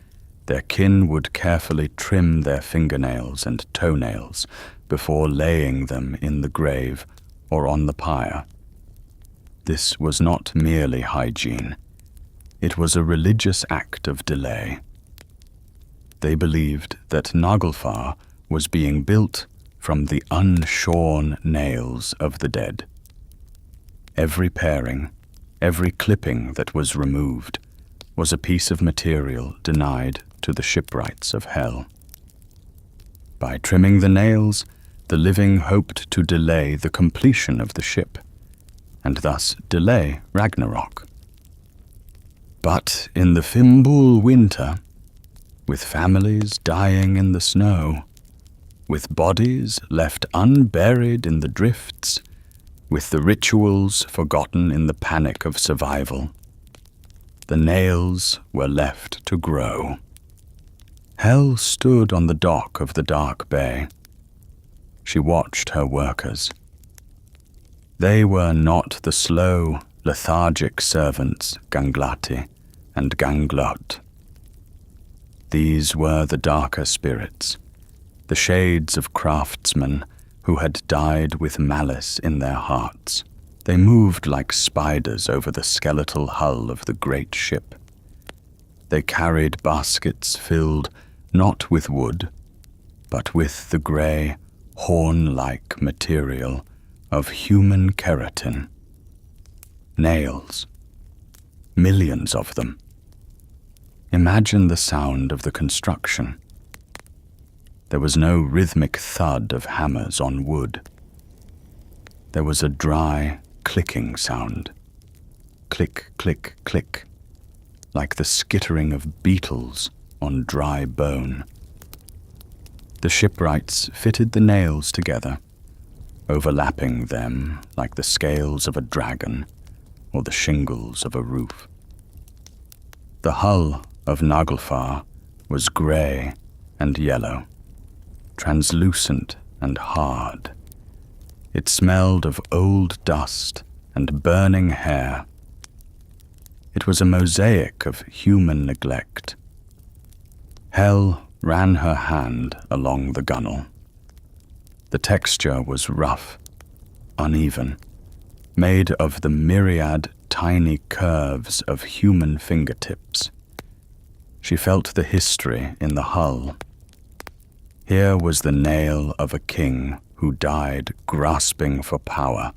their kin would carefully trim their fingernails and toenails before laying them in the grave or on the pyre. This was not merely hygiene. It was a religious act of delay. They believed that Naglfar was being built from the unshorn nails of the dead. Every paring, every clipping that was removed, was a piece of material denied to the shipwrights of Hel. By trimming the nails, the living hoped to delay the completion of the ship, and thus delay Ragnarok. But in the Fimbul winter, with families dying in the snow, with bodies left unburied in the drifts, with the rituals forgotten in the panic of survival, the nails were left to grow. Hel stood on the dock of the dark bay. She watched her workers. They were not the slow, lethargic servants Ganglati and Ganglot. These were the darker spirits, the shades of craftsmen who had died with malice in their hearts. They moved like spiders over the skeletal hull of the great ship. They carried baskets filled not with wood, but with the grey, horn-like material of human keratin. Nails. Millions of them. Imagine the sound of the construction. There was no rhythmic thud of hammers on wood. There was a dry, clicking sound. Click, click, click, like the skittering of beetles on dry bone. The shipwrights fitted the nails together, overlapping them like the scales of a dragon or the shingles of a roof. The hull of Naglfar was grey and yellow, translucent and hard. It smelled of old dust and burning hair. It was a mosaic of human neglect. Hel ran her hand along the gunwale. The texture was rough, uneven, made of the myriad tiny curves of human fingertips. She felt the history in the hull. Here was the nail of a king who died grasping for power.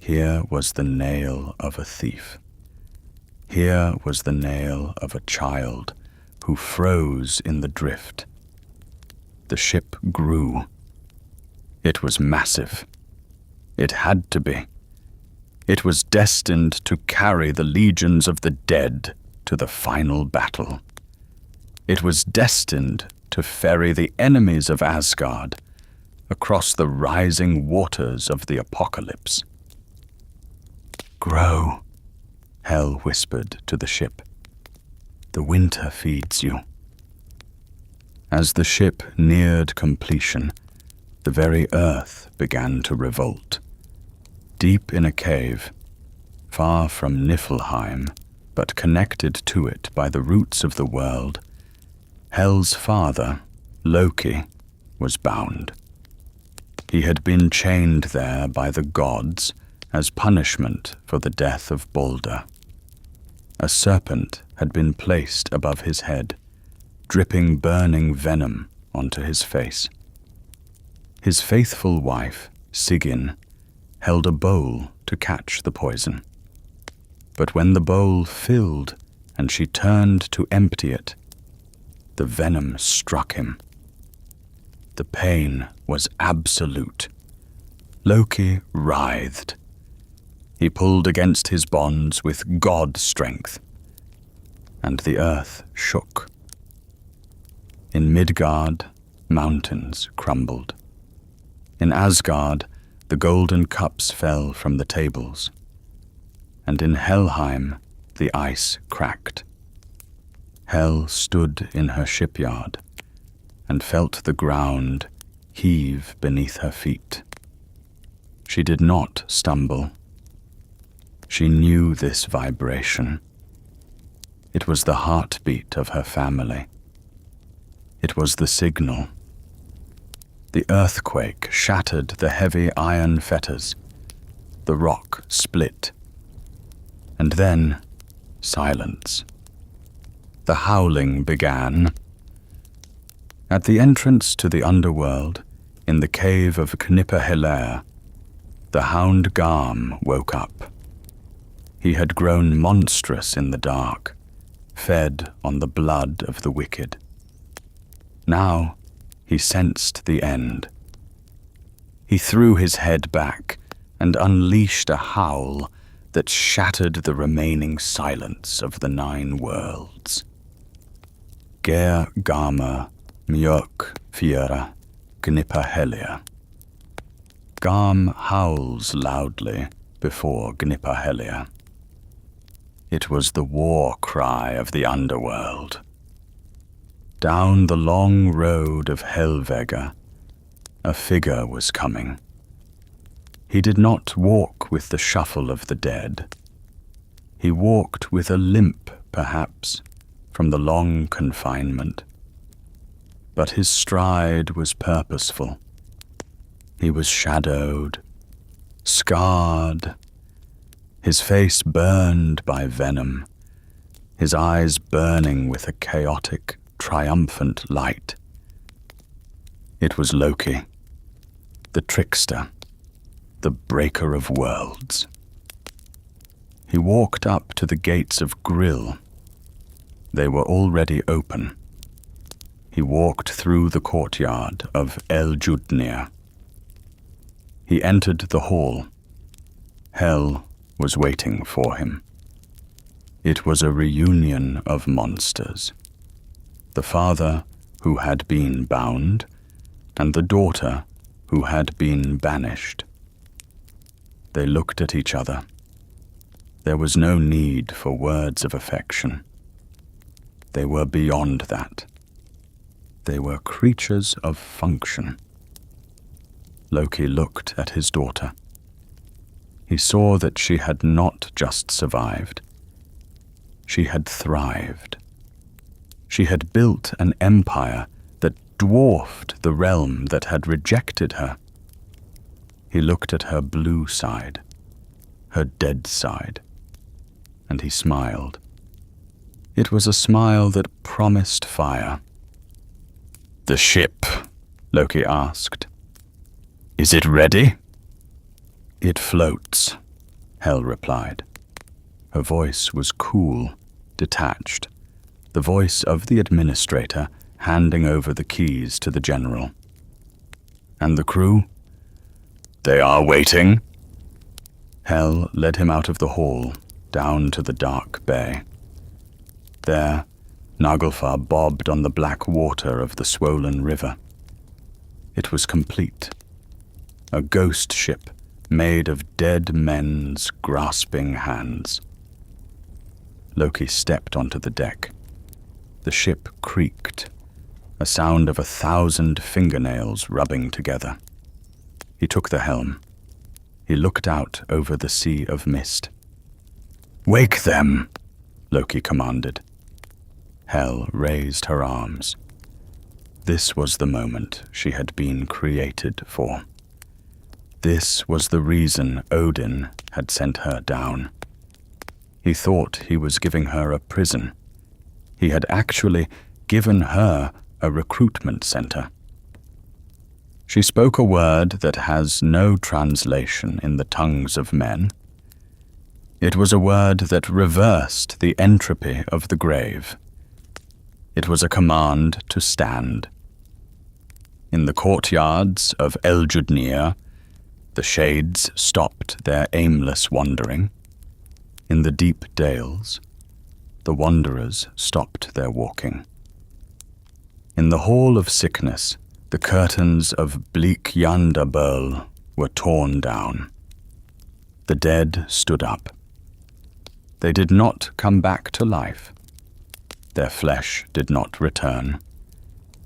Here was the nail of a thief. Here was the nail of a child who froze in the drift. The ship grew. It was massive. It had to be. It was destined to carry the legions of the dead to the final battle. It was destined to ferry the enemies of Asgard across the rising waters of the apocalypse. "Grow," Hel whispered to the ship. "The winter feeds you." As the ship neared completion, the very earth began to revolt. Deep in a cave, far from Niflheim, but connected to it by the roots of the world, Hel's father, Loki, was bound. He had been chained there by the gods as punishment for the death of Baldr. A serpent had been placed above his head, dripping burning venom onto his face. His faithful wife, Sigyn, held a bowl to catch the poison. But when the bowl filled and she turned to empty it, the venom struck him. The pain was absolute. Loki writhed. He pulled against his bonds with god strength, and the earth shook. In Midgard, mountains crumbled. In Asgard, the golden cups fell from the tables, and in Helheim, the ice cracked. Hel stood in her shipyard and felt the ground heave beneath her feet. She did not stumble. She knew this vibration. It was the heartbeat of her family. It was the signal. The earthquake shattered the heavy iron fetters. The rock split. And then, silence. The howling began. At the entrance to the underworld, in the cave of Helvegr, the hound Garm woke up. He had grown monstrous in the dark, fed on the blood of the wicked. Now he sensed the end. He threw his head back and unleashed a howl that shattered the remaining silence of the 9 worlds. Ger Garma Mjök Fiera Gnipahelier. Garm howls loudly before Gnipahelier. It was the war cry of the underworld. Down the long road of Helvegr, a figure was coming. He did not walk with the shuffle of the dead. He walked with a limp, perhaps, from the long confinement. But his stride was purposeful. He was shadowed, scarred, his face burned by venom, his eyes burning with a chaotic, triumphant light. It was Loki, the trickster, the breaker of worlds. He walked up to the gates of Grill. They were already open. He walked through the courtyard of Eljudnir. He entered the hall. Hel was waiting for him. It was a reunion of monsters. The father who had been bound, and the daughter who had been banished. They looked at each other. There was no need for words of affection. They were beyond that. They were creatures of function. Loki looked at his daughter. He saw that she had not just survived. She had thrived. She had built an empire that dwarfed the realm that had rejected her. He looked at her blue side, her dead side, and he smiled. It was a smile that promised fire. "The ship," Loki asked. "Is it ready?" "It floats," Hel replied. Her voice was cool, detached, the voice of the administrator handing over the keys to the general. "And the crew?" "They are waiting." Hel led him out of the hall, down to the dark bay. There, Naglfar bobbed on the black water of the swollen river. It was complete. a ghost ship made of dead men's grasping hands. Loki stepped onto the deck. The ship creaked, a sound of 1,000 fingernails rubbing together. He took the helm. He looked out over the sea of mist. "Wake them!" Loki commanded. Hel raised her arms. This was the moment she had been created for. This was the reason Odin had sent her down. He thought he was giving her a prison. He had actually given her a recruitment center. She spoke a word that has no translation in the tongues of men. It was a word that reversed the entropy of the grave. It was a command to stand. In the courtyards of Eljudnir, the shades stopped their aimless wandering. In the deep dales, the wanderers stopped their walking. In the hall of sickness, the curtains of bleak Underworld were torn down. The dead stood up. They did not come back to life. Their flesh did not return.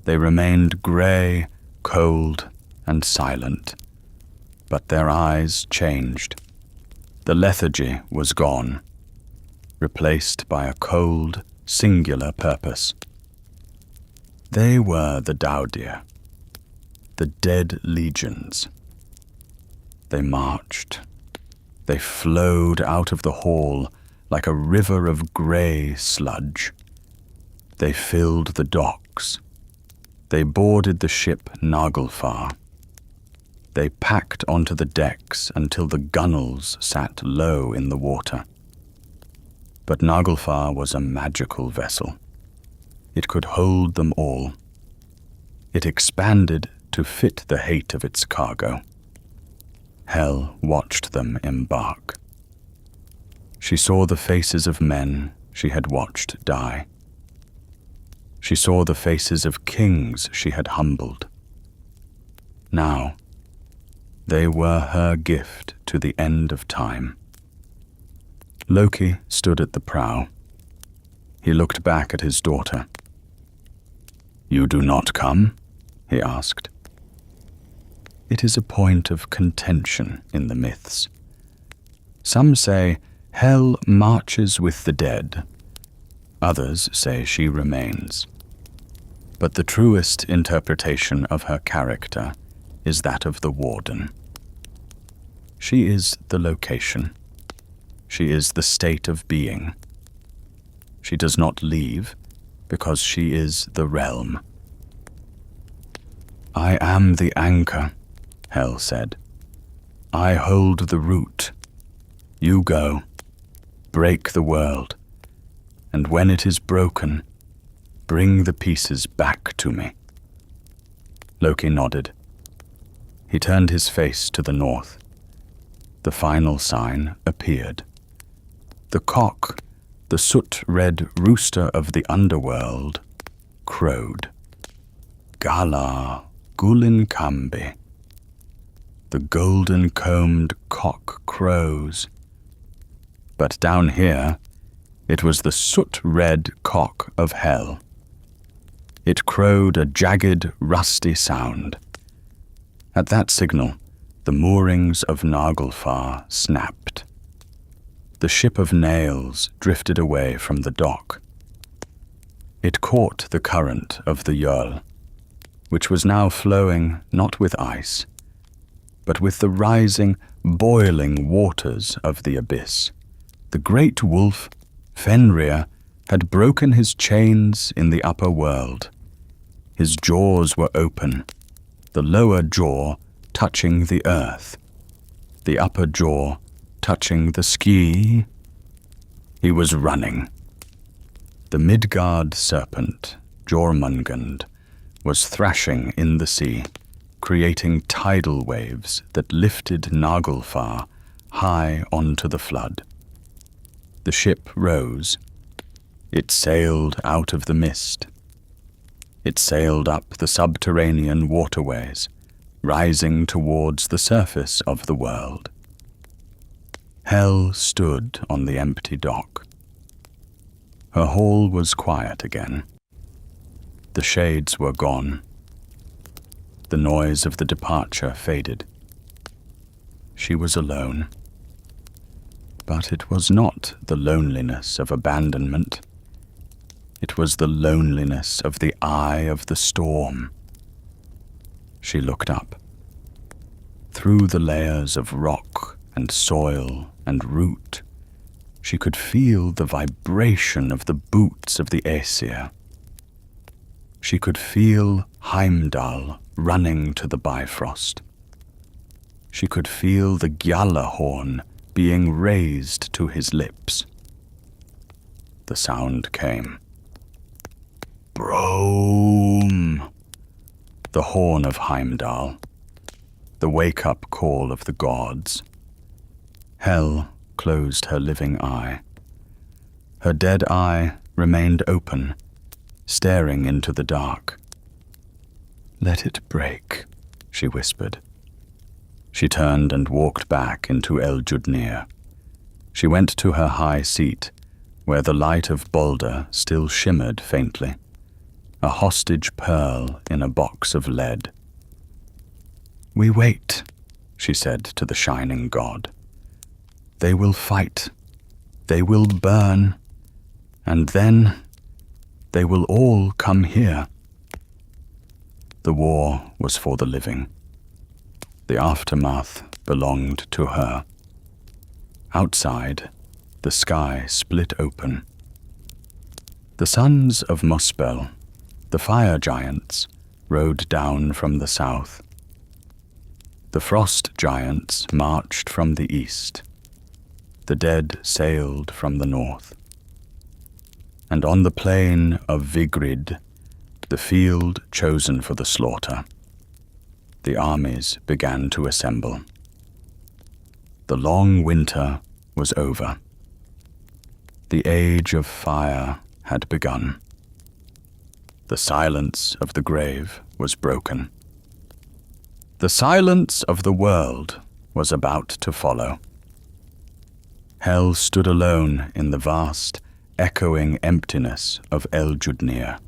They remained grey, cold, and silent. But their eyes changed. The lethargy was gone, replaced by a cold, singular purpose. They were the Daudir, the dead legions. They marched. They flowed out of the hall like a river of grey sludge. They filled the docks. They boarded the ship Naglfar. They packed onto the decks until the gunwales sat low in the water. But Naglfar was a magical vessel. It could hold them all. It expanded to fit the hate of its cargo. Hel watched them embark. She saw the faces of men she had watched die. She saw the faces of kings she had humbled. Now, they were her gift to the end of time. Loki stood at the prow. He looked back at his daughter. "You do not come?" he asked. It is a point of contention in the myths. Some say Hel marches with the dead. Others say she remains. But the truest interpretation of her character is that of the warden. She is the location. She is the state of being. She does not leave because she is the realm. "I am the anchor," Hel said. "I hold the root. You go, break the world, and when it is broken, bring the pieces back to me." Loki nodded. He turned his face to the north. The final sign appeared. The cock, the soot-red rooster of the underworld, crowed. Gala Gulinkambi. The golden-combed cock crows. But down here, it was the soot-red cock of Hel. It crowed a jagged, rusty sound. At that signal, the moorings of Naglfar snapped. The ship of nails drifted away from the dock. It caught the current of the Jarl, which was now flowing not with ice, but with the rising, boiling waters of the abyss. The great wolf, Fenrir, had broken his chains in the upper world. His jaws were open, the lower jaw touching the earth, the upper jaw touching the ski. He was running. The Midgard serpent, Jormungand, was thrashing in the sea, creating tidal waves that lifted Naglfar high onto the flood. The ship rose. It sailed out of the mist. It sailed up the subterranean waterways, rising towards the surface of the world. Hel stood on the empty dock. Her hall was quiet again. The shades were gone. The noise of the departure faded. She was alone. But it was not the loneliness of abandonment. It was the loneliness of the eye of the storm. She looked up. Through the layers of rock and soil and root, she could feel the vibration of the boots of the Aesir. She could feel Heimdall running to the Bifrost. She could feel the Gjallarhorn being raised to his lips. The sound came. Brom! The horn of Heimdall. The wake-up call of the gods. Hel closed her living eye. Her dead eye remained open, staring into the dark. Let it break, she whispered. She turned and walked back into Eljudnir. She went to her high seat, where the light of Baldr still shimmered faintly, a hostage pearl in a box of lead. We wait, she said to the shining god. They will fight, they will burn, and then they will all come here. The war was for the living. The aftermath belonged to her. Outside, the sky split open. The sons of Muspel, the fire giants, rode down from the south. The frost giants marched from the east. The dead sailed from the north. And on the plain of Vigrid, the field chosen for the slaughter, the armies began to assemble. The long winter was over. The age of fire had begun. The silence of the grave was broken. The silence of the world was about to follow. Hel stood alone in the vast, echoing emptiness of Eljudnir.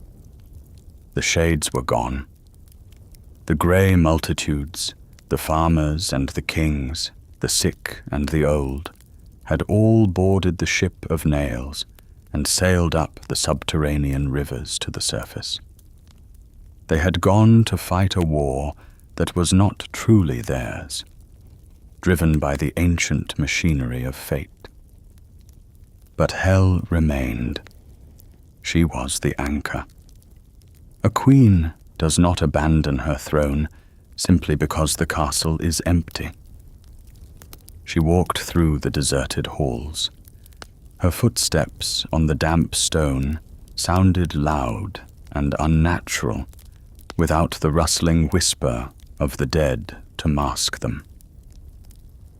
The shades were gone. The grey multitudes, the farmers and the kings, the sick and the old, had all boarded the ship of nails and sailed up the subterranean rivers to the surface. They had gone to fight a war that was not truly theirs, driven by the ancient machinery of fate. But Hel remained. She was the anchor. A queen does not abandon her throne simply because the castle is empty. She walked through the deserted halls. Her footsteps on the damp stone sounded loud and unnatural, without the rustling whisper of the dead to mask them.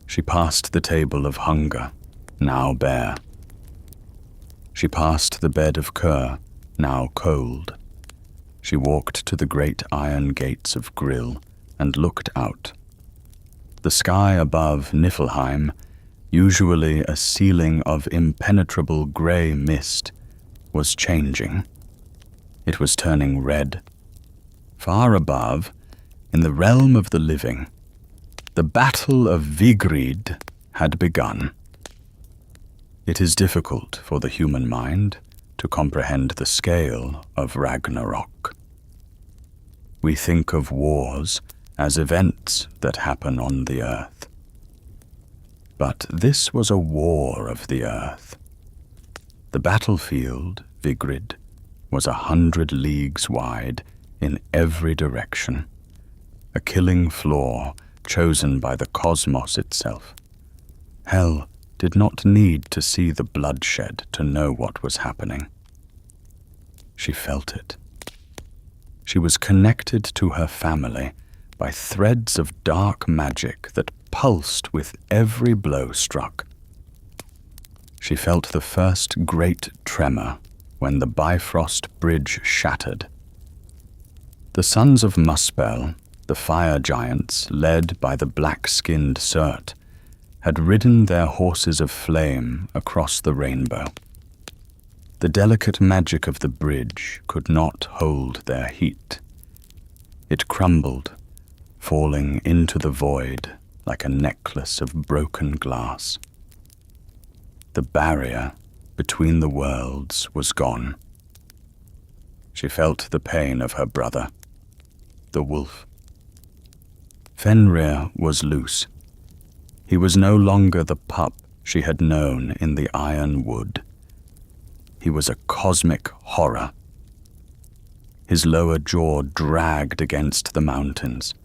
She passed the table of hunger, now bare. She passed the bed of Kur, now cold. She walked to the great iron gates of Grill and looked out. The sky above Niflheim, usually a ceiling of impenetrable grey mist, was changing. It was turning red. Far above, in the realm of the living, the Battle of Vigrid had begun. It is difficult for the human mind to comprehend the scale of Ragnarok. We think of wars as events that happen on the earth. But this was a war of the earth. The battlefield, Vigrid, was 100 leagues wide in every direction, a killing floor chosen by the cosmos itself. Hel did not need to see the bloodshed to know what was happening. She felt it. She was connected to her family by threads of dark magic that pulsed with every blow struck. She felt the first great tremor when the Bifrost bridge shattered. The sons of Muspel, The fire giants, led by the black-skinned Surt, had ridden their horses of flame across the rainbow. The delicate magic of the bridge could not hold their heat. It crumbled, falling into the void like a necklace of broken glass. The barrier between the worlds was gone. She felt the pain of her brother, the wolf. Fenrir was loose. He was no longer the pup she had known in the iron wood. He was a cosmic horror. His lower jaw dragged against the mountains.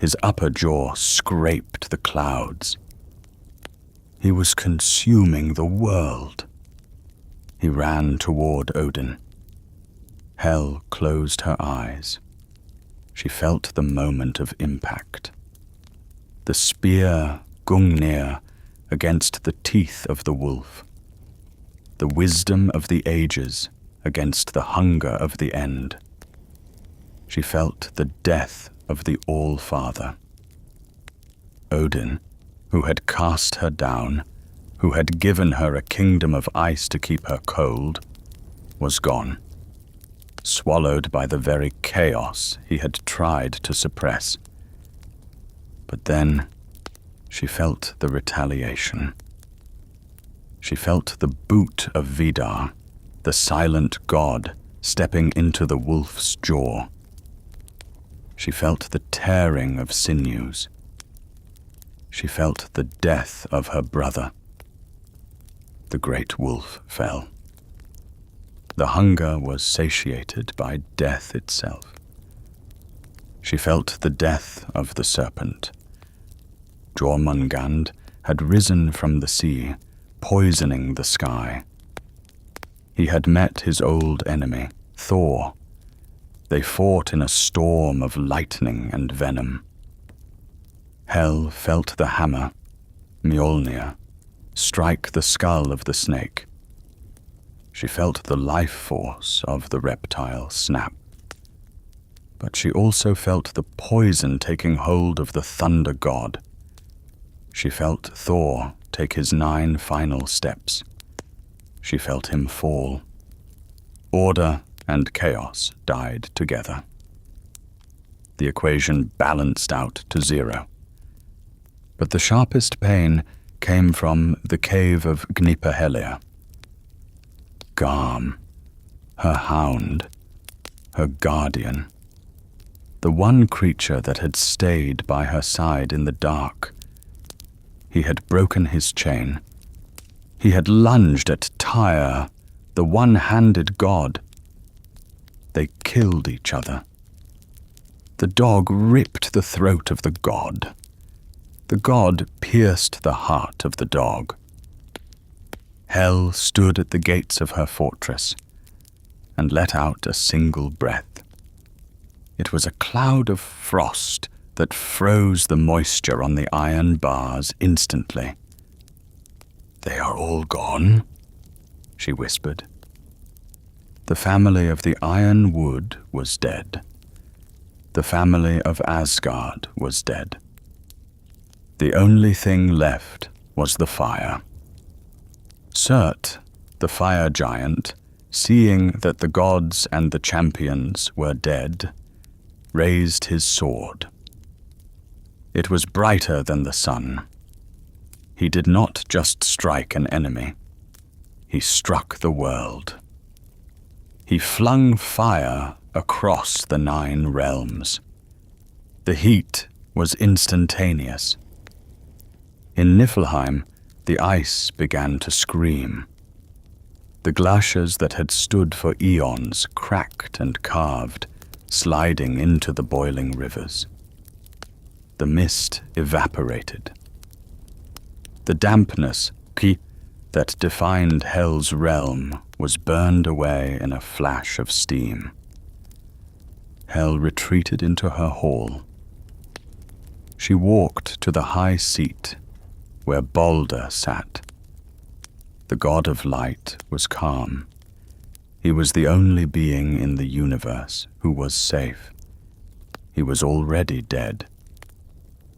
His upper jaw scraped the clouds. He was consuming the world. He ran toward Odin. Hel closed her eyes. She felt the moment of impact. The spear Gungnir against the teeth of the wolf. The wisdom of the ages against the hunger of the end. She felt the death of the All-Father. Odin, who had cast her down, who had given her a kingdom of ice to keep her cold, was gone, swallowed by the very chaos he had tried to suppress. But then she felt the retaliation. She felt the boot of Vidar, the silent god, stepping into the wolf's jaw. She felt the tearing of sinews. She felt the death of her brother. The great wolf fell. The hunger was satiated by death itself. She felt the death of the serpent. Jormungand had risen from the sea, poisoning the sky. He had met his old enemy, Thor. They fought in a storm of lightning and venom. Hel felt the hammer, Mjolnir, strike the skull of the snake. She felt the life force of the reptile snap. But she also felt the poison taking hold of the thunder god. She felt Thor take his 9 final steps. She felt him fall. Order and chaos died together. The equation balanced out to 0. But the sharpest pain came from the cave of Gnipahelia. Garm, her hound, her guardian, the one creature that had stayed by her side in the dark. He had broken his chain. He had lunged at Tyr, the one-handed god. They killed each other. The dog ripped the throat of the god. The god pierced the heart of the dog. Hel stood at the gates of her fortress and let out a single breath. It was a cloud of frost that froze the moisture on the iron bars instantly. "They are all gone," she whispered. The family of the iron wood was dead. The family of Asgard was dead. The only thing left was the fire. Surt, the fire giant, seeing that the gods and the champions were dead, raised his sword. It was brighter than the sun. He did not just strike an enemy. He struck the world. He flung fire across the 9 realms. The heat was instantaneous. In Niflheim, the ice began to scream. The glaciers that had stood for eons cracked and carved, sliding into the boiling rivers. The mist evaporated. The dampness, that defined Hel's realm was burned away in a flash of steam. Hel retreated into her hall. She walked to the high seat where Baldr sat. The god of light was calm. He was the only being in the universe who was safe. he was already dead.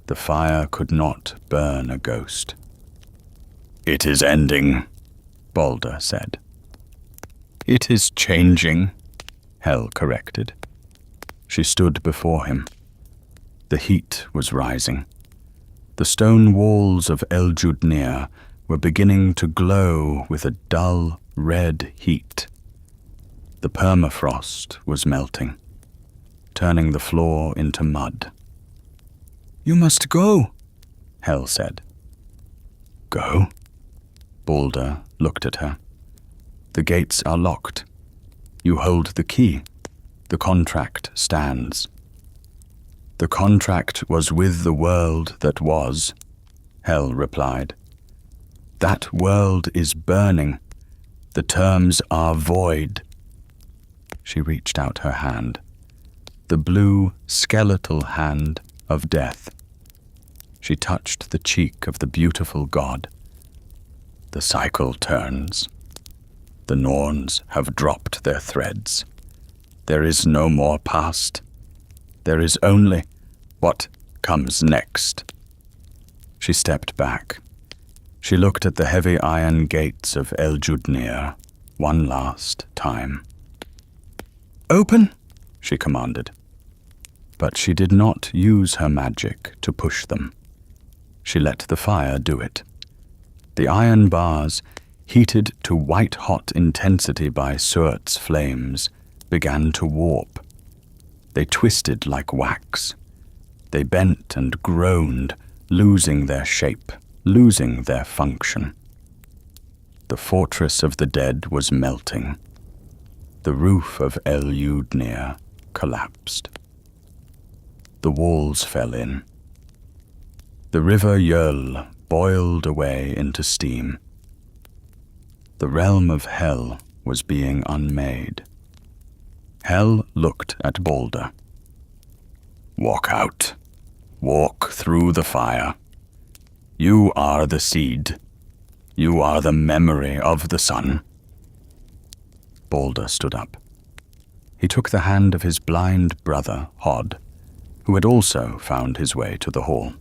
The fire could not burn a ghost. "It is ending," Baldr said. "It is changing," Hel corrected. She stood before him. The heat was rising. The stone walls of Eljudnir were beginning to glow with a dull red heat. The permafrost was melting, turning the floor into mud. "You must go," Hel said. "Go?" Baldr looked at her. "The gates are locked. You hold the key. The contract stands." "The contract was with the world that was," Hel replied. "That world is burning. The terms are void." She reached out her hand, the blue, skeletal hand of death. She touched the cheek of the beautiful god. "The cycle turns. The Norns have dropped their threads. There is no more past. There is only what comes next." She stepped back. She looked at the heavy iron gates of Eljudnir one last time. "Open," she commanded. But she did not use her magic to push them. She let the fire do it. The iron bars, heated to white-hot intensity by Surt's flames, began to warp. They twisted like wax. They bent and groaned, losing their shape, losing their function. The fortress of the dead was melting. The roof of Eljudnir collapsed. The walls fell in. The river Jöll boiled away into steam. The realm of Hel was being unmade. Hel looked at Baldr. "Walk out. Walk through the fire. You are the seed. You are the memory of the sun." Baldr stood up. He took the hand of his blind brother, Hod, who had also found his way to the hall.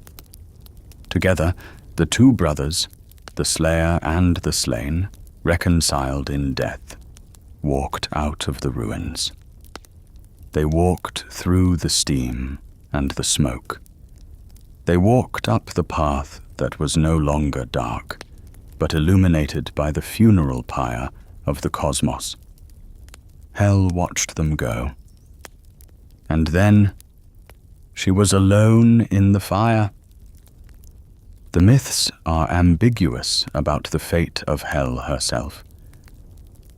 Together, the two brothers, the slayer and the slain, reconciled in death, walked out of the ruins. They walked through the steam and the smoke. They walked up the path that was no longer dark, but illuminated by the funeral pyre of the cosmos. Hel watched them go. And then she was alone in the fire. The myths are ambiguous about the fate of Hel herself.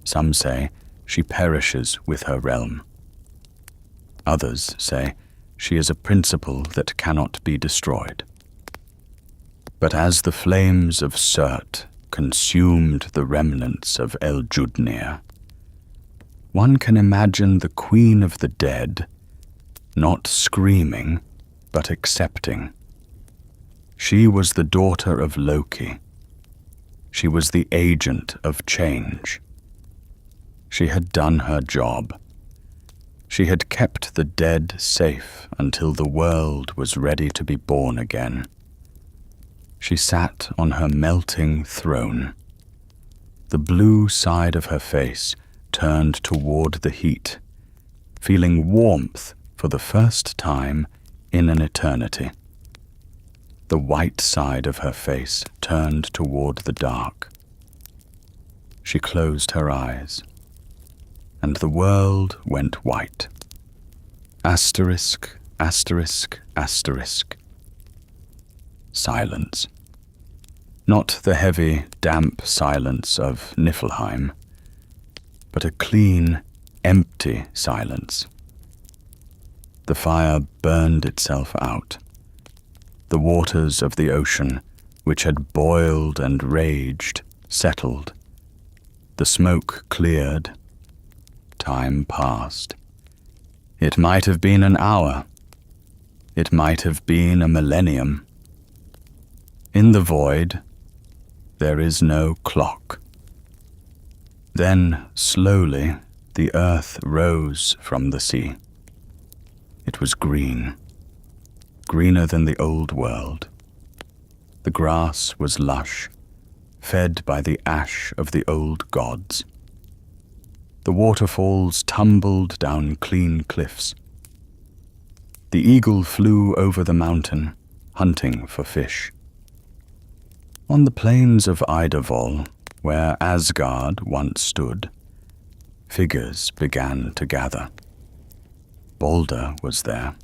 Some say she perishes with her realm. Others say she is a principle that cannot be destroyed. But as the flames of Surt consumed the remnants of Eljudnir, one can imagine the Queen of the Dead not screaming, but accepting. She was the daughter of Loki. She was the agent of change. She had done her job. She had kept the dead safe until the world was ready to be born again. She sat on her melting throne. The blue side of her face turned toward the heat, feeling warmth for the first time in an eternity. The white side of her face turned toward the dark. She closed her eyes, and the world went white. Asterisk, asterisk, asterisk. Silence. Not the heavy, damp silence of Niflheim, but a clean, empty silence. The fire burned itself out. The waters of the ocean, which had boiled and raged, settled. The smoke cleared. Time passed. It might have been an hour. It might have been a millennium. In the void, there is no clock. Then, slowly, the earth rose from the sea. It was green, greener than the old world. The grass was lush, fed by the ash of the old gods. The waterfalls tumbled down clean cliffs. The eagle flew over the mountain, hunting for fish. On the plains of Idavol, where Asgard once stood, figures began to gather. Baldr was there.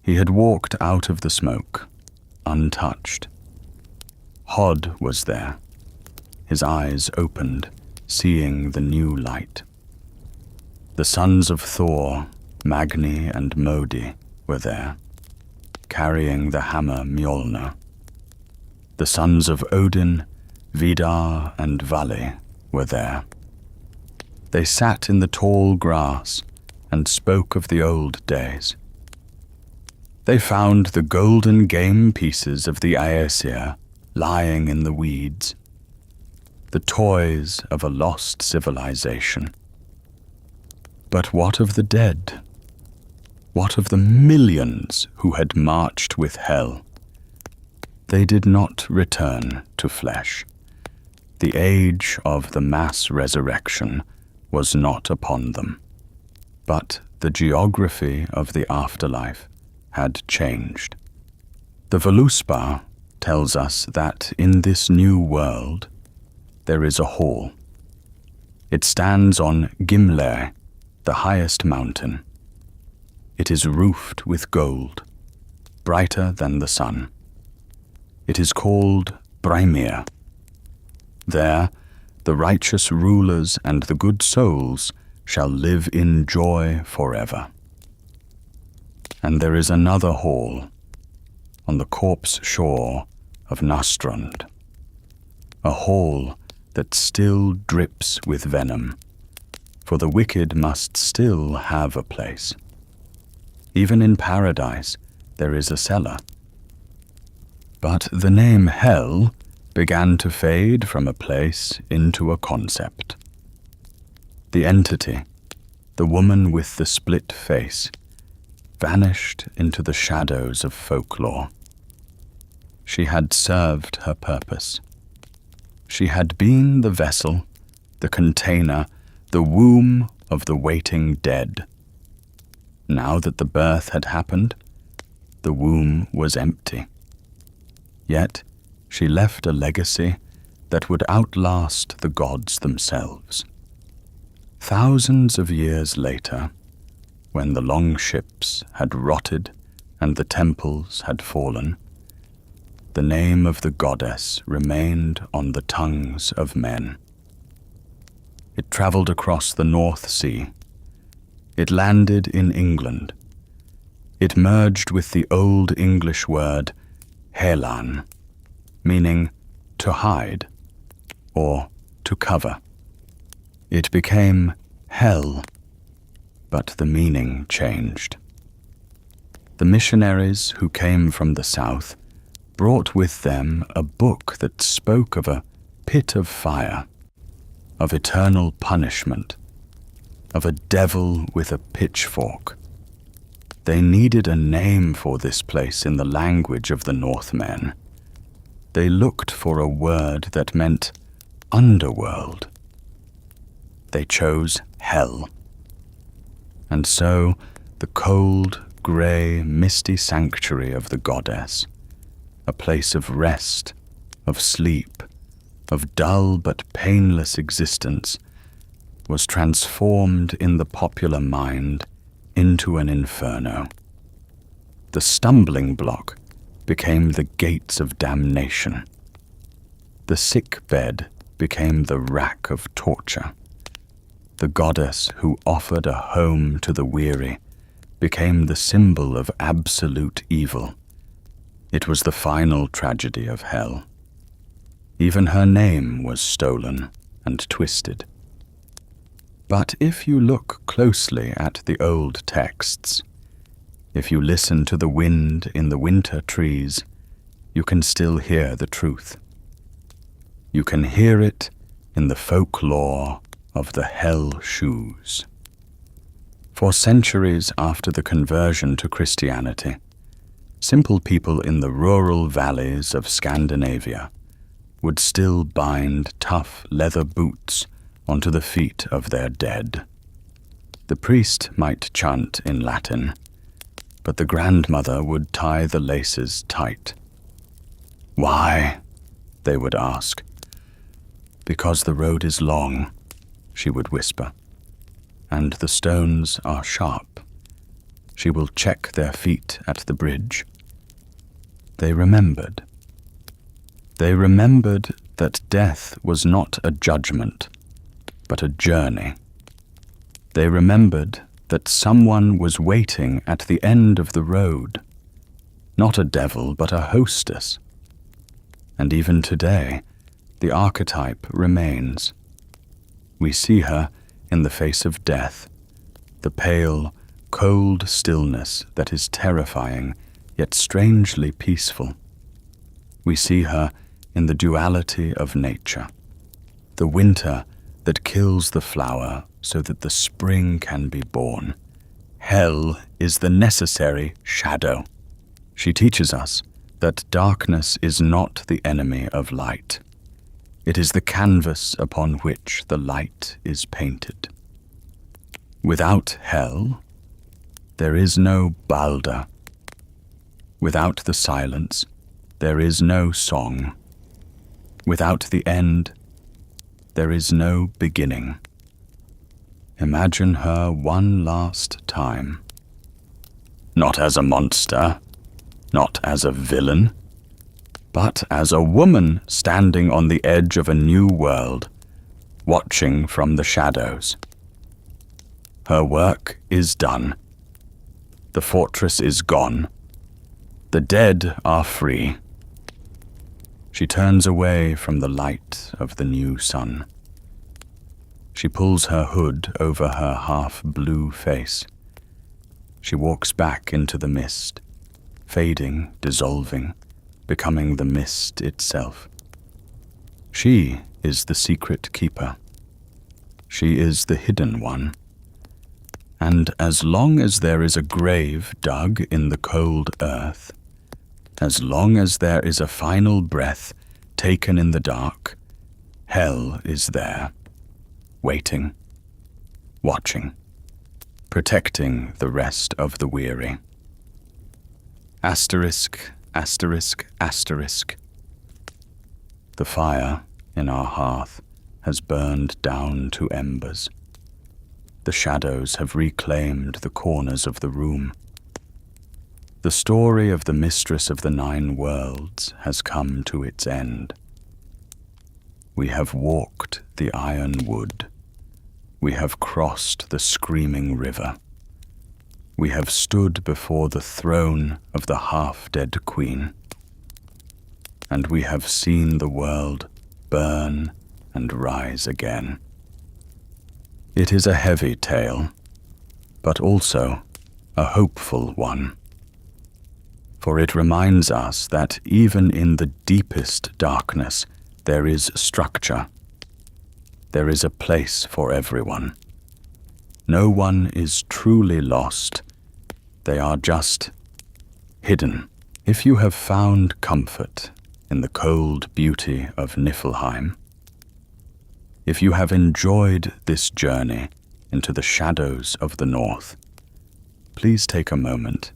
He had walked out of the smoke, untouched. Hod was there, his eyes opened, seeing the new light. The sons of Thor, Magni and Modi, were there, carrying the hammer Mjolnir. The sons of Odin, Vidar and Vali, were there. They sat in the tall grass and spoke of the old days. They found the golden game pieces of the Aesir lying in the weeds, the toys of a lost civilization. But what of the dead? What of the millions who had marched with Hel? They did not return to flesh. The age of the mass resurrection was not upon them. But the geography of the afterlife had changed. The Voluspa tells us that in this new world there is a hall. It stands on Gimle, the highest mountain. It is roofed with gold, brighter than the sun. It is called Braimir. There, the righteous rulers and the good souls shall live in joy forever. And there is another hall on the corpse shore of Nastrond, a hall that still drips with venom, for the wicked must still have a place. Even in paradise there is a cellar. But the name Hel began to fade from a place into a concept. The entity, the woman with the split face, vanished into the shadows of folklore. She had served her purpose. She had been the vessel, the container, the womb of the waiting dead. Now that the birth had happened, the womb was empty. Yet she left a legacy that would outlast the gods themselves. Thousands of years later, when the long ships had rotted and the temples had fallen, the name of the goddess remained on the tongues of men. It traveled across the North Sea. It landed in England. It merged with the Old English word helan, meaning to hide or to cover. It became Hel, but the meaning changed. The missionaries who came from the south brought with them a book that spoke of a pit of fire, of eternal punishment, of a devil with a pitchfork. They needed a name for this place in the language of the Northmen. They looked for a word that meant Underworld. They chose Hel. And so the cold, grey, misty sanctuary of the goddess, a place of rest, of sleep, of dull but painless existence, was transformed in the popular mind into an inferno. The stumbling block became the gates of damnation. The sick bed became the rack of torture. The goddess who offered a home to the weary became the symbol of absolute evil. It was the final tragedy of Hel. Even her name was stolen and twisted. But if you look closely at the old texts, if you listen to the wind in the winter trees, you can still hear the truth. You can hear it in the folklore of the Hel shoes. For centuries after the conversion to Christianity, simple people in the rural valleys of Scandinavia would still bind tough leather boots onto the feet of their dead. The priest might chant in Latin, but the grandmother would tie the laces tight. "Why?" they would ask. "Because the road is long," she would whisper, "and the stones are sharp." She will check their feet at the bridge. They remembered. They remembered that death was not a judgment, but a journey. They remembered that someone was waiting at the end of the road, not a devil, but a hostess. And even today, the archetype remains. We see her in the face of death, the pale, cold stillness that is terrifying, yet strangely peaceful. We see her in the duality of nature, the winter that kills the flower so that the spring can be born. Hell is the necessary shadow. She teaches us that darkness is not the enemy of light. It is the canvas upon which the light is painted. Without hell, there is no Baldr. Without the silence, there is no song. Without the end, there is no beginning. Imagine her one last time. Not as a monster, not as a villain, but as a woman standing on the edge of a new world, watching from the shadows. Her work is done. The fortress is gone. The dead are free. She turns away from the light of the new sun. She pulls her hood over her half-blue face. She walks back into the mist, fading, dissolving, becoming the mist itself. She is the secret keeper. She is the hidden one. And as long as there is a grave dug in the cold earth, as long as there is a final breath taken in the dark, hell is there, waiting, watching, protecting the rest of the weary. Asterisk, asterisk, asterisk. The fire in our hearth has burned down to embers. The shadows have reclaimed the corners of the room. The story of the Mistress of the Nine Worlds has come to its end. We have walked the iron wood. We have crossed the screaming river. We have stood before the throne of the half-dead queen. And we have seen the world burn and rise again. It is a heavy tale, but also a hopeful one. For it reminds us that even in the deepest darkness, there is structure. There is a place for everyone. No one is truly lost. They are just hidden. If you have found comfort in the cold beauty of Niflheim, if you have enjoyed this journey into the shadows of the north, please take a moment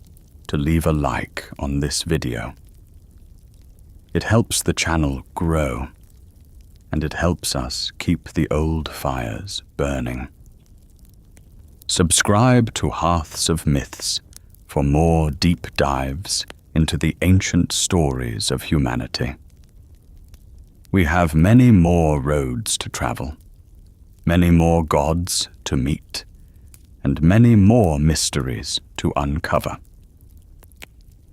to leave a like on this video. It helps the channel grow, and it helps us keep the old fires burning. Subscribe to Hearths of Myths for more deep dives into the ancient stories of humanity. We have many more roads to travel, many more gods to meet, and many more mysteries to uncover.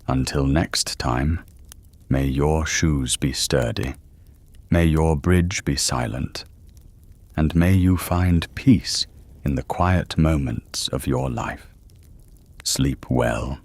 Until next time, may your shoes be sturdy, may your bridge be silent, and may you find peace in the quiet moments of your life. Sleep well.